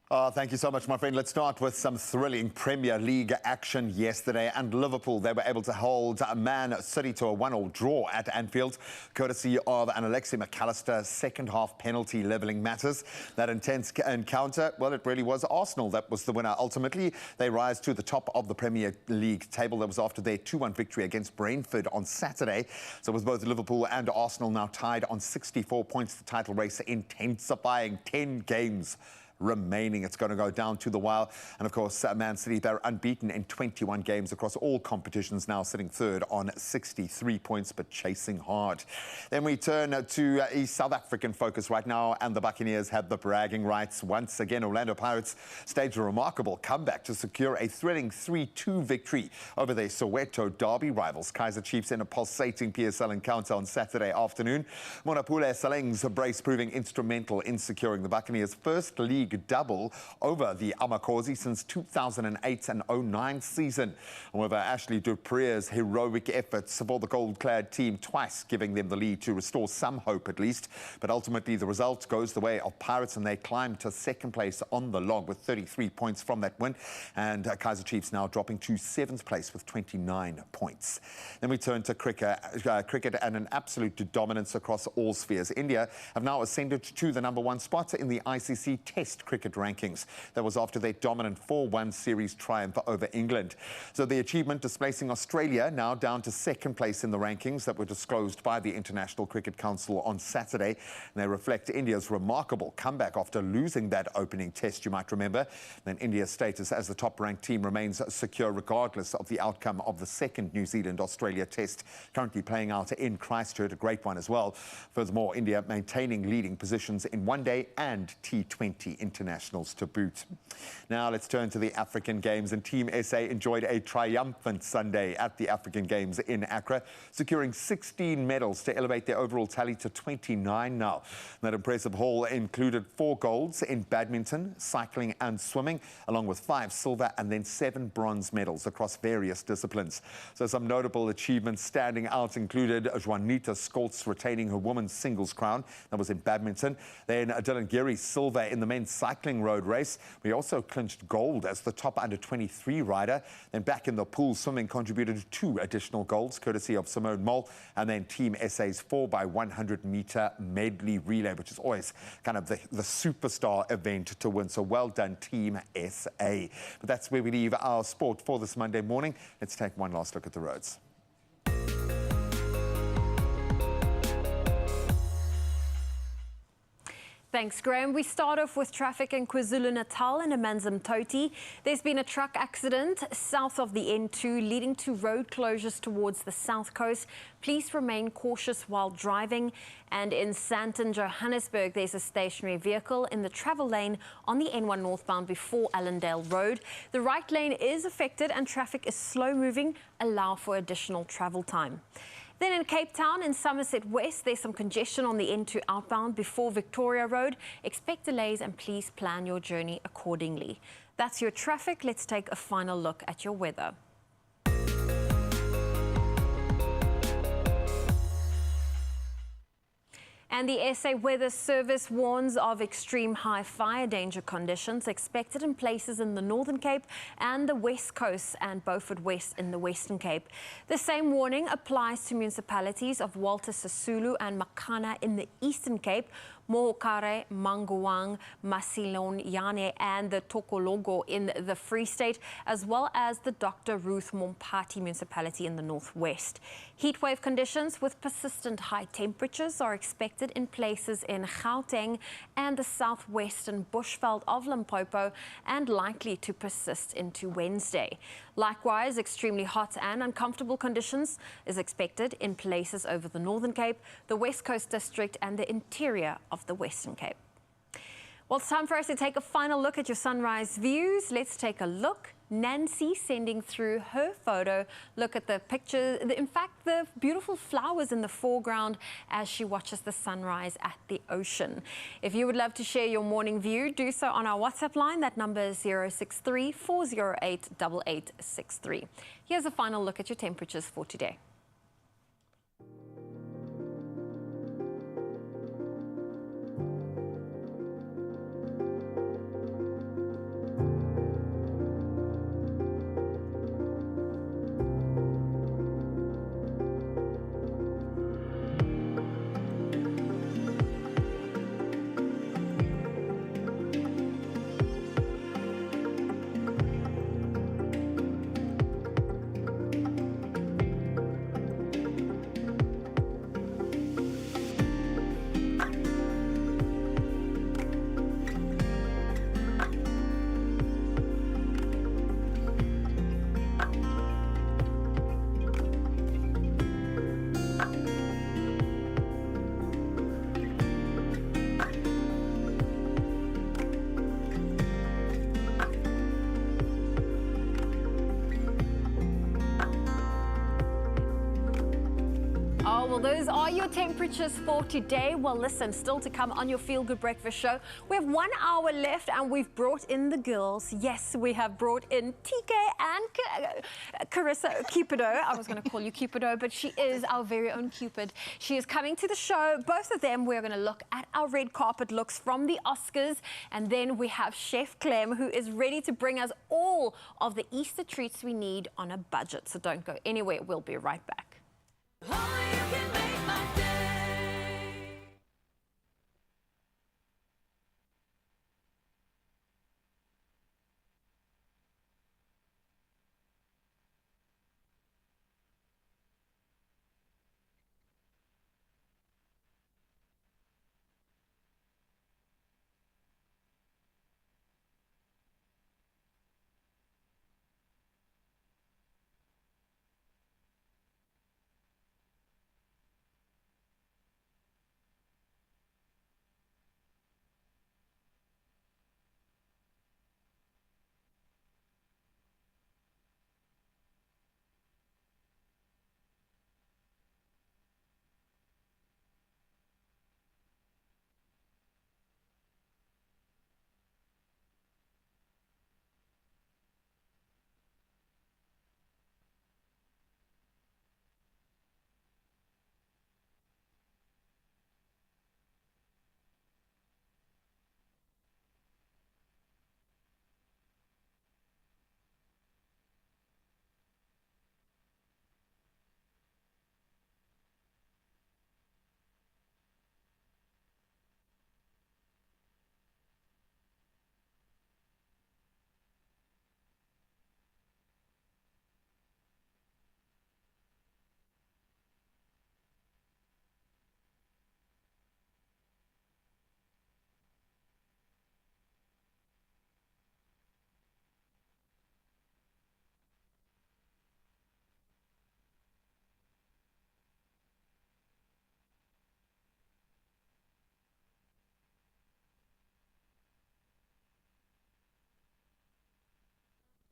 Thank you so much, my friend. Let's start with some thrilling Premier League action yesterday. And Liverpool, they were able to hold Man City to a 1-1 draw at Anfield, courtesy of an Alexi McAllister second-half penalty levelling matters. That intense encounter, well, it really was Arsenal that was the winner. Ultimately, they rise to the top of the Premier League table. That was after their 2-1 victory against Brentford on Saturday. So with both Liverpool and Arsenal now tied on 64 points, the title race intensifying 10 games remaining. It's going to go down to the wire. And of course, Man City, they're unbeaten in 21 games across all competitions, now sitting third on 63 points, but chasing hard. Then we turn to a South African focus right now, and the Buccaneers have the bragging rights. Once again, Orlando Pirates staged a remarkable comeback to secure a thrilling 3-2 victory over their Soweto derby rivals, Kaizer Chiefs, in a pulsating PSL encounter on Saturday afternoon. Monapule Saleng's brace proving instrumental in securing the Buccaneers' first league double over the Amakosi since 2008 and 09 season. However, Ashley Dupree's heroic efforts for the gold-clad team twice giving them the lead to restore some hope at least. But ultimately, the result goes the way of Pirates, and they climb to second place on the log with 33 points from that win. And Kaizer Chiefs now dropping to 7th place with 29 points. Then we turn to cricket and an absolute dominance across all spheres. India have now ascended to the #1 spot in the ICC Test cricket rankings. That was after their dominant 4-1 series triumph over England. So the achievement displacing Australia, now down to 2nd place in the rankings that were disclosed by the International Cricket Council on Saturday. And they reflect India's remarkable comeback after losing that opening test, you might remember. Then India's status as the top-ranked team remains secure regardless of the outcome of the 2nd New Zealand-Australia test, currently playing out in Christchurch, a great one as well. Furthermore, India maintaining leading positions in one-day and T20 internationals to boot. Now let's turn to the African Games, and Team SA enjoyed a triumphant Sunday at the African Games in Accra, securing 16 medals to elevate their overall tally to 29 now. That impressive haul included 4 golds in badminton, cycling and swimming, along with 5 silver and then 7 bronze medals across various disciplines. So some notable achievements standing out included Juanita Scholz retaining her women's singles crown. That was in badminton. Then Dylan Geary's silver in the men's cycling road race. We also clinched gold as the top under-23 rider. Then back in the pool, swimming contributed 2 additional golds, courtesy of Simone Mole. And then Team SA's 4x100 meter medley relay, which is always kind of the superstar event to win. So well done, Team SA. But that's where we leave our sport for this Monday morning. Let's take one last look at the roads. Thanks, Graham. We start off with traffic in KwaZulu-Natal and Amanzimtoti. There's been a truck accident south of the N2 leading to road closures towards the south coast. Please remain cautious while driving. And in Sandton, Johannesburg, there's a stationary vehicle in the travel lane on the N1 northbound before Allendale Road. The right lane is affected and traffic is slow moving. Allow for additional travel time. Then in Cape Town, in Somerset West, there's some congestion on the N2 outbound before Victoria Road. Expect delays and please plan your journey accordingly. That's your traffic. Let's take a final look at your weather. And the SA Weather Service warns of extreme high fire danger conditions expected in places in the Northern Cape and the West Coast and Beaufort West in the Western Cape. The same warning applies to municipalities of Walter Sisulu and Makana in the Eastern Cape, Mohokare, Manguang, Masilonyane and the Tokologo in the Free State, as well as the Dr. Ruth Mompati municipality in the northwest. Heatwave conditions with persistent high temperatures are expected in places in Gauteng and the southwestern bushveld of Limpopo and likely to persist into Wednesday. Likewise, extremely hot and uncomfortable conditions is expected in places over the Northern Cape, the West Coast District and the interior of the Western Cape. Well, it's time for us to take a final look at your sunrise views. Let's take a look. Nancy sending through her photo. Look at the picture, in fact, the beautiful flowers in the foreground as she watches the sunrise at the ocean. If you would love to share your morning view, do so on our WhatsApp line. That number is 063 408 8863. Here's a final look at your temperatures for today. those are your temperatures for today. Well, listen, still to come on your Feel Good Breakfast show. We have 1 hour left and we've brought in the girls. Yes, we have brought in TK and Carissa Cupido. I was going to call you Cupido, but she is our very own Cupid. She is coming to the show. Both of them, we're going to look at our red carpet looks from the Oscars. And then we have Chef Clem, who is ready to bring us all of the Easter treats we need on a budget. So don't go anywhere. We'll be right back.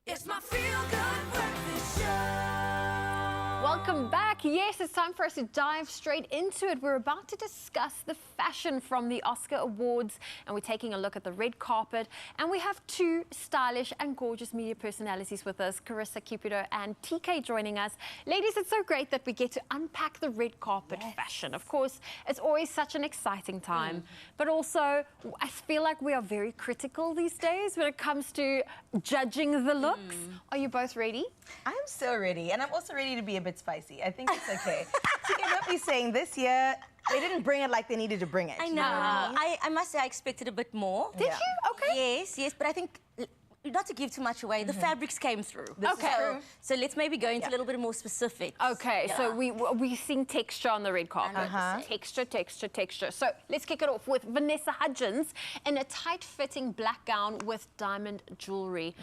It's my Feel Good Breakfast Show. Welcome back. Yes, it's time for us to dive straight into it. We're about to discuss the fashion from the Oscar Awards, and we're taking a look at the red carpet. And we have two stylish and gorgeous media personalities with us, Carissa Cupido and TK joining us. Ladies, it's so great that we get to unpack the red carpet fashion. Of course, it's always such an exciting time, but also I feel like we are very critical these days when it comes to judging the looks. Are you both ready? I'm so ready, and I'm also ready to be a bit spicy. I think it's okay. TK, don't be saying this year they didn't bring it like they needed to bring it. I know. I must say I expected a bit more. Did you? Okay. Yes, but I think, not to give too much away, the fabrics came through. Okay. So let's maybe go into a little bit more specific. Okay, so we're seeing texture on the red carpet. Texture, texture, texture. So let's kick it off with Vanessa Hudgens in a tight-fitting black gown with diamond jewelry.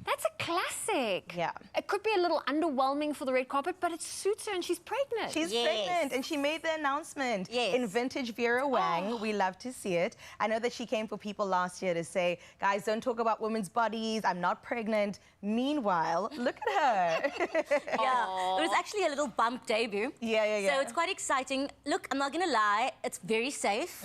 That's a classic. Yeah. It could be a little underwhelming for the red carpet, but it suits her and she's pregnant. She's pregnant, and she made the announcement in vintage Vera Wang. We love to see it. I know that she came for people last year to say, guys, don't talk about women's bodies. I'm not pregnant. Meanwhile, look at her. It was actually a little bump debut. Yeah. So it's quite exciting. Look, I'm not going to lie, it's very safe.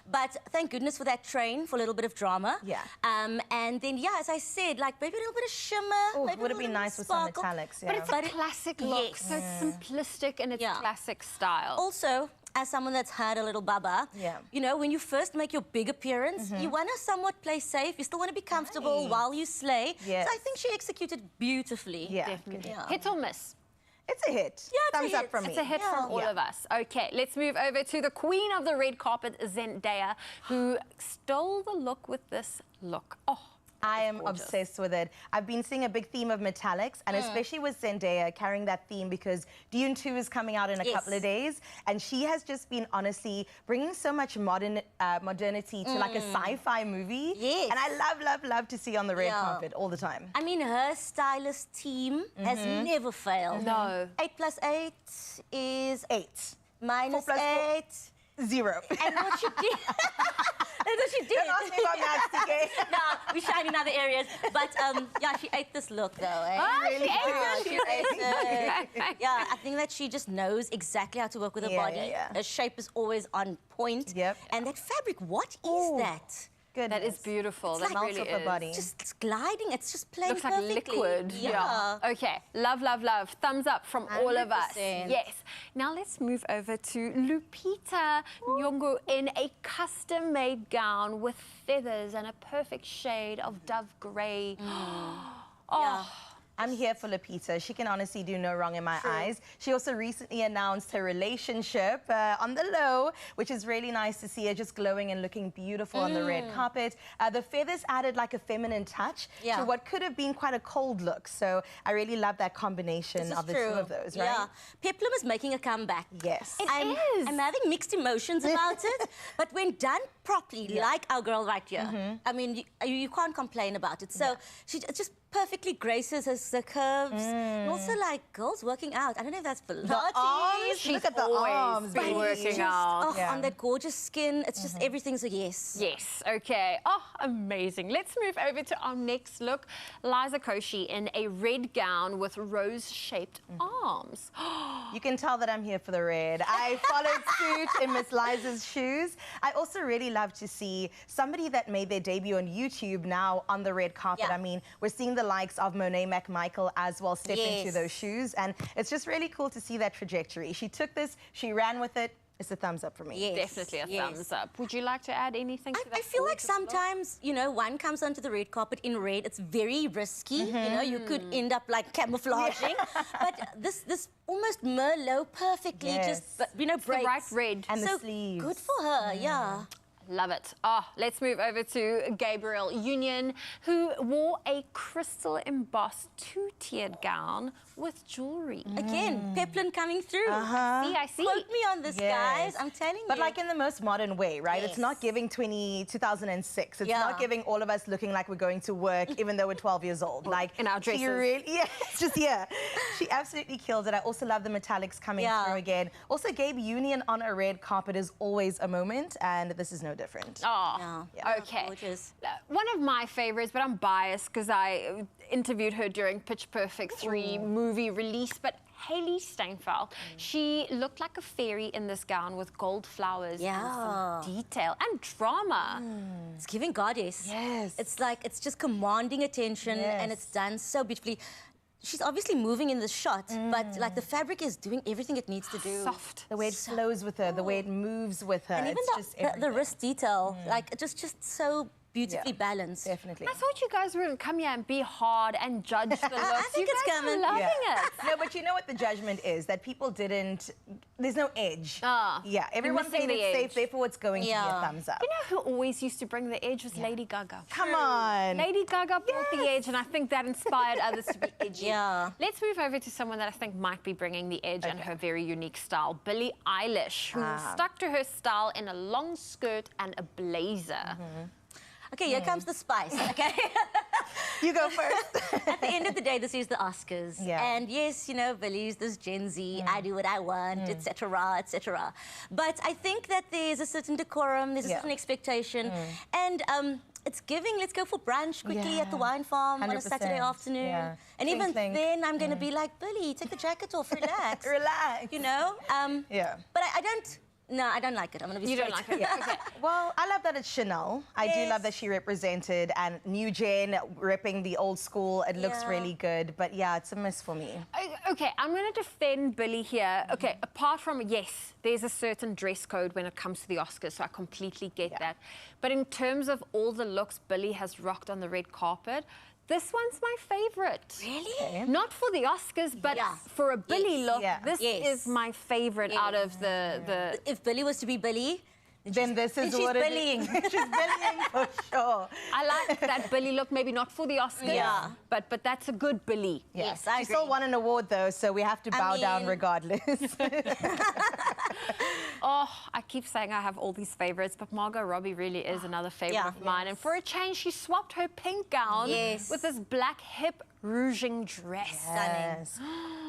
But thank goodness for that train, for a little bit of drama. Yeah. And then, as I said, like maybe a little bit of shimmer. Ooh, maybe would it be nice with some metallics? But it's a classic look, so it's simplistic in its classic style. Also, as someone that's had a little baba, you know, when you first make your big appearance, you want to somewhat play safe. You still want to be comfortable while you slay. Yes. So I think she executed beautifully. Definitely. Hit or miss? It's a hit. Thumbs up from me. It's a hit from all of us. Okay, let's move over to the queen of the red carpet, Zendaya, who stole the look with this look. Oh, I am obsessed with it. I've been seeing a big theme of metallics, and especially with Zendaya carrying that theme because Dune 2 is coming out in a couple of days, and she has just been honestly bringing so much modernity to like a sci-fi movie. Yes. And I love to see on the red carpet all the time. I mean, her stylist team has never failed. No. 8 plus 8 is 8. minus 4 plus 8. 0. And what she did, and because she did. Don't ask me about maths, TK. No, we shine in other areas. But yeah, she ate this look though. Eh? Oh, she ate She ate it. Yeah, I think that she just knows exactly how to work with her body. Her shape is always on point. Yep. And that fabric, what is that? Goodness. That is beautiful. It's That like really melts off her is. body. Just gliding. It's just playing Looks like perfectly. liquid. Yeah. Okay. Love, love, love. Thumbs up from all of us. 100%. Yes. Now let's move over to Lupita Nyong'o in a custom-made gown with feathers and a perfect shade of dove grey. Yeah. I'm here for Lupita. She can honestly do no wrong in my eyes. She also recently announced her relationship on the low, which is really nice to see her just glowing and looking beautiful on the red carpet. The feathers added like a feminine touch to what could have been quite a cold look. So I really love that combination of the two of those, right? Yeah. Peplum is making a comeback. Yes. I'm having mixed emotions about it, but when done properly, like our girl right here, I mean, you can't complain about it. So she just perfectly graces the curves. And also, like, girls working out. I don't know if that's Pilates. Look at the arms. Been working out. On that gorgeous skin, it's just everything's a yes. Yes, okay. Oh, amazing. Let's move over to our next look. Liza Koshy in a red gown with rose-shaped arms. You can tell that I'm here for the red. I followed suit in Miss Liza's shoes. I also really love to see somebody that made their debut on YouTube now on the red carpet. I mean, we're seeing the likes of Monet McMichael as well step into those shoes, and it's just really cool to see that trajectory. She took this, she ran with it. It's a thumbs up for me. Yes. Definitely a thumbs up. Would you like to add anything to that? I feel like sometimes, you know, one comes onto the red carpet in red. It's very risky. You know, you could end up like camouflaging. But this almost Merlot perfectly just, you know, breaks. The right red. And so the sleeves. good for her, yeah. Love it. Oh, let's move over to Gabrielle Union, who wore a crystal embossed two-tiered gown with jewelry. Again, Peplum coming through. I see. Quote me on this, guys. I'm telling you. But like in the most modern way, right? It's not giving 2006. It's not giving all of us looking like we're going to work, even though we're 12 years old. Like in our dresses. She really, it's just, she absolutely killed it. I also love the metallics coming through again. Also, Gabe Union on a red carpet is always a moment, and this is no different. Oh, okay. Gorgeous. One of my favorites, but I'm biased because I interviewed her during Pitch Perfect 3 movie release, but Haley Steinfeld, she looked like a fairy in this gown with gold flowers and some detail and drama. It's giving goddess. Yes. It's like, it's just commanding attention and it's done so beautifully. She's obviously moving in the shot, but like the fabric is doing everything it needs to do. Soft. The way it flows with her, the way it moves with her. And even the wrist detail, like just so beautifully balanced. Definitely. I thought you guys wouldn't come here and be hard and judge the looks. I think you it's guys coming. are loving it. No, but you know what the judgment is? That people didn't, there's no edge. Yeah, everyone missing played the it safe, edge. therefore it's going to be a thumbs up. You know who always used to bring the edge was Lady Gaga. Come on. Lady Gaga brought the edge, and I think that inspired others to be edgy. Yeah. Let's move over to someone that I think might be bringing the edge and her very unique style, Billie Eilish, who stuck to her style in a long skirt and a blazer. Okay, here comes the spice, okay? You go first. At the end of the day, this is the Oscars. And yes, you know, Billie's this Gen Z, I do what I want, etc., etc. But I think that there's a certain decorum, there's a certain expectation. And it's giving, let's go for brunch quickly at the wine farm on a Saturday afternoon. And even then, I'm going to be like, Billie, take the jacket off, relax. Relax. You know? But I don't... No, I don't like it. I'm going to be You straight. don't like it? Okay. Well, I love that it's Chanel. I do love that she represented and new gen, ripping the old school. It looks really good. But yeah, it's a miss for me. Okay, I'm going to defend Billie here. Okay, apart from, yes, there's a certain dress code when it comes to the Oscars, so I completely get that. But in terms of all the looks Billie has rocked on the red carpet, this one's my favorite. Really? Not for the Oscars, but for a Billie look, this is my favorite out of the... If Billie was to be Billie, then this is she's what Billieing. She's Billieing for sure. I like that Billie look, maybe not for the Oscars, but that's a good Billie. Yes, I She agree. still won an award, though, so we have to bow down regardless. Oh, I keep saying I have all these favorites, but Margot Robbie really is another favorite of mine. And for a change, she swapped her pink gown with this black hip rouging dress. Yes.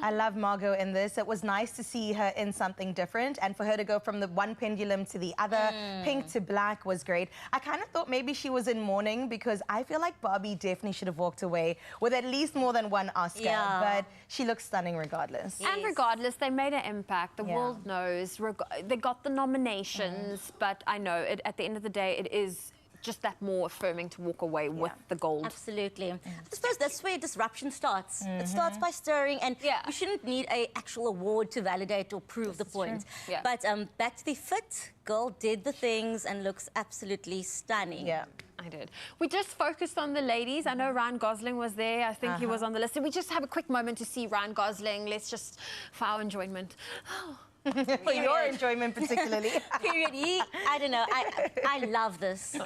I love Margot in this. It was nice to see her in something different, and for her to go from the one pendulum to the other, pink to black, was great. I kind of thought maybe she was in mourning, because I feel like Barbie definitely should have walked away with at least more than one Oscar, but she looks stunning regardless. And regardless, they made an impact. The world knows. They got the nominations, but I know at the end of the day, it is just that more affirming to walk away with the gold. Absolutely. I suppose that's where disruption starts. It starts by stirring, and you shouldn't need an actual award to validate or prove the point. But back to the fit, girl did the things and looks absolutely stunning. Yeah. I did. We just focused on the ladies. I know Ryan Gosling was there. I think he was on the list. Did we just have a quick moment to see Ryan Gosling? Let's just, for our enjoyment. For your enjoyment particularly. Period. I don't know. I love this.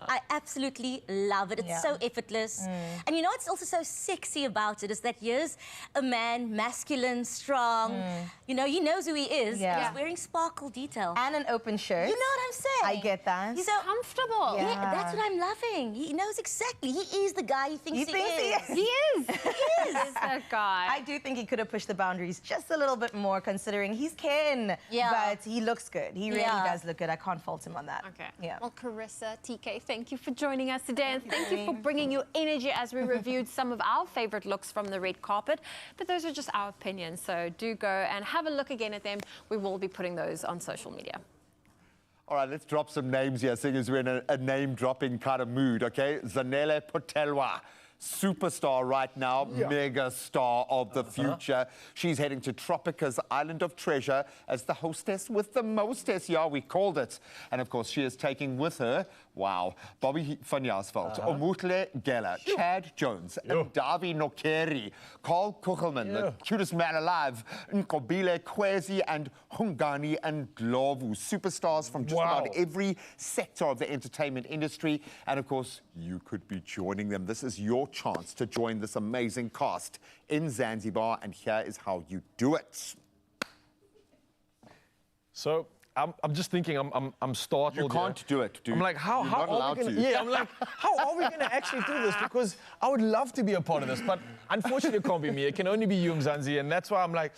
I absolutely love it. It's so effortless. And you know what's also so sexy about it is that here's a man, masculine, strong. You know, he knows who he is. He's wearing sparkle detail. And an open shirt. You know what I'm saying? I get that. He's so comfortable. Yeah, that's what I'm loving. He knows exactly. He is the guy he thinks he is. He is. He is. He's that guy. I do think he could have pushed the boundaries just a little bit more, considering he's Ken. But he looks good. He really does look good. I can't fault him on that. Okay. Yeah. Well, Carissa, TK, thank you for joining us today, and thank you for bringing your energy as we reviewed some of our favorite looks from the red carpet. But those are just our opinions, so do go and have a look again at them. We will be putting those on social media. All right, let's drop some names here, seeing as we're in a name-dropping kind of mood, okay? Zanele Potelwa. Superstar right now, mega star of the future. She's heading to Tropica's Island of Treasure as the hostess with the mostess. Yeah, we called it. And of course, she is taking with her, Bobby van Jaarsveld, Omutle Geller, Chad Jones, Davi Nokeri, Carl Kuchelman, the cutest man alive, Nkobile Kwezi, and Hungani and Glovu. Superstars from just about every sector of the entertainment industry. And of course, you could be joining them. This is your chance to join this amazing cast in Zanzibar, and here is how you do it. So I'm just thinking, I'm startled. You can't do it, dude. I'm like, how You're not are allowed we gonna, to. Yeah, I'm like, how are we gonna actually do this? Because I would love to be a part of this, but unfortunately it can't be me. It can only be you, Mzansi, and that's why I'm like,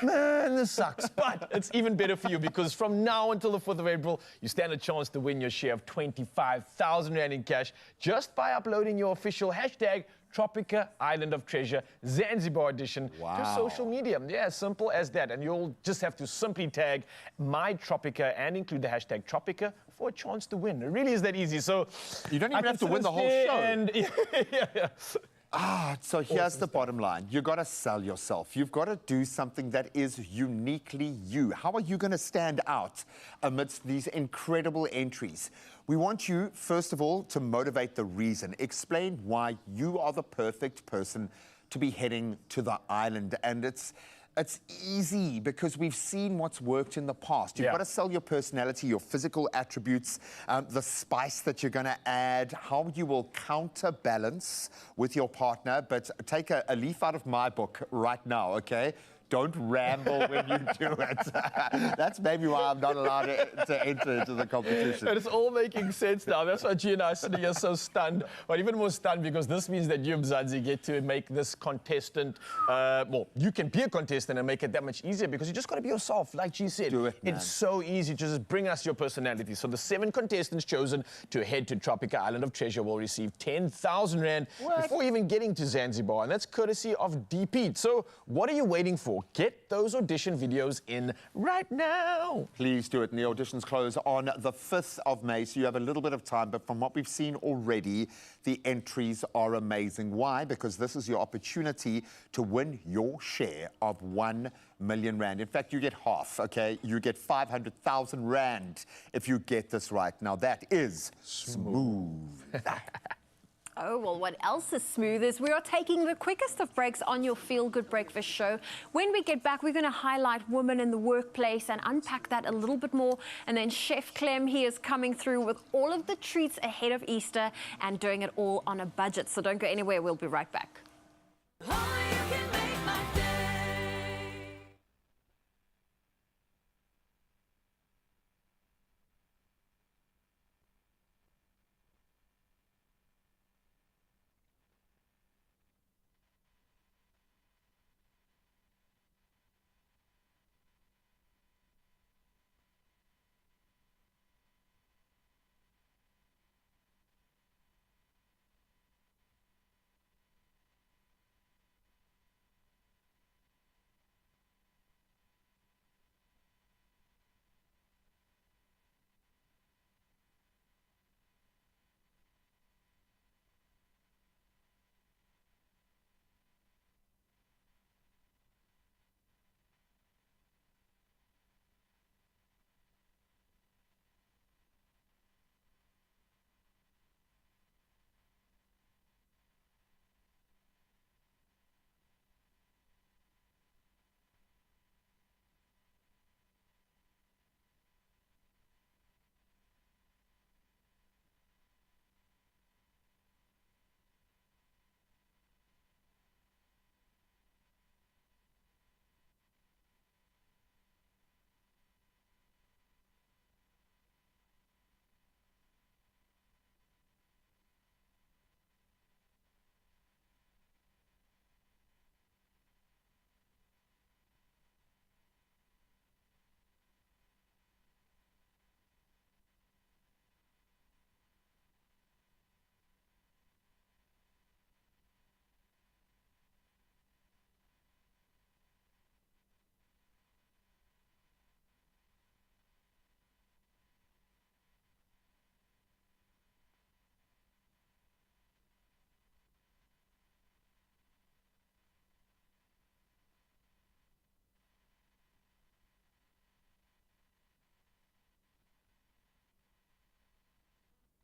man, this sucks. But it's even better for you, because from now until the 4th of April, you stand a chance to win your share of 25,000 Rand in cash just by uploading your official hashtag Tropica Island of Treasure Zanzibar edition to social media. Yeah, simple as that. And you'll just have to simply tag my Tropica and include the hashtag Tropica for a chance to win. It really is that easy. So you don't even have to win the whole show. And so here's the bottom line. You've got to sell yourself. You've got to do something that is uniquely you. How are you going to stand out amidst these incredible entries? We want you, first of all, to motivate the reason. Explain why you are the perfect person to be heading to the island. And it's easy because we've seen what's worked in the past. You've got to sell your personality, your physical attributes, the spice that you're going to add, how you will counterbalance with your partner. But take a leaf out of my book right now, okay? Don't ramble when you do it. That's maybe why I'm not allowed to enter into the competition. And it's all making sense now. That's why G and I are sitting here so stunned, but even more stunned because this means that you, Mzansi, get to make this contestant, well, you can be a contestant and make it that much easier because you just got to be yourself, like G said. Do it, man. It's so easy to just bring us your personality. So the 7 contestants chosen to head to Tropica Island of Treasure will receive 10,000 Rand before even getting to Zanzibar, and that's courtesy of DP. So what are you waiting for? Get those audition videos in right now. Please do it. And the auditions close on the 5th of May, so you have a little bit of time. But from what we've seen already, the entries are amazing. Why? Because this is your opportunity to win your share of 1 million Rand. In fact, you get half, okay? You get 500,000 Rand if you get this right. Now, that is smooth. Oh, well, what else is smooth is we are taking the quickest of breaks on your Feel Good Breakfast show. When we get back, we're going to highlight women in the workplace and unpack that a little bit more. And then Chef Clem, he is coming through with all of the treats ahead of Easter and doing it all on a budget. So don't go anywhere. We'll be right back.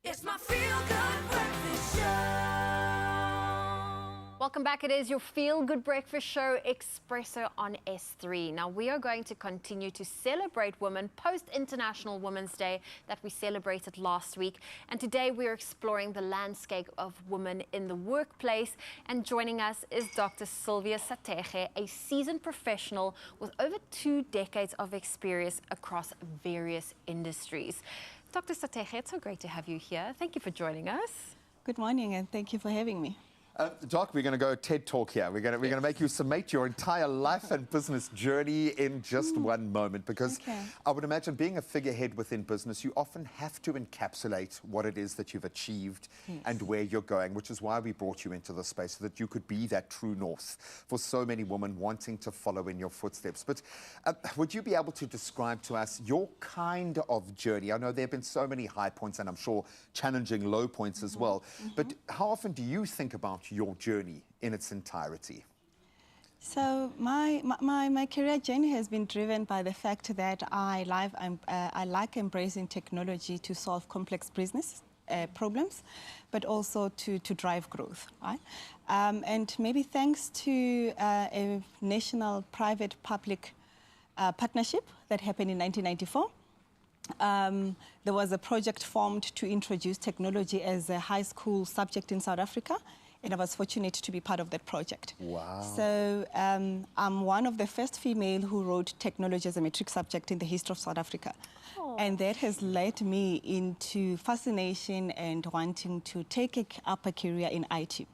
It's my feel-good breakfast show. Welcome back. It is your feel-good breakfast show, Expresso on S3. Now, we are going to continue to celebrate women post-International Women's Day that we celebrated last week. And today we are exploring the landscape of women in the workplace. And joining us is Dr. Sylvia Satege, a seasoned professional with over 2 decades of experience across various industries. Dr. Satege, it's so great to have you here. Thank you for joining us. Good morning, and thank you for having me. Doc, we're going to go TED Talk here. We're going to make you summate your entire life and business journey in just one moment, because I would imagine being a figurehead within business, you often have to encapsulate what it is that you've achieved and where you're going, which is why we brought you into this space, so that you could be that true north for so many women wanting to follow in your footsteps. But would you be able to describe to us your kind of journey? I know there have been so many high points and I'm sure challenging low points as well, but how often do you think about your journey in its entirety? So my career journey has been driven by the fact that I like embracing technology to solve complex business problems, but also to drive growth, right? And maybe thanks to a national private-public partnership that happened in 1994, there was a project formed to introduce technology as a high school subject in South Africa, and I was fortunate to be part of that project. Wow. So I'm one of the first female who wrote technology as a matric subject in the history of South Africa. And that has led me into fascination and wanting to take up a career in IT.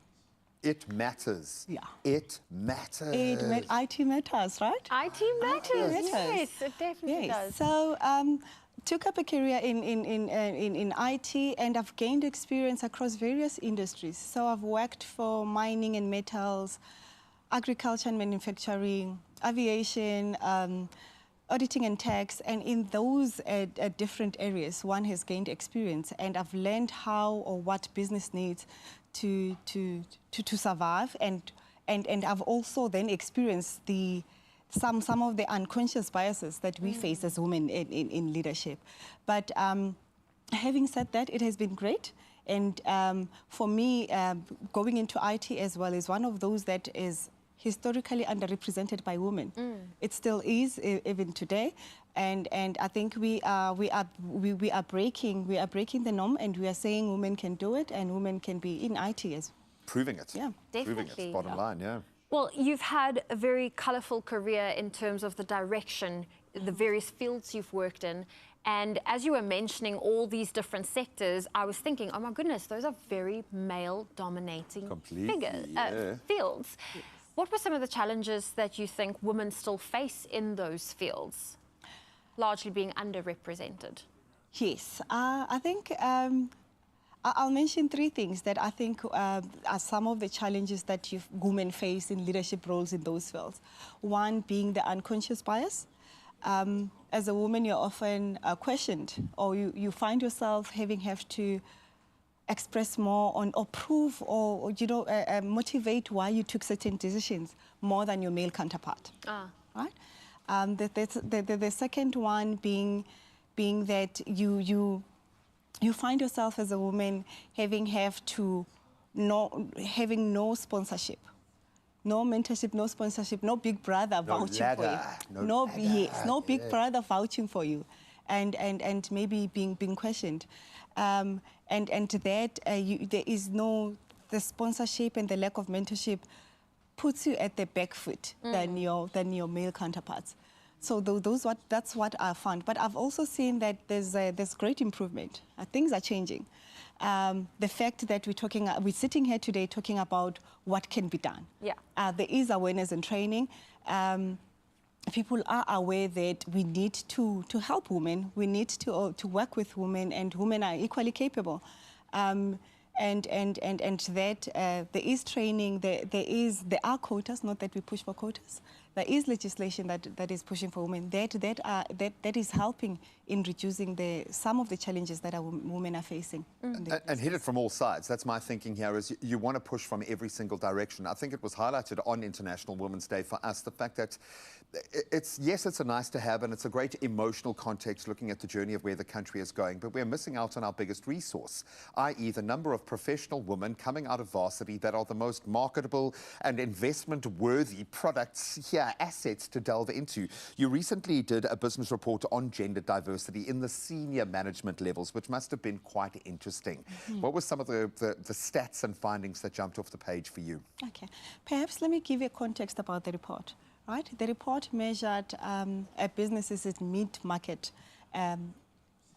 It matters. Yeah. It matters. IT matters, right? IT matters. Yes, it definitely does. So took up a career in IT, and I've gained experience across various industries. So I've worked for mining and metals, agriculture and manufacturing, aviation, auditing and tax, and in those different areas, one has gained experience, and I've learned how or what business needs to survive, and I've also then experienced some of the unconscious biases that we face as women in leadership. But having said that, it has been great. And for me, going into IT as well is one of those that is historically underrepresented by women. It still is, even today. And I think we are breaking the norm, and we are saying women can do it and women can be in IT as well. Proving it. Yeah. Proving it, bottom line, yeah. Well, you've had a very colourful career in terms of the direction, the various fields you've worked in. And as you were mentioning all these different sectors, I was thinking, oh my goodness, those are very male-dominating fields. Yes. What were some of the challenges that you think women still face in those fields, largely being underrepresented? Yes, I think I'll mention 3 things that I think are some of the challenges that women face in leadership roles in those fields. One being the unconscious bias. As a woman, you're often questioned, or you find yourself have to express more or prove or motivate why you took certain decisions more than your male counterpart. Right? The second one being that you find yourself as a woman having no sponsorship, no mentorship, no sponsorship, no big brother vouching for you. No big brother vouching for you, and maybe being questioned, and that there is the sponsorship and the lack of mentorship puts you at the back foot than your male counterparts. So that's what I found. But I've also seen that there's great improvement. Things are changing. The fact that we're sitting here today talking about what can be done. Yeah. There is awareness and training. People are aware that we need to help women. We need to work with women, and women are equally capable. And that there is training. There are quotas. Not that we push for quotas. there is legislation that is pushing for women that is helping in reducing some of the challenges that our women are facing. And hit it from all sides. That's my thinking here, is you want to push from every single direction. I think it was highlighted on International Women's Day for us, the fact that it's a nice to have, and it's a great emotional context looking at the journey of where the country is going, but we're missing out on our biggest resource, i.e. the number of professional women coming out of varsity that are the most marketable and investment-worthy products here, assets to delve into. You recently did a business report on gender diversity in the senior management levels, which must have been quite interesting. What were some of the stats and findings that jumped off the page for you? Okay, perhaps let me give you a context about the report. Right, the report measured businesses at mid-market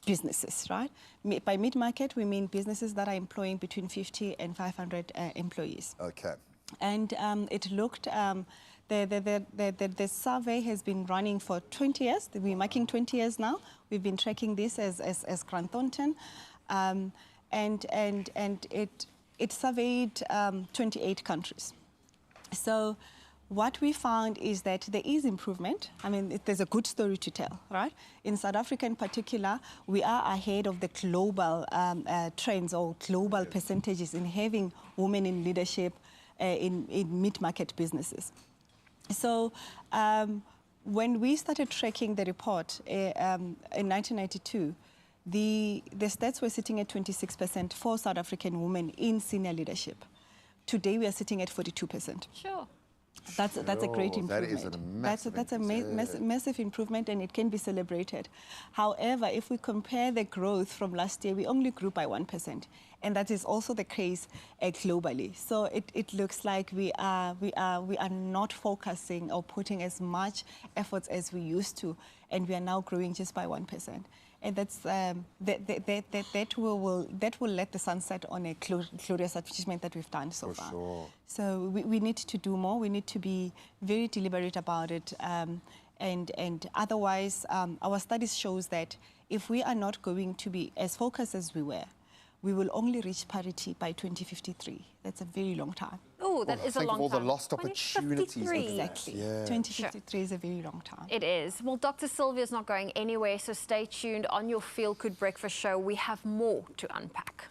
businesses, right? By mid-market, we mean businesses that are employing between 50 and 500 employees. Okay. And it looked, the survey has been running for 20 years. We're marking 20 years now. We've been tracking this as Grant Thornton. And it surveyed 28 countries. So what we found is that there is improvement. I mean, there's a good story to tell, right? In South Africa in particular, we are ahead of the global trends or global percentages in having women in leadership in mid-market businesses. So when we started tracking the report in 1992, the stats were sitting at 26% for South African women in senior leadership. Today, we are sitting at 42%. Sure. That's a great improvement. That is a massive that's a massive improvement, and it can be celebrated. However, if we compare the growth from last year, we only grew by 1%, and that is also the case globally. So it looks like we are not focusing or putting as much efforts as we used to, and we are now growing just by 1%. And that's that will let the sun set on a glorious achievement that we've done so far. Sure. So we need to do more. We need to be very deliberate about it. And otherwise, our studies shows that if we are not going to be as focused as we were, we will only reach parity by 2053. That's a very long time. Oh, that is a long time. Think of all the lost opportunities. Exactly. Yeah. 2053 is a very long time. It is. Well, Dr. Sylvia's not going anywhere, so stay tuned on your Feel Good Breakfast show. We have more to unpack.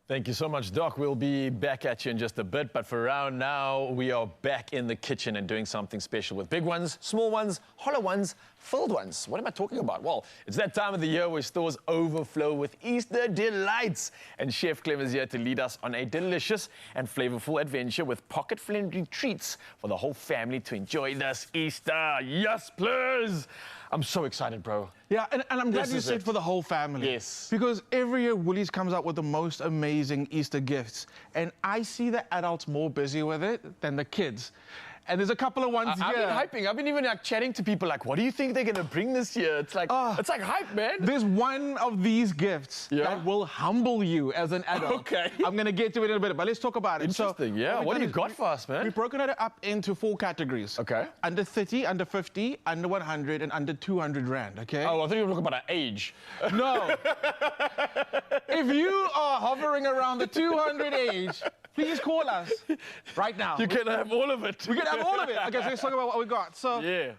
Thank you so much, Doc. We'll be back at you in just a bit, but for now, we are back in the kitchen and doing something special with big ones, small ones, hollow ones, filled ones. What am I talking about? Well, it's that time of the year where stores overflow with Easter delights, and Chef Clem is here to lead us on a delicious and flavorful adventure with pocket-friendly treats for the whole family to enjoy this Easter. Yes, please! I'm so excited, bro. Yeah, and I'm glad you said for the whole family. Yes. Because every year, Woolies comes out with the most amazing Easter gifts. And I see the adults more busy with it than the kids. And there's a couple of ones I've here. been hyping. I've been even like chatting to people like, what do you think they're going to bring this year? It's like hype, man. There's one of these gifts that will humble you as an adult. Okay. I'm going to get to it in a bit, but let's talk about it. Interesting, yeah. What do you got for us, man? We've broken it up into 4 categories. Okay. Under 30, under 50, under 100, and under 200 Rand, okay? Oh, I thought you were talking about our age. No. If you are hovering around the 200 age, please call us right now. You can have all of it. We can have all of it. Okay, so let's talk about what we got. So yeah.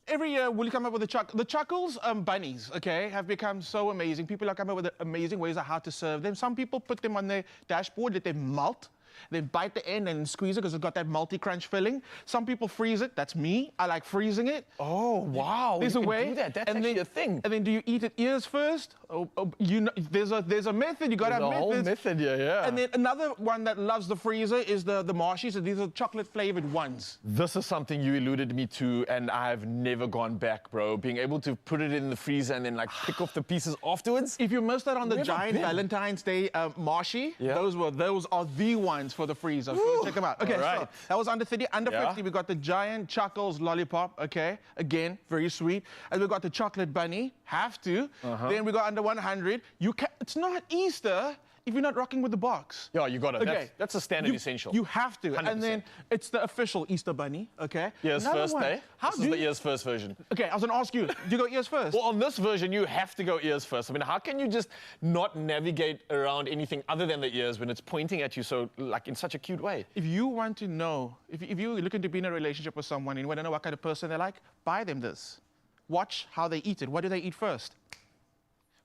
Every year, we'll come up with the Chuckles bunnies, okay, have become so amazing. People are coming up with amazing ways of how to serve them. Some people put them on their dashboard, let them melt. Then bite the end and squeeze it because it's got that multi-crunch filling. Some people freeze it. That's me. I like freezing it. Oh, wow. There's you a can way. do that. That's actually a thing. And then do you eat it ears first? You know, there's a method. You got to have methods. There's a whole method, yeah. And then another one that loves the freezer is the marshies. These are chocolate-flavored ones. This is something you alluded me to, and I've never gone back, bro. Being able to put it in the freezer and then like pick off the pieces afterwards. If you missed that on the giant Valentine's Day Marshie, those are the ones for the freezer. So check them out. Okay, so that was under 30. Under 50, we got the giant Chuckles lollipop. Okay, again, very sweet. And we got the chocolate bunny. Have to. Then we got under 100. It's not Easter if you're not rocking with the box. Yeah, you got it. Okay. That's a standard essential. You have to. 100%. And then it's the official Easter bunny, okay? Ears Another first, one. eh? How This do is the you- ears first version. Okay, I was gonna ask you, do you go ears first? Well, on this version, you have to go ears first. I mean, how can you just not navigate around anything other than the ears when it's pointing at you so, like, in such a cute way? If you want to know, if you're looking to be in a relationship with someone and you want to know what kind of person they're like, buy them this. Watch how they eat it. What do they eat first?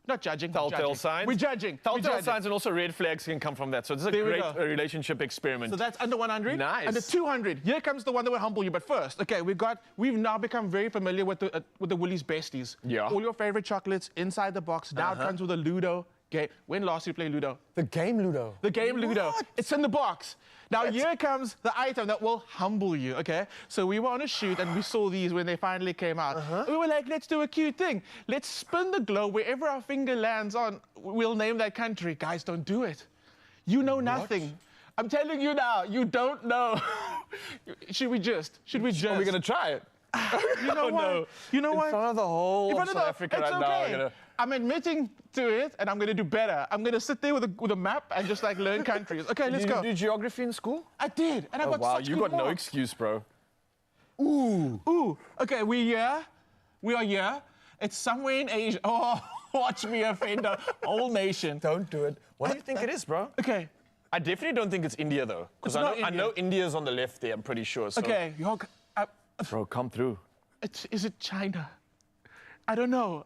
Not judging. Telltale signs. We're judging. Telltale signs and also red flags can come from that. So this is a There we great go. relationship experiment. So that's under 100. Nice. Under 200. Here comes the one that will humble you. But first, okay, we've now become very familiar with the Woolies besties. Yeah. All your favorite chocolates inside the box. Now it comes with a Ludo game. When last you played Ludo? The game Ludo. The game Ludo. It's in the box. Now here comes the item that will humble you, okay? So we were on a shoot and we saw these when they finally came out. We were like, let's do a cute thing. Let's spin the globe wherever our finger lands on. We'll name that country. Guys, don't do it. You know nothing. I'm telling you now, you don't know. Should we just? Are we going to try it? You know what? No. You know what? In front of the whole In of front of South the- Africa it's right now. okay. We're gonna... I'm admitting to it, and I'm going to do better. I'm going to sit there with a map and just like learn countries. Okay, let's go. Did you do geography in school? I did, and I Oh, got wow, such you good got no marks. excuse, bro. Ooh. Okay, we're here. We are here. It's somewhere in Asia. Oh, watch me offend the whole nation. Don't do it. What do you think it is, bro? Okay. I definitely don't think it's India, though. Because It's not I know India. India's on the left there, I'm pretty sure. So. Okay, Bro, come through. is it China? I don't know.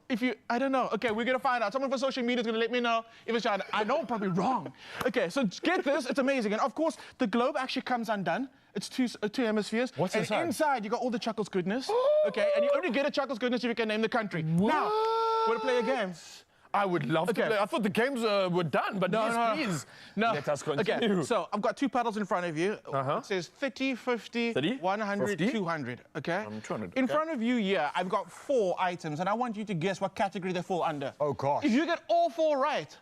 I don't know. Okay, we're gonna find out. Someone from social media is gonna let me know if it's China. I know I'm probably wrong. Okay, so get this. It's amazing. And of course, the globe actually comes undone. It's two hemispheres. What's and inside? Inside, you got all the Chuckles goodness. Okay, and you only get a Chuckles goodness if you can name the country. Now, wanna play a game? I would love to Okay. play. I thought the games were done, but yes, please. No. Let us continue. Okay, so I've got two paddles in front of you. It says 30, 50, 30, 100, 50? 200. Okay? 200, In okay. front of you here, I've got 4 items, and I want you to guess what category they fall under. Oh, gosh. If you get all 4 right,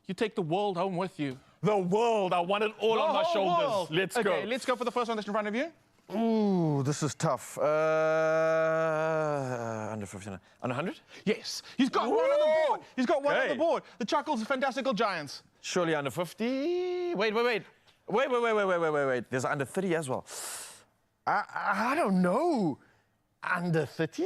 you take the world home with you. The world. I want it all on my whole shoulders. world. Let's Okay, go. let's go for the first one that's in front of you. Ooh, this is tough. Under 50. Under 100? Yes. He's got one on the board. He's got one on the Okay. board. The Chuckles Fantastical Giants. Surely under 50. Wait. There's under 30 as well. I don't know. Under 30?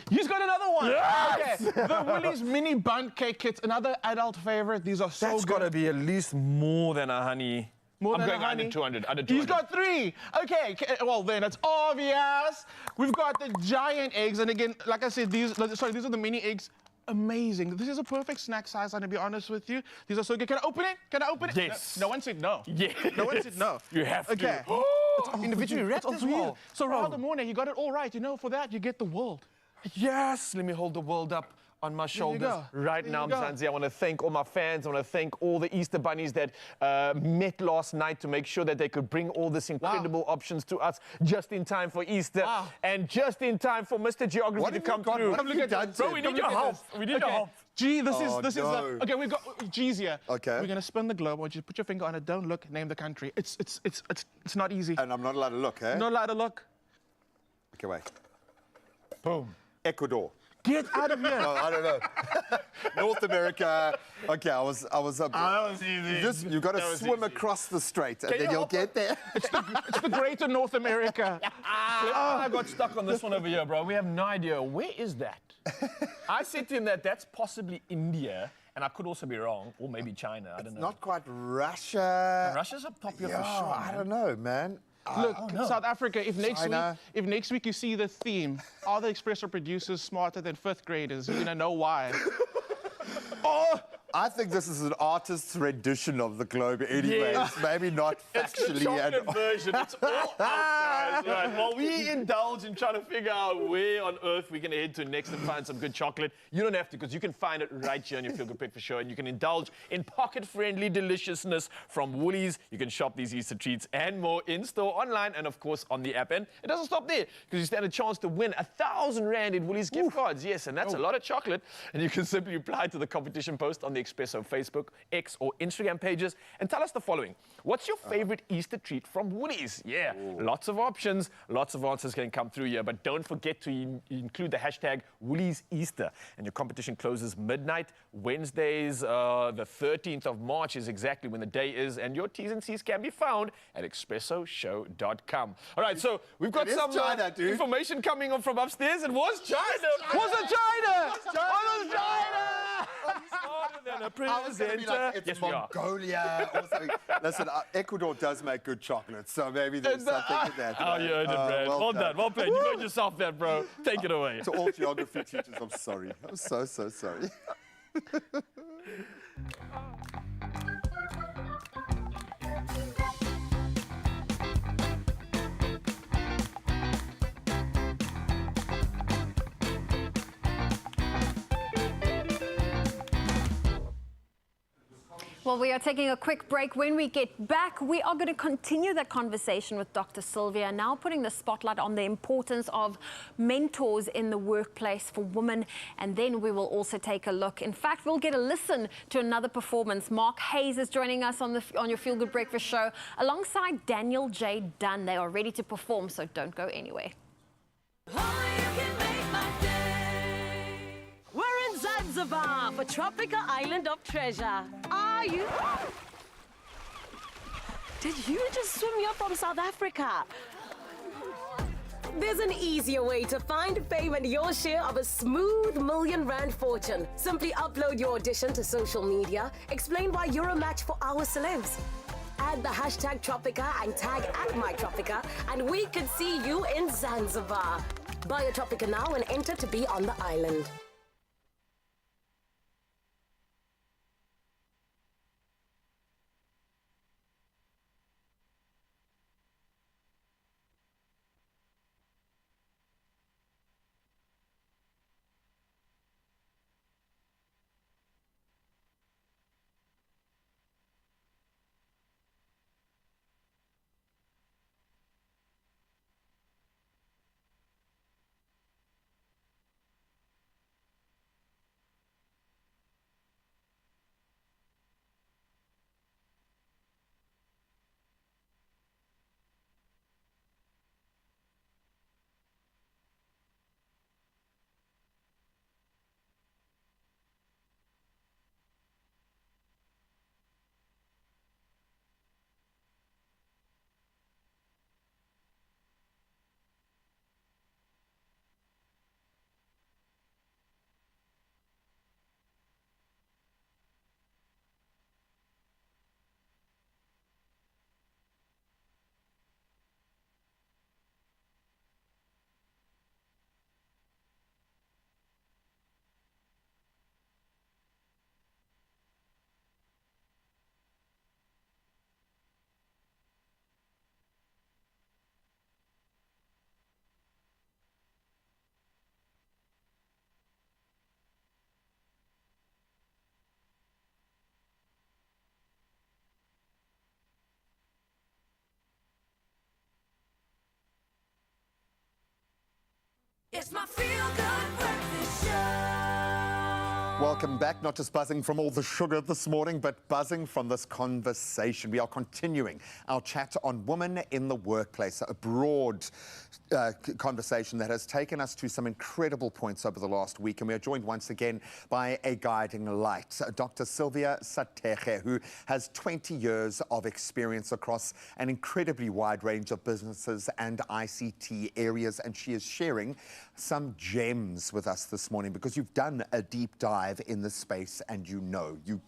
He's got another one. Yes! Okay. The Woolies Mini Bundt Cake Kits, another adult favorite. These are so That's good. got to be at least more than a honey. More I'm than going a honey? under 200. Under 200. He's got 3. Okay, well then, it's obvious. We've got the giant eggs, and again, like I said, these are the mini eggs. Amazing. This is a perfect snack size, I'm gonna be honest with you. These are so good. Can I open it? Can I open it? Yes. No one said no. Yes. No one said no. You have to. Okay. Individually wrapped It's as all for you. well. So Ronaldo Morne, you got it all right. You know, for that, you get the world. Yes. Let me hold the world up on my shoulders go. right There now, you go. Mzansi. I want to thank all my fans. I want to thank all the Easter bunnies that met last night to make sure that they could bring all this incredible options to us just in time for Easter and just in time for Mr. Geography to come through. Come look at that. Bro, we need your help. We need your help. G, this Oh, is no. okay. We've got G's here. Okay. We're gonna spin the globe. I want you to put your finger on it. Don't look. Name the country. It's not easy. And I'm not allowed to look, eh? Not allowed to look. Okay, wait. Boom. Ecuador. Get out of here. No, I don't know. North America. Okay, I was. that was easy. You've got to That was swim easy. across the strait, and Can then you you'll help get there. It's the greater North America. I got stuck on this one over here, bro. We have no idea. Where is that? I said to him that that's possibly India, and I could also be wrong, or maybe China. I don't know. Not quite Russia. Russia's up top here for Yeah, sure. I man. don't know, man. Look, no. South Africa. If China. next week you see the theme, are the Expresso producers smarter than 5th graders? You're gonna know why. I think this is an artist's rendition of the globe anyway. Yes. Maybe not It's the factually. chocolate version. It's all out, guys. Right. While we indulge in trying to figure out where on earth we're going to head to next and find some good chocolate, you don't have to, because you can find it right here on your Feel Good Breakfast Show, and you can indulge in pocket-friendly deliciousness from Woolies. You can shop these Easter treats and more in-store, online, and of course on the app. And it doesn't stop there, because you stand a chance to win 1,000 Rand in Woolies gift cards. Yes, and that's a lot of chocolate. And you can simply reply to the competition post on the Expresso Facebook, X, or Instagram pages and tell us the following. What's your favorite Easter treat from Woolies? Yeah, lots of options, lots of answers can come through here, but don't forget to include the hashtag Woolies Easter. And your competition closes midnight. Wednesdays, the 13th of March is exactly when the day is, and your T's and C's can be found at expressoshow.com. All right, so we've got some information coming up from upstairs. It was China. Was it China? Was it China? Than a presenter. It's Mongolia or something. Listen, Ecuador does make good chocolate, so maybe there's something in that. Oh, you earned it, Brad. Well done. Well played. You got yourself that, bro. Take it away. To all geography teachers, I'm sorry. I'm so sorry. Well, we are taking a quick break. When we get back, we are going to continue that conversation with Dr. Sylvia, now putting the spotlight on the importance of mentors in the workplace for women. And then we will also take a look. In fact, we'll get a listen to another performance. Mark Hayes is joining us on your Feel Good Breakfast show alongside Daniel J. Dunn. They are ready to perform, so don't go anywhere. We're in Zanzibar for Tropical Island of Treasure. Are you? Did you just swim here from South Africa? There's an easier way to find fame and your share of a smooth R1 million fortune. Simply upload your audition to social media, explain why you're a match for our celebs. Add the hashtag Tropica and tag @MyTropica, and we could see you in Zanzibar. Buy a Tropica now and enter to be on the island. It's my Feel Good Breakfast Show. Welcome back. Not just buzzing from all the sugar this morning, but buzzing from this conversation. We are continuing our chat on women in the workplace, a broad conversation that has taken us to some incredible points over the last week. And we are joined once again by a guiding light, Dr. Sylvia Sateghe, who has 20 years of experience across an incredibly wide range of businesses and ICT areas. And she is sharing some gems with us this morning because you've done a deep dive in this space and you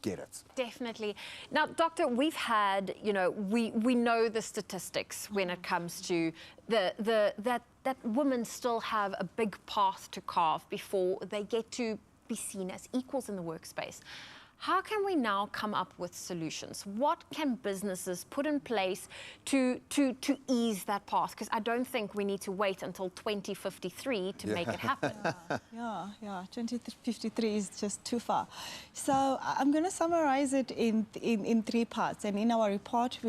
get it. Definitely. Now, Doctor, we've had, we know the statistics when it comes to that women still have a big path to carve before they get to be seen as equals in the workspace. How can we now come up with solutions? What can businesses put in place to ease that path? Because I don't think we need to wait until 2053 to make it happen. Yeah, 2053 is just too far. So I'm going to summarize it in 3 parts. And in our report,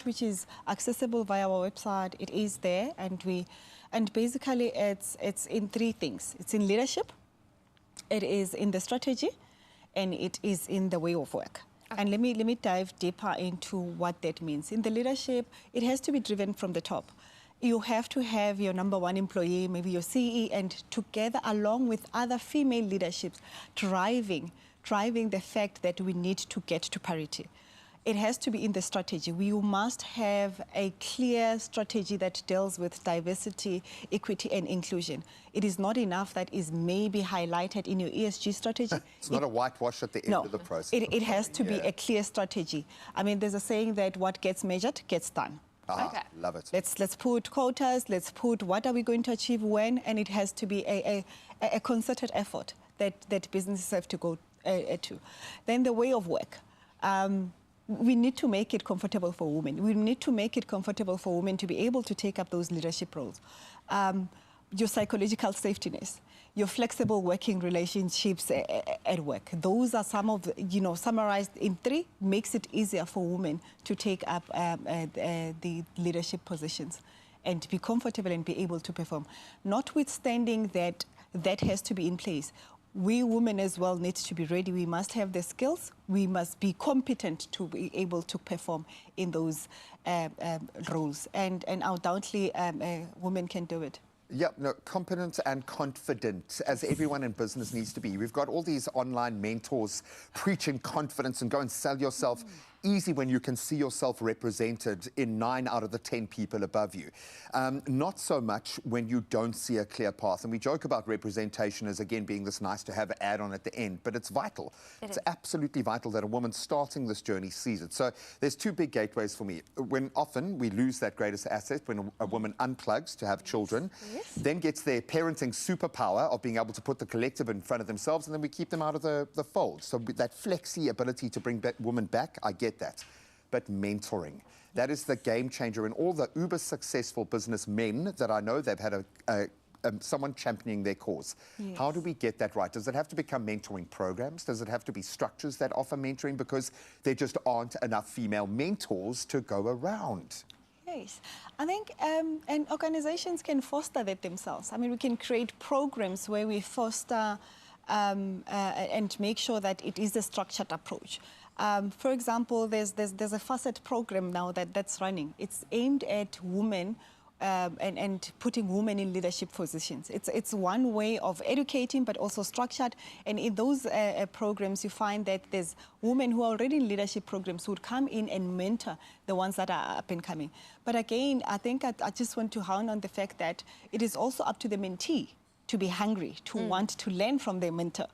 which is accessible via our website, it is there, and basically it's in 3 things. It's in leadership, it is in the strategy, and it is in the way of work. And let me dive deeper into what that means. In the leadership, it has to be driven from the top. You have to have your number one employee, maybe your CE, and together along with other female leaderships, driving the fact that we need to get to parity. It has to be in the strategy. We must have a clear strategy that deals with diversity, equity, and inclusion. It is not enough that is maybe highlighted in your ESG strategy. It's not a whitewash at the end of the process. It has to be a clear strategy. I mean, there's a saying that what gets measured gets done. Love it. Let's put quotas, let's put what are we going to achieve when, and it has to be a concerted effort that businesses have to go to. Then the way of work. We need to make it comfortable for women. We need to make it comfortable for women to be able to take up those leadership roles. Your psychological safetiness, your flexible working relationships at work. Those are some of, summarized in 3, makes it easier for women to take up the leadership positions and to be comfortable and be able to perform. Notwithstanding that has to be in place. We women as well need to be ready. We must have the skills. We must be competent to be able to perform in those roles. And undoubtedly, women can do it. Yeah, no, competent and confident, as everyone in business needs to be. We've got all these online mentors preaching confidence and go and sell yourself. Easy when you can see yourself represented in 9 out of the 10 people above you. Not so much when you don't see a clear path. And we joke about representation as, again, being this nice to have add-on at the end, but it's vital. It's absolutely vital that a woman starting this journey sees it. So there's 2 big gateways for me. When often we lose that greatest asset when a woman unplugs to have children, then gets their parenting superpower of being able to put the collective in front of themselves, and then we keep them out of the fold. So that flexi ability to bring women back, I get that. But mentoring, that is the game changer. And all the uber successful businessmen that I know, they've had someone championing their cause. Yes. How do we get that right? Does it have to become mentoring programs? Does it have to be structures that offer mentoring? Because there just aren't enough female mentors to go around. Yes, I think and organizations can foster that themselves. I mean, we can create programs where we foster and make sure that it is a structured approach. For example, there's a facet program now that's running. It's aimed at women and putting women in leadership positions. It's one way of educating, but also structured. And in those programs, you find that there's women who are already in leadership programs who would come in and mentor the ones that are up and coming. But again, I think I just want to hound on the fact that it is also up to the mentee to be hungry, to want to learn from their mentor.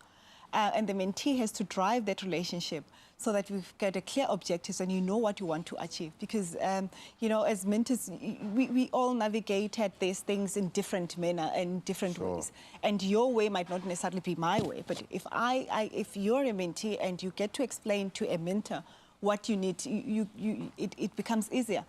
And the mentee has to drive that relationship so that we've got a clear objectives and you know what you want to achieve. Because, as mentors, we all navigate at these things in different manner and different ways. And your way might not necessarily be my way. But if you're a mentee and you get to explain to a mentor what you need, it becomes easier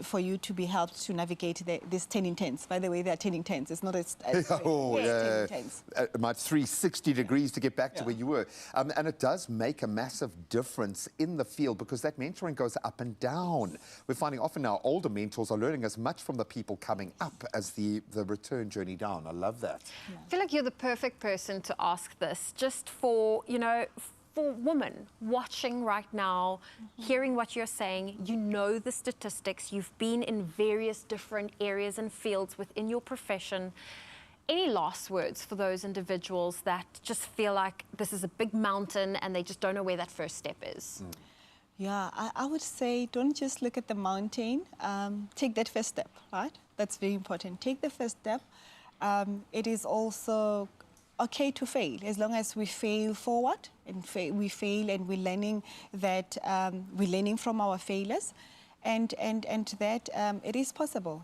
for you to be helped to navigate this 10 in 10s. By the way, they are 10 in 10s. It's not a 10 in 10s. It might 360 degrees to get back to where you were. And it does make a massive difference in the field because that mentoring goes up and down. We're finding often now older mentors are learning as much from the people coming up as the return journey down. I love that. I feel like you're the perfect person to ask this, just for, for women watching right now, hearing what you're saying, you know the statistics, you've been in various different areas and fields within your profession. Any last words for those individuals that just feel like this is a big mountain and they just don't know where that first step is? Yeah, I would say don't just look at the mountain, take that first step, right? That's very important. Take the first step. It is also okay to fail, as long as we fail forward and we fail and we're learning that we're learning from our failures, and that it is possible.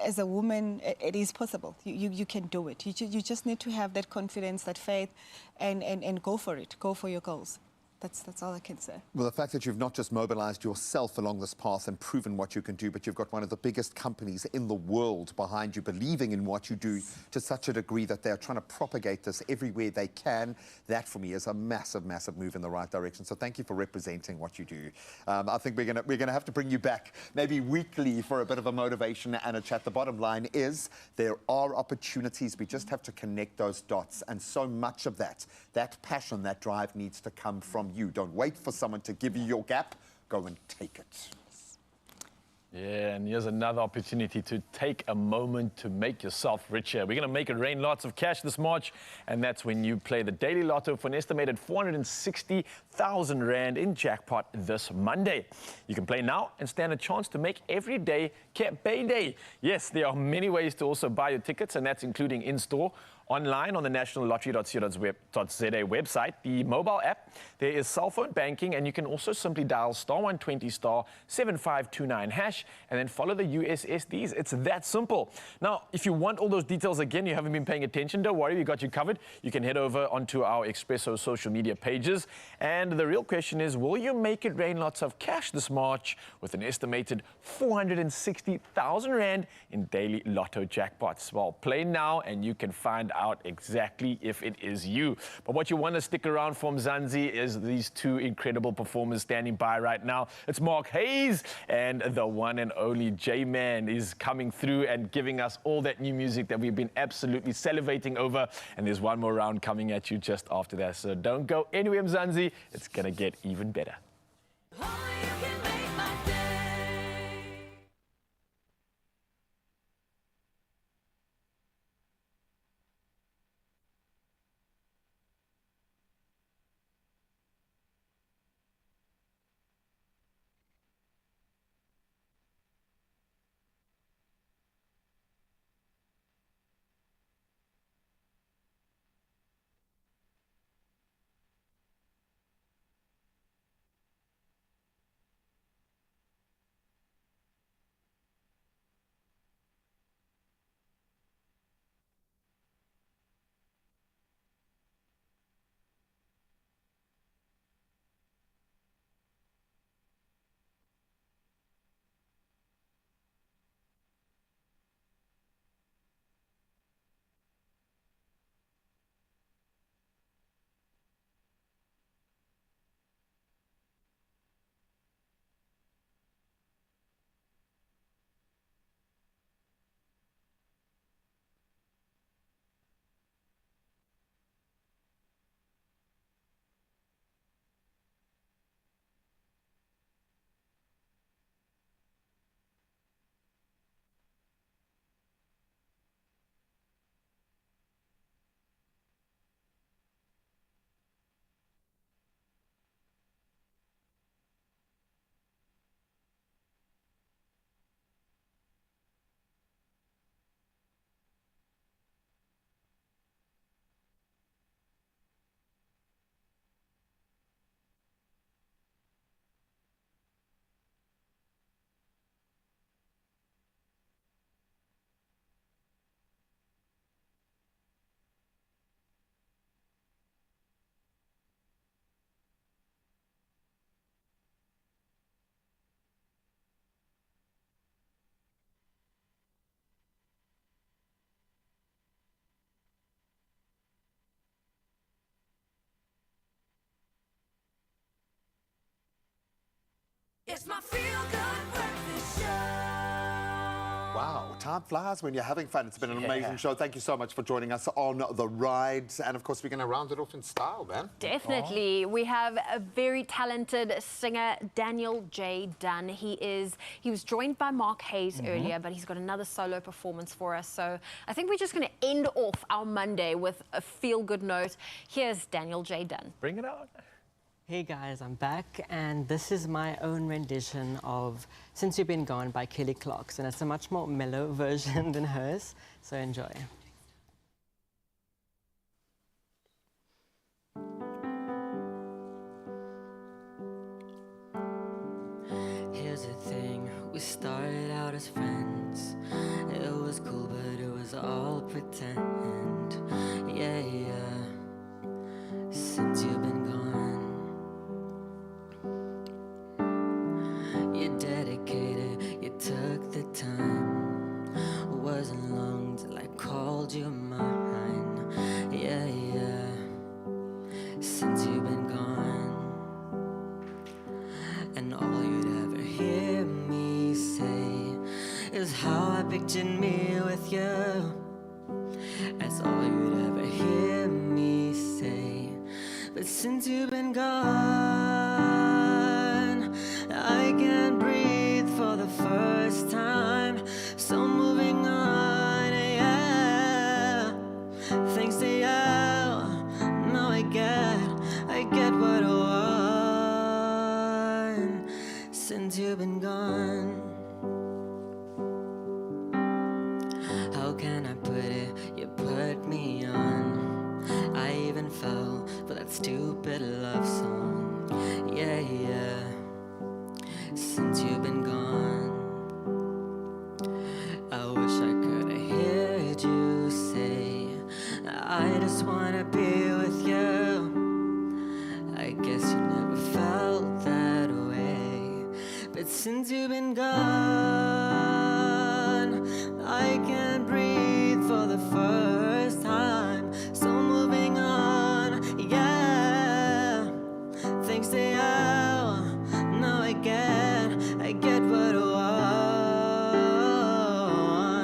As a woman, it is possible. You can do it. You just need to have that confidence, that faith, and go for it. Go for your goals. that's all I can say. Well, the fact that you've not just mobilized yourself along this path and proven what you can do, but you've got one of the biggest companies in the world behind you, believing in what you do to such a degree that they're trying to propagate this everywhere they can. That, for me, is a massive, massive move in the right direction. So thank you for representing what you do. I think we're gonna have to bring you back maybe weekly for a bit of a motivation and a chat. The bottom line is there are opportunities. We just have to connect those dots. And so much of that passion, that drive needs to come from you. Don't wait for someone to give you your gap. Go and take it. Yeah, and here's another opportunity to take a moment to make yourself richer. We're going to make it rain lots of cash this March, and that's when you play the Daily Lotto for an estimated 460,000 Rand in jackpot this Monday. You can play now and stand a chance to make every day payday. Yes, there are many ways to also buy your tickets, and that's including in-store, online on the nationallottery.co.za website, the mobile app. There is cell phone banking, and you can also simply dial *120 *7529# and then follow the USSDs. It's that simple. Now, if you want all those details again, you haven't been paying attention, don't worry, we got you covered. You can head over onto our Expresso social media pages. And the real question is, will you make it rain lots of cash this March with an estimated 460,000 Rand in daily lotto jackpots? Well, play now and you can find out exactly if it is you. But what you want to stick around for, Mzansi, is these two incredible performers standing by right now. It's Mark Hayes and the one and only J-Man is coming through and giving us all that new music that we've been absolutely salivating over. And there's one more round coming at you just after that. So don't go anywhere, Mzansi. It's going to get even better. It's my feel-good breakfast show. Wow, time flies when you're having fun. It's been an amazing show. Thank you so much for joining us on the ride. And of course, we're going to round it off in style, man. Definitely. We have a very talented singer, Daniel J. Dunn. He was joined by Mark Hayes earlier, but he's got another solo performance for us. So I think we're just going to end off our Monday with a feel-good note. Here's Daniel J. Dunn. Bring it out. Hey guys, I'm back, and this is my own rendition of Since You've Been Gone by Kelly Clarkson. It's a much more mellow version than hers, so enjoy. Here's the thing, we started out as friends. It was cool, but it was all pretend. Yeah, yeah. Since you've been gone, pictured me with you. That's all you'd ever hear me say. But since you've been gone, I can't breathe for the first time. So moving on, yeah. Thanks to you, now I get what I want. Since you've been gone, how can I put it? You put me on. I even fell for that stupid love song. Yeah, yeah. Since you've been gone, I wish I could have heard you say, I just wanna be with you. I guess you never felt that way. But since you've been gone, I can't breathe for the first time. So moving on, yeah. Thanks to you, now I get what I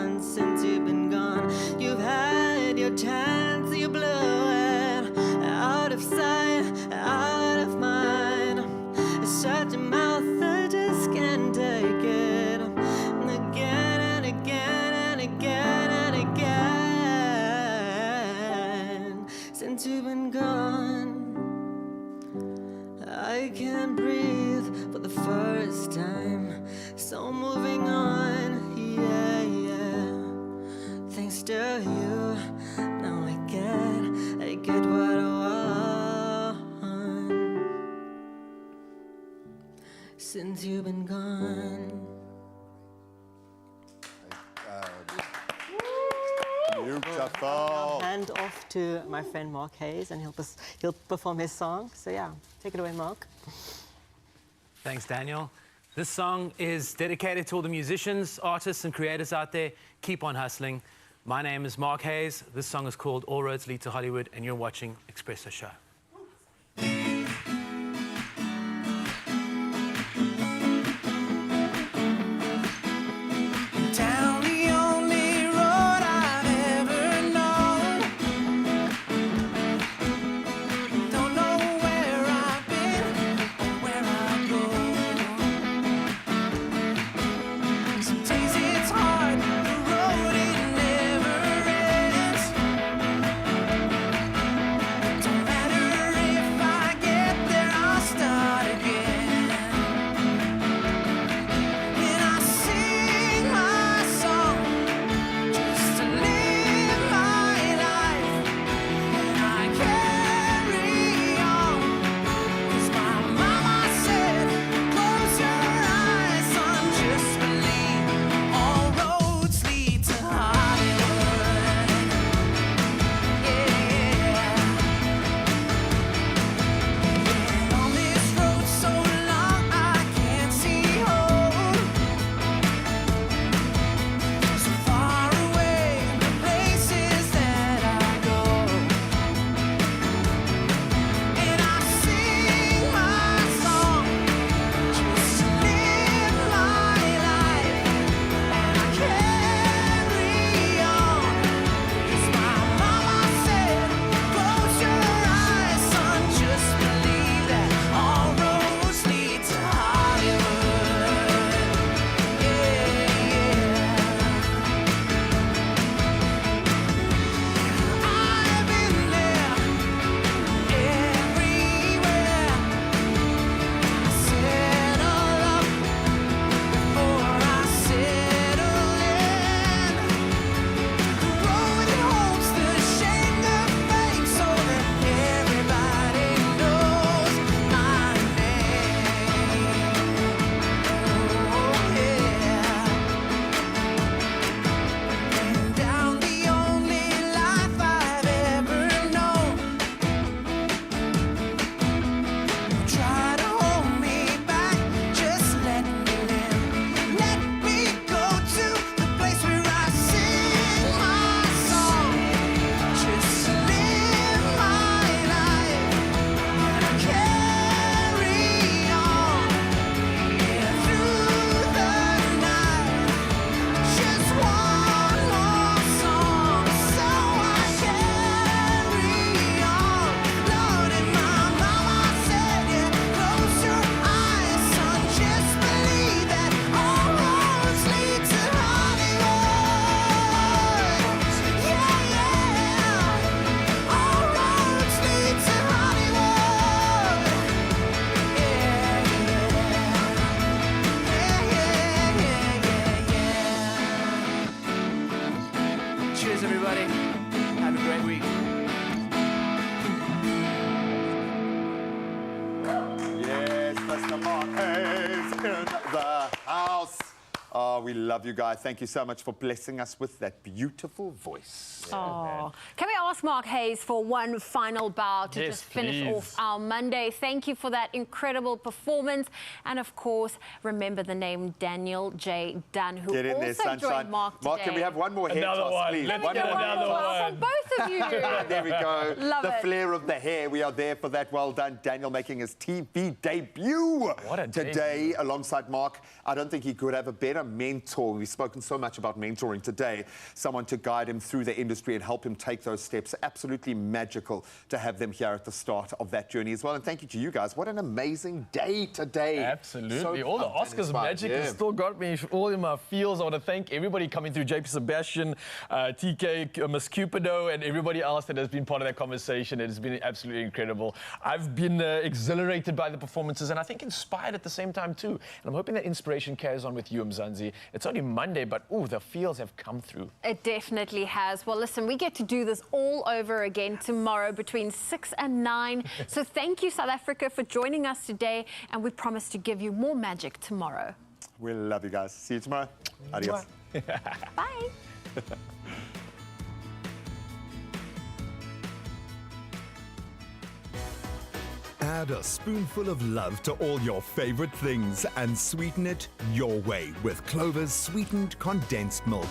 want. Since you've been gone, you've had your chance, you blew it. Out of sight, out of mind. Shut your mouth, I just can't take it. Again and again and again and again. Since you've been gone, I can't breathe for the first time. So moving on, yeah, yeah. Thanks to you, now I get what I want. Since you've been gone. Beautiful. Hand off to my friend Mark Hayes, and he'll perform his song. So yeah, take it away, Mark. Thanks, Daniel. This song is dedicated to all the musicians, artists, and creators out there. Keep on hustling. My name is Mark Hayes. This song is called All Roads Lead to Hollywood, and you're watching Expresso Show. Down the only road I've ever known. Don't know where I've been or where I go. Some days it's hard, the road it never ends. Don't matter Oh, we love you guys. Thank you so much for blessing us with that beautiful voice. Oh. Can we ask Mark Hayes for one final bow to Yes, just finish please. off our Monday? Thank you for that incredible performance. And of course, remember the name Daniel J. Dunn, who Get in there, also sunshine. joined Mark today. Mark, can we have one more hair Another toss, one. please? Let me One get more another hair toss. one. From both of you. There we go. Love the it. flair of the hair. We are there for that. Well done. Daniel making his TV debut today alongside Mark. I don't think he could have a better mentor. We've spoken so much about mentoring today. Someone to guide him through the industry and help him take those steps. Absolutely magical to have them here at the start of that journey as well. And thank you to you guys. What an amazing day today. Absolutely. So all the pumped and Oscars inspired. magic has still got me all in my feels. I want to thank everybody coming through, JP Sebastian, TK, Miss Cupido, and everybody else that has been part of that conversation. It has been absolutely incredible. I've been exhilarated by the performances and I think inspired at the same time too. And I'm hoping that inspiration carries on with you, Mzansi. It's only Monday, but the feels have come through. It definitely has. Well, listen, we get to do this all over again tomorrow between 6 and 9. So thank you, South Africa, for joining us today. And we promise to give you more magic tomorrow. We love you guys. See you tomorrow. Adios. Bye. Add a spoonful of love to all your favorite things and sweeten it your way with Clover's sweetened condensed milk.